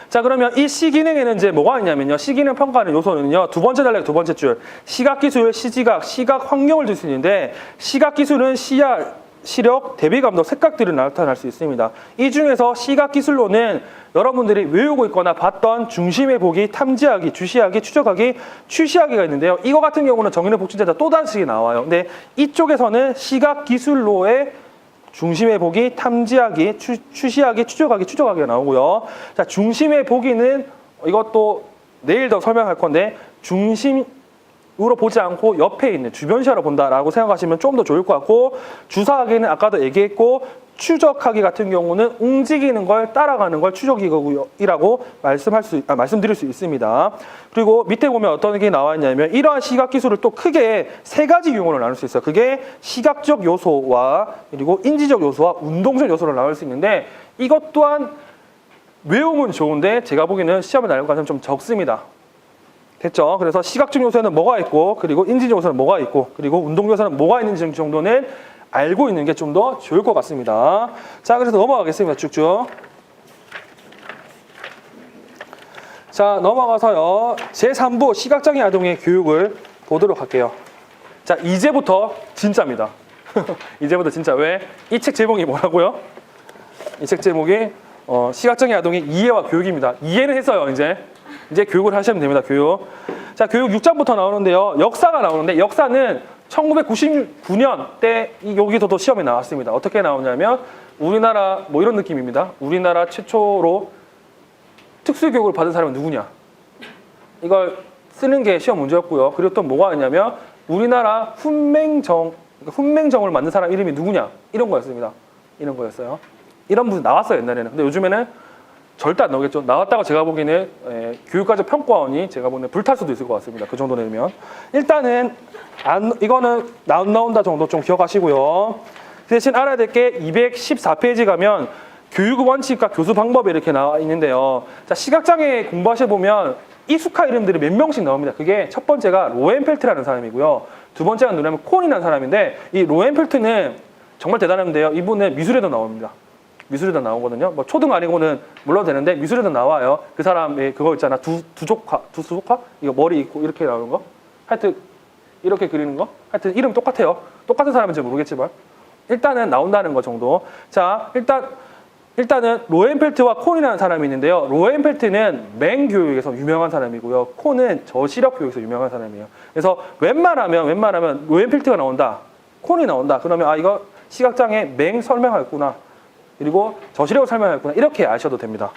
B: 자, 그러면 이 시기능에는 이제 뭐가 있냐면요. 시기능 평가하는 요소는요. 두 번째 단락 두 번째 줄. 시각기술, 시지각, 시각 환경을 줄 수 있는데 시각기술은 시야, 시력, 대비 감독, 색각들이 나타날 수 있습니다. 이 중에서 시각 기술로는 여러분들이 외우고 있거나 봤던 중심의 보기, 탐지하기, 주시하기, 추적하기, 취시하기가 있는데요. 이거 같은 경우는 정인의 복진제자 또다시 나와요. 근데 이쪽에서는 시각 기술로의 중심의 보기, 탐지하기, 취시하기, 추적하기, 추적하기가 나오고요. 자, 중심의 보기는 이것도 내일 더 설명할 건데 중심으로 보지 않고 옆에 있는 주변 시야로 본다라고 생각하시면 좀 더 좋을 것 같고, 주사하기는 아까도 얘기했고, 추적하기 같은 경우는 움직이는 걸 따라가는 걸 추적이라고 말씀드릴 수 있습니다. 그리고 밑에 보면 어떤 게 나와 있냐면 이러한 시각 기술을 또 크게 세 가지 유형으로 나눌 수 있어요. 그게 시각적 요소와 그리고 인지적 요소와 운동적 요소로 나눌 수 있는데, 이것 또한 외우면 좋은데 제가 보기에는 시험에 나올 가능성이 좀 적습니다. 됐죠? 그래서 시각적 요소에는 뭐가 있고, 그리고 인지적 요소는 뭐가 있고, 그리고 운동 요소는 뭐가 있는지 정도는 알고 있는 게 좀 더 좋을 것 같습니다. 자, 그래서 넘어가겠습니다. 쭉쭉. 자, 넘어가서요. 제3부 시각장애 아동의 교육을 보도록 할게요. 자, 이제부터 진짜입니다. 이제부터 진짜. 왜? 이 책 제목이 뭐라고요? 이 책 제목이 시각장애 아동의 이해와 교육입니다. 이해는 했어요, 이제 교육을 하시면 됩니다. 교육. 자, 교육 6장부터 나오는데요. 역사가 나오는데, 역사는 1999년 때 여기서도 시험에 나왔습니다. 어떻게 나오냐면 우리나라 뭐 이런 느낌입니다. 우리나라 최초로 특수교육을 받은 사람은 누구냐? 이걸 쓰는 게 시험 문제였고요. 그리고 또 뭐가 있냐면 우리나라 훈맹정을 만든 사람 이름이 누구냐? 이런 거였습니다. 이런 거였어요. 이런 분 나왔어요, 옛날에는. 근데 요즘에는 절대 안 나오겠죠. 나왔다가 제가 보기에는 교육과정 평가원이 제가 보기에는 불탈 수도 있을 것 같습니다. 그 정도 되면. 일단은 이거는 안 나온다 정도 좀 기억하시고요. 대신 알아야 될 게 214페이지 가면 교육 원칙과 교수 방법이 이렇게 나와 있는데요. 자, 시각장애 공부하시다 보면 이숙화 이름들이 몇 명씩 나옵니다. 그게 첫 번째가 로엔펠트라는 사람이고요. 두 번째가 누구냐면 콘이라는 사람인데, 이 로엔펠트는 정말 대단한데요. 이분은 미술에도 나옵니다. 미술에도 나오거든요. 뭐 초등 아니고는 몰라도 되는데 미술에도 나와요. 그 사람의 그거 있잖아. 두조카? 이거 머리 있고 이렇게 나오는 거. 하여튼 이렇게 그리는 거. 하여튼 이름 똑같아요. 똑같은 사람인지 모르겠지만 일단은 나온다는 거 정도. 자, 일단은 로엔펠트와 콘이라는 사람이 있는데요. 로엔펠트는 맹교육에서 유명한 사람이고요. 콘은 저시력 교육에서 유명한 사람이에요. 그래서 웬만하면 로엔펠트가 나온다, 콘이 나온다. 그러면 이거 시각장애 맹 설명하였구나, 그리고 저시력을 설명하였구나, 이렇게 아셔도 됩니다.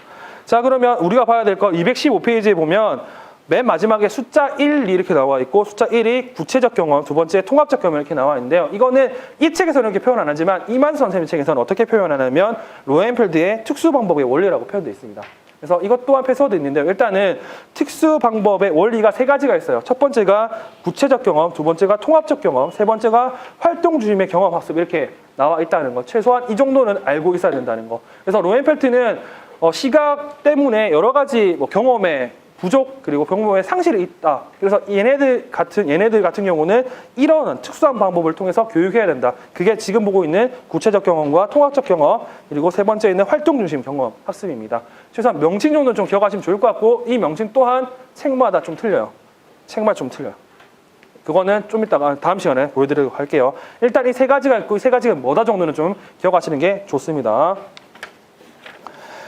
B: 자, 그러면 우리가 봐야 될 거 215페이지에 보면 맨 마지막에 숫자 1, 2 이렇게 나와 있고, 숫자 1이 구체적 경험, 두 번째 통합적 경험 이렇게 나와 있는데요. 이거는 이 책에서는 이렇게 표현 안 하지만 이만수 선생님 책에서는 어떻게 표현하냐면 로엔펠드의 특수 방법의 원리라고 표현되어 있습니다. 그래서 이것 또한 패스워드 있는데요. 일단은 특수 방법의 원리가 세 가지가 있어요. 첫 번째가 구체적 경험, 두 번째가 통합적 경험, 세 번째가 활동 중심의 경험 학습, 이렇게 나와 있다는 거. 최소한 이 정도는 알고 있어야 된다는 거. 그래서 로엔펠트는 시각 때문에 여러 가지 경험에 부족, 그리고 경험에 상실이 있다. 그래서 얘네들 같은 경우는 이런 특수한 방법을 통해서 교육해야 된다. 그게 지금 보고 있는 구체적 경험과 통합적 경험, 그리고 세 번째 있는 활동 중심 경험 학습입니다. 최소한 명칭 정도는 좀 기억하시면 좋을 것 같고, 이 명칭 또한 책마다 좀 틀려요. 책마다 좀 틀려요. 그거는 좀 이따가 다음 시간에 보여드리도록 할게요. 일단 이 세 가지가 있고, 이 세 가지가 뭐다 정도는 좀 기억하시는 게 좋습니다.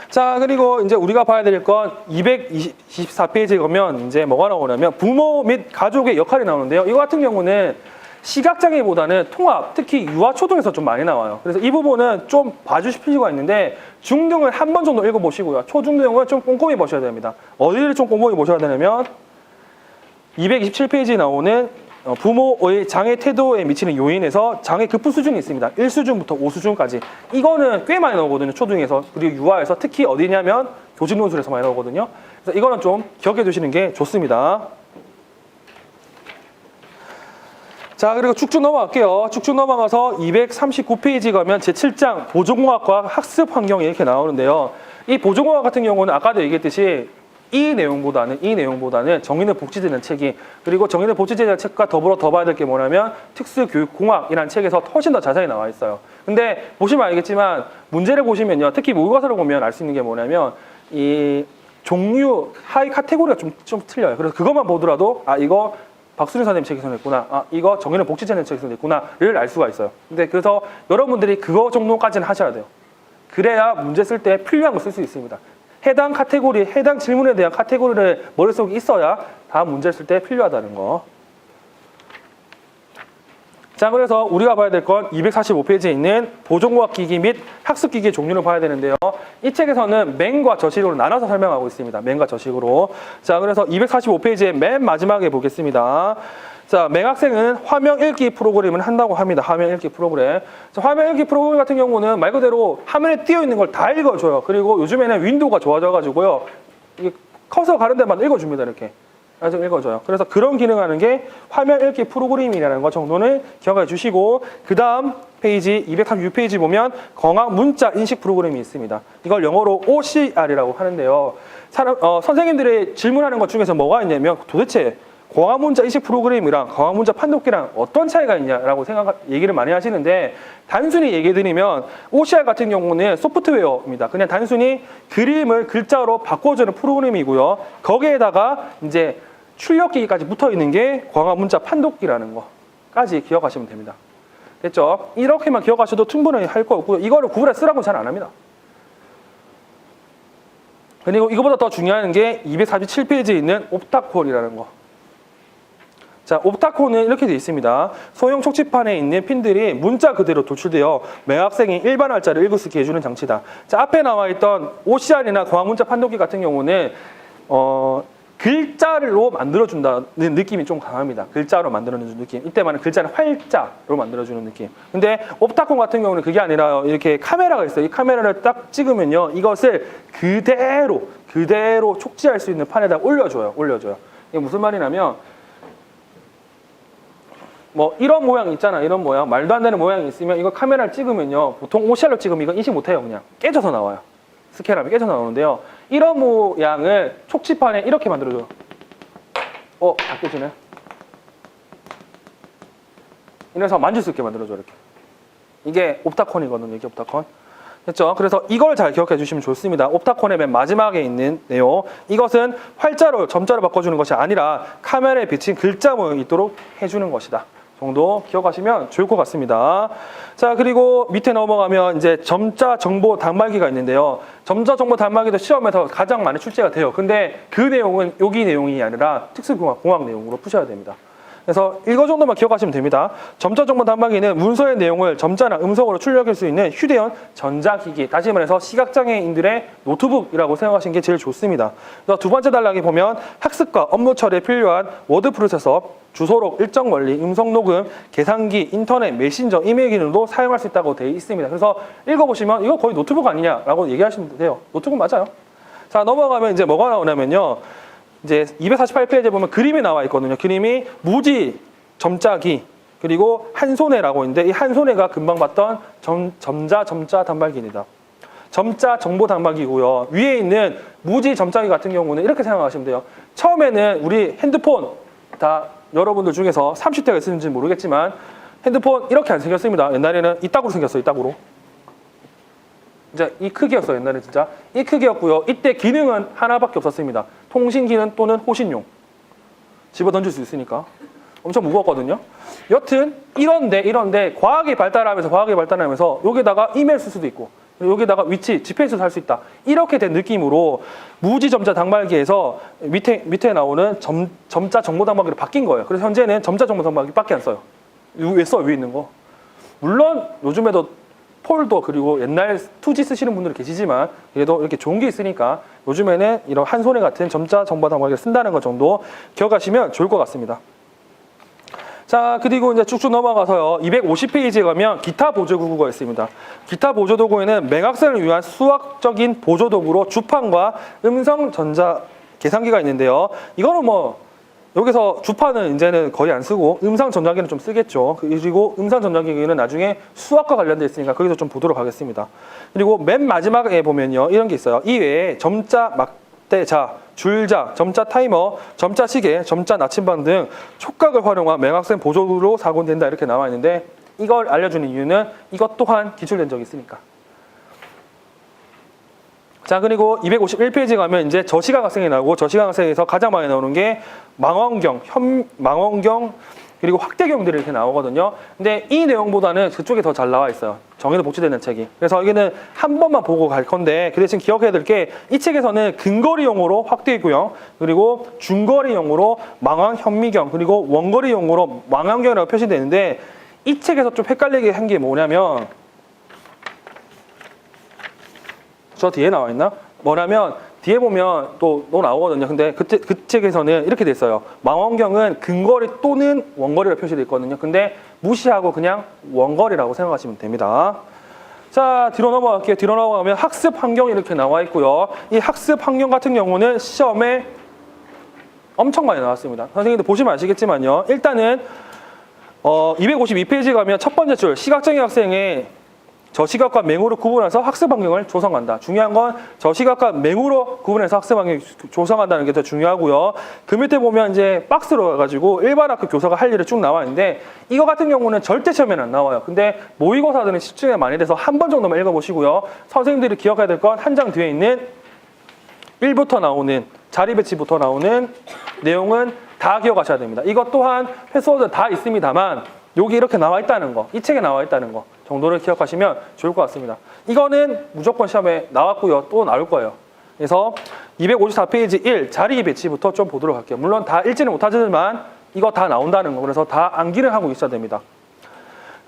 B: 자, 그리고 이제 우리가 봐야 될 건 224페이지에 가면 이제 뭐가 나오냐면 부모 및 가족의 역할이 나오는데요. 이거 같은 경우는 시각장애보다는 통합, 특히 유아 초등에서 좀 많이 나와요. 그래서 이 부분은 좀 봐주실 필요가 있는데, 중등은 한 번 정도 읽어보시고요. 초중등은 좀 꼼꼼히 보셔야 됩니다. 어디를 좀 꼼꼼히 보셔야 되냐면 227페이지에 나오는 부모의 장애 태도에 미치는 요인에서 장애 급부 수준이 있습니다. 1수준부터 5수준까지. 이거는 꽤 많이 나오거든요. 초등에서. 그리고 유아에서 특히 어디냐면 교직논술에서 많이 나오거든요. 그래서 이거는 좀 기억해 두시는 게 좋습니다. 자, 그리고 쭉쭉 넘어갈게요. 쭉쭉 넘어가서 239페이지 가면 제7장 보조공학과 학습 환경이 이렇게 나오는데요. 이 보조공학 같은 경우는 아까도 얘기했듯이 이 내용보다는 정인의 복지제는 책이, 그리고 정인의 복지제는 책과 더불어 더 봐야 될 게 뭐냐면 특수교육공학이라는 책에서 훨씬 더 자세히 나와 있어요. 근데 보시면 알겠지만 문제를 보시면요, 특히 모의고사를 보면 알 수 있는 게 뭐냐면 이 종류 하위 카테고리가 좀 틀려요. 그래서 그것만 보더라도 이거 박수린 선생님 책에서 냈구나. 아, 이거 정의는 복지체는 책에서 냈구나를 알 수가 있어요. 근데 그래서 여러분들이 그거 정도까지는 하셔야 돼요. 그래야 문제 쓸 때 필요한 거 쓸 수 있습니다. 해당 카테고리, 해당 질문에 대한 카테고리를 머릿속에 있어야 다음 문제 쓸 때 필요하다는 거. 자, 그래서 우리가 봐야 될 건 245페이지에 있는 보존과학기기 및 학습기기의 종류를 봐야 되는데요. 이 책에서는 맨과 저식으로 나눠서 설명하고 있습니다. 맨과 저식으로. 자, 그래서 245페이지의 맨 마지막에 보겠습니다. 자, 맹학생은 화면 읽기 프로그램을 한다고 합니다. 화면 읽기 프로그램. 자, 화면 읽기 프로그램 같은 경우는 말 그대로 화면에 띄어 있는 걸 다 읽어줘요. 그리고 요즘에는 윈도우가 좋아져가지고요. 이게 커서 가는 데만 읽어줍니다. 이렇게. 아주 읽어줘요. 그래서 그런 기능하는 게 화면 읽기 프로그램이라는 거 정도는 기억해 주시고, 그 다음 페이지 236페이지 보면 광학 문자 인식 프로그램이 있습니다. 이걸 영어로 OCR이라고 하는데요. 선생님들이 질문하는 것 중에서 뭐가 있냐면 도대체 광학 문자 인식 프로그램이랑 광학 문자 판독기랑 어떤 차이가 있냐라고 얘기를 많이 하시는데, 단순히 얘기해 드리면 OCR 같은 경우는 소프트웨어입니다. 그냥 단순히 그림을 글자로 바꿔주는 프로그램이고요. 거기에다가 이제 출력기기까지 붙어 있는 게 광학 문자 판독기라는 거까지 기억하시면 됩니다. 됐죠? 이렇게만 기억하셔도 충분히 할 거 없고요. 이거를 구글에 쓰라고 잘 안 합니다. 그리고 이거보다 더 중요한 게 247페이지에 있는 옵타콜이라는 거. 자, 옵타콘은 이렇게 되어 있습니다. 소형 촉지판에 있는 핀들이 문자 그대로 도출되어 매학생이 일반 알자를 읽을 수 있게 해주는 장치다. 자, 앞에 나와 있던 OCR이나 광학문자 판독기 같은 경우는 글자로 만들어준다는 느낌이 좀 강합니다. 글자로 만들어주는 느낌. 이때만은 글자는 활자로 만들어주는 느낌. 근데 옵타콘 같은 경우는 그게 아니라 이렇게 카메라가 있어요. 이 카메라를 딱 찍으면요, 이것을 그대로 촉지할 수 있는 판에다 올려줘요. 이게 무슨 말이냐면, 뭐 이런 모양 있잖아. 이런 모양, 말도 안 되는 모양이 있으면 이거 카메라를 찍으면요, 보통 OCR로 찍으면 이거 인식 못해요. 그냥 깨져서 나와요. 스캔하면 깨져서 나오는데요, 이런 모양을 촉지판에 이렇게 만들어줘요. 다 깨지네. 이래서 만질 수 있게 만들어줘. 이렇게. 이게 옵타콘이거든요. 이게 옵타콘. 됐죠? 그래서 이걸 잘 기억해 주시면 좋습니다. 옵타콘의 맨 마지막에 있는 내용, 이것은 활자로 점자로 바꿔주는 것이 아니라 카메라에 비친 글자 모양이 있도록 해주는 것이다 정도 기억하시면 좋을 것 같습니다. 자, 그리고 밑에 넘어가면 이제 점자 정보 단말기가 있는데요. 점자 정보 단말기도 시험에서 가장 많이 출제가 돼요. 근데 그 내용은 여기 내용이 아니라 특수공학 내용으로 푸셔야 됩니다. 그래서 이거 정도만 기억하시면 됩니다. 점자 정보 단말기는 문서의 내용을 점자나 음성으로 출력할 수 있는 휴대용 전자기기, 다시 말해서 시각장애인들의 노트북이라고 생각하시는 게 제일 좋습니다. 그래서 두 번째 단락에 보면 학습과 업무 처리에 필요한 워드 프로세서, 주소록, 일정 원리, 음성 녹음, 계산기, 인터넷, 메신저, 이메일 기능도 사용할 수 있다고 되어 있습니다. 그래서 읽어보시면 이거 거의 노트북 아니냐라고 얘기하시면 돼요. 노트북 맞아요. 자, 넘어가면 이제 뭐가 나오냐면요, 이제 248페이지에 보면 그림이 나와 있거든요. 그림이 무지, 점자기, 그리고 한손해라고 있는데, 이 한손해가 금방 봤던 점자 단말기입니다. 점자 정보 단말기고요. 위에 있는 무지 점자기 같은 경우는 이렇게 생각하시면 돼요. 처음에는 우리 핸드폰, 다 여러분들 중에서 30대가 있는지 모르겠지만 핸드폰 이렇게 안 생겼습니다. 옛날에는 이따구로 생겼어요. 이따구로. 이제 이 크기였어요. 옛날에 진짜 이 크기였고요. 이때 기능은 하나밖에 없었습니다. 통신 기능 또는 호신용. 집어 던질 수 있으니까. 엄청 무거웠거든요. 여튼 이런데 과학이 발달하면서 여기다가 이메일 쓸 수도 있고, 여기다가 위치, GPS를 할 수 있다. 이렇게 된 느낌으로 무지점자 단말기에서 밑에 나오는 점자 정보 단말기로 바뀐 거예요. 그래서 현재는 점자 정보 단말기밖에 안 써요. 왜 써? 위에 있는 거. 물론 요즘에도 폴더, 그리고 옛날 2G 쓰시는 분들이 계시지만 그래도 이렇게 좋은 게 있으니까 요즘에는 이런 한손에 같은 점자 정보 단말기를 쓴다는 것 정도 기억하시면 좋을 것 같습니다. 자, 그리고 이제 쭉쭉 넘어가서요, 250페이지에 가면 기타 보조도구가 있습니다. 기타 보조도구에는 맹학생을 위한 수학적인 보조도구로 주판과 음성 전자 계산기가 있는데요. 이거는 뭐 여기서 주판은 이제는 거의 안 쓰고 음성 전자기는 좀 쓰겠죠. 그리고 음성 전자기는 나중에 수학과 관련돼 있으니까 거기서 좀 보도록 하겠습니다. 그리고 맨 마지막에 보면요, 이런 게 있어요. 이외에 점자 막대자, 줄자, 점자 타이머, 점자 시계, 점자 나침반 등 촉각을 활용한 맹학생 보조로 사고된다 이렇게 나와 있는데, 이걸 알려주는 이유는 이것 또한 기출된 적이 있으니까. 자, 그리고 251페이지 가면 이제 저시각 학생이 나오고, 저시각 학생에서 가장 많이 나오는 게 망원경, 망원경, 그리고 확대경들이 이렇게 나오거든요. 근데 이 내용보다는 그쪽에 더 잘 나와 있어요. 정의도 복제되는 책이. 그래서 여기는 한 번만 보고 갈 건데, 그 대신 기억해야 될 게 이 책에서는 근거리용으로 확대구형, 그리고 중거리용으로 망원 현미경, 그리고 원거리용으로 망원경이라고 표시되는데, 이 책에서 좀 헷갈리게 한 게 뭐냐면, 저 뒤에 나와 있나? 뭐냐면 뒤에 보면 또 나오거든요. 근데 그 책에서는 이렇게 돼 있어요. 망원경은 근거리 또는 원거리로 표시되어 있거든요. 근데 무시하고 그냥 원거리라고 생각하시면 됩니다. 자, 뒤로 넘어갈게요. 뒤로 넘어가면 학습 환경이 이렇게 나와 있고요. 이 학습 환경 같은 경우는 시험에 엄청 많이 나왔습니다. 선생님들 보시면 아시겠지만요. 일단은 252페이지 가면 첫 번째 줄 시각장애 학생의 저시각과 맹으로 구분해서 학습 환경을 조성한다. 중요한 건 저시각과 맹으로 구분해서 학습 환경을 조성한다는 게 더 중요하고요. 그 밑에 보면 이제 박스로 가가지고 일반 학급 교사가 할 일이 쭉 나와 있는데, 이거 같은 경우는 절대 시험에는 안 나와요. 근데 모의고사들은 집중이 많이 돼서 한 번 정도만 읽어보시고요. 선생님들이 기억해야 될 건 한 장 뒤에 있는 1부터 나오는 자리 배치부터 나오는 내용은 다 기억하셔야 됩니다. 이것 또한 패스워드 다 있습니다만 여기 이렇게 나와 있다는 거, 이 책에 나와 있다는 거 정도를 기억하시면 좋을 것 같습니다. 이거는 무조건 시험에 나왔고요. 또 나올 거예요. 그래서 254페이지 1 자리 배치부터 좀 보도록 할게요. 물론 다 읽지는 못하지만 이거 다 나온다는 거, 그래서 다 암기를 하고 있어야 됩니다.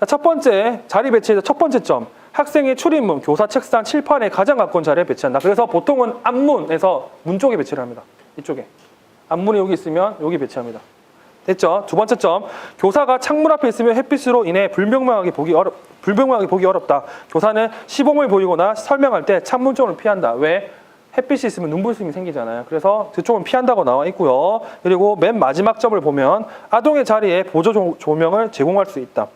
B: 첫 번째 자리 배치에서 첫 번째 점, 학생의 출입문, 교사 책상, 칠판에 가장 가까운 자리에 배치한다. 그래서 보통은 앞문에서 문 쪽에 배치를 합니다. 이쪽에. 앞문이 여기 있으면 여기 배치합니다. 됐죠? 두 번째 점, 교사가 창문 앞에 있으면 햇빛으로 인해 불명확하게 보기 어렵다. 교사는 시범을 보이거나 설명할 때 창문 쪽을 피한다. 왜? 햇빛이 있으면 눈부심이 생기잖아요. 그래서 그쪽은 피한다고 나와 있고요. 그리고 맨 마지막 점을 보면 아동의 자리에 보조 조명을 제공할 수 있다.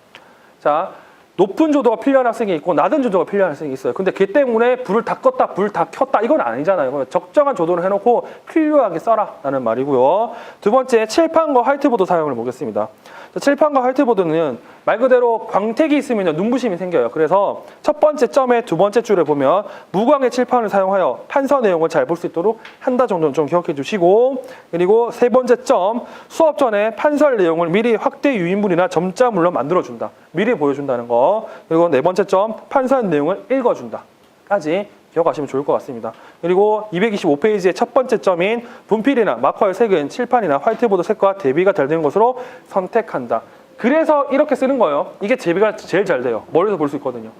B: 자, 높은 조도가 필요한 학생이 있고 낮은 조도가 필요한 학생이 있어요. 근데 그 때문에 불을 다 껐다, 불을 다 켰다 이건 아니잖아요. 적정한 조도를 해놓고 필요하게 써라 라는 말이고요. 두 번째, 칠판과 화이트보드 사용을 보겠습니다. 칠판과 화이트보드는 말 그대로 광택이 있으면 눈부심이 생겨요. 그래서 첫 번째 점의 두 번째 줄에 보면 무광의 칠판을 사용하여 판서 내용을 잘 볼 수 있도록 한다 정도는 좀 기억해 주시고, 그리고 세 번째 점, 수업 전에 판서할 내용을 미리 확대 유인물이나 점자물로 만들어준다. 미리 보여준다는 거. 그리고 네 번째 점, 판서한 내용을 읽어준다. 까지 기억하시면 좋을 것 같습니다. 그리고 225페이지의 첫 번째 점인 분필이나 마커의 색은 칠판이나 화이트보드 색과 대비가 잘 되는 것으로 선택한다. 그래서 이렇게 쓰는 거예요. 이게 대비가 제일 잘 돼요. 멀리서 볼 수 있거든요.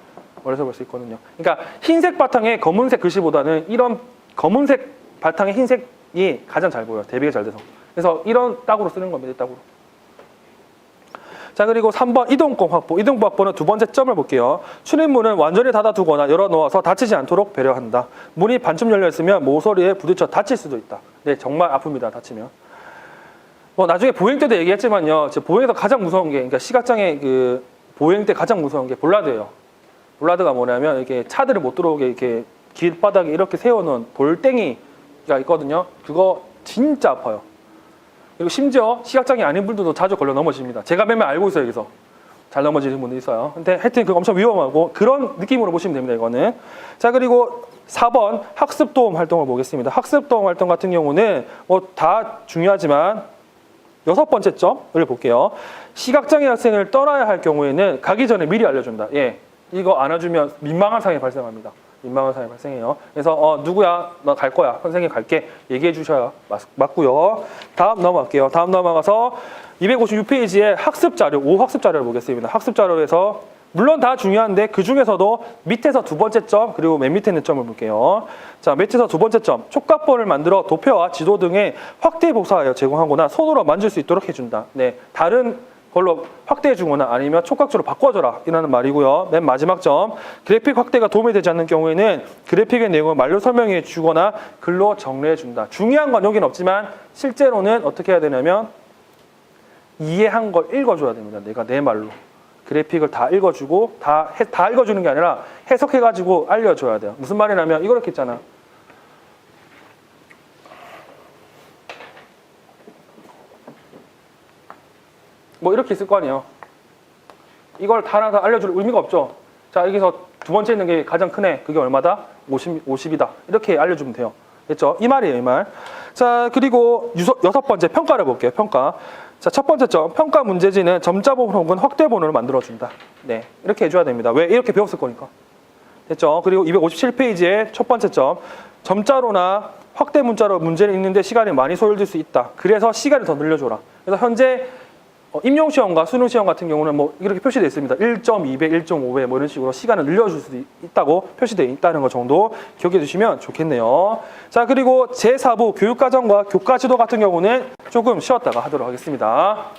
B: 멀리서 볼 수 있거든요. 그러니까 흰색 바탕에 검은색 글씨보다는 이런 검은색 바탕에 흰색이 가장 잘 보여요. 대비가 잘 돼서. 그래서 이런 딱으로 쓰는 겁니다. 이 딱으로. 자, 그리고 3번 이동권 확보. 이동권 확보는 두 번째 점을 볼게요. 출입문은 완전히 닫아두거나 열어놓아서 다치지 않도록 배려한다. 문이 반쯤 열려있으면 모서리에 부딪혀 다칠 수도 있다. 네, 정말 아픕니다. 다치면. 나중에 보행 때도 얘기했지만요. 보행에서 가장 무서운 게, 그러니까 시각장애 그 보행 때 가장 무서운 게 볼라드예요. 볼라드가 뭐냐면 이렇게 차들을 못 들어오게 이렇게 길바닥에 이렇게 세워놓은 돌덩이가 있거든요. 그거 진짜 아파요. 그리고 심지어 시각장애 아닌 분들도 자주 걸려 넘어집니다. 제가 매매 알고 있어요. 여기서 잘 넘어지는 분도 있어요. 근데 하여튼 그거 엄청 위험하고 그런 느낌으로 보시면 됩니다. 이거는. 자, 그리고 4번 학습도움 활동을 보겠습니다. 학습도움 활동 같은 경우는 다 중요하지만 6번째 점을 볼게요. 시각장애 학생을 떠나야 할 경우에는 가기 전에 미리 알려준다. 예, 이거 안 해주면 민망한 상황이 발생합니다. 민망한 상황이 발생해요. 그래서 누구야? 나 갈 거야. 선생님 갈게. 얘기해 주셔야 맞고요. 다음 넘어갈게요. 다음 넘어가서 256페이지에 학습 자료, 5학습 자료를 보겠습니다. 학습 자료에서 물론 다 중요한데 그 중에서도 밑에서 두 번째 점, 그리고 맨 밑에 있는 점을 볼게요. 자, 밑에서 두 번째 점, 촉각본을 만들어 도표와 지도 등에 확대 복사하여 제공하거나 손으로 만질 수 있도록 해준다. 네, 다른 걸로 확대해 주거나 아니면 촉각조로 바꿔줘라 이라는 말이고요. 맨 마지막 점, 그래픽 확대가 도움이 되지 않는 경우에는 그래픽의 내용을 말로 설명해 주거나 글로 정리해 준다. 중요한 건 여긴 없지만 실제로는 어떻게 해야 되냐면 이해한 걸 읽어줘야 됩니다. 내가 내 말로. 그래픽을 다 읽어주고 다 읽어주는 게 아니라 해석해가지고 알려줘야 돼요. 무슨 말이냐면 이거 이렇게 있잖아. 뭐 이렇게 있을 거 아니에요. 이걸 다 알려줄 의미가 없죠. 자, 여기서 두 번째 있는 게 가장 큰 애. 그게 얼마다? 50이다. 이렇게 알려주면 돼요. 됐죠? 이 말이에요, 이 말. 자, 그리고 여섯 번째 평가를 볼게요. 평가. 자, 첫 번째 점. 평가 문제지는 점자본 혹은 확대본으로 만들어준다. 네, 이렇게 해줘야 됩니다. 왜? 이렇게 배웠을 거니까. 됐죠? 그리고 257페이지의 첫 번째 점. 점자로나 확대 문자로 문제를 읽는데 시간이 많이 소요될 수 있다. 그래서 시간을 더 늘려줘라. 그래서 현재 임용시험과 수능시험 같은 경우는 뭐 이렇게 표시되어 있습니다. 1.2배, 1.5배 뭐 이런 식으로 시간을 늘려줄 수도 있다고 표시되어 있다는 거 정도 기억해 주시면 좋겠네요. 자, 그리고 제4부 교육과정과 교과지도 같은 경우는 조금 쉬었다가 하도록 하겠습니다.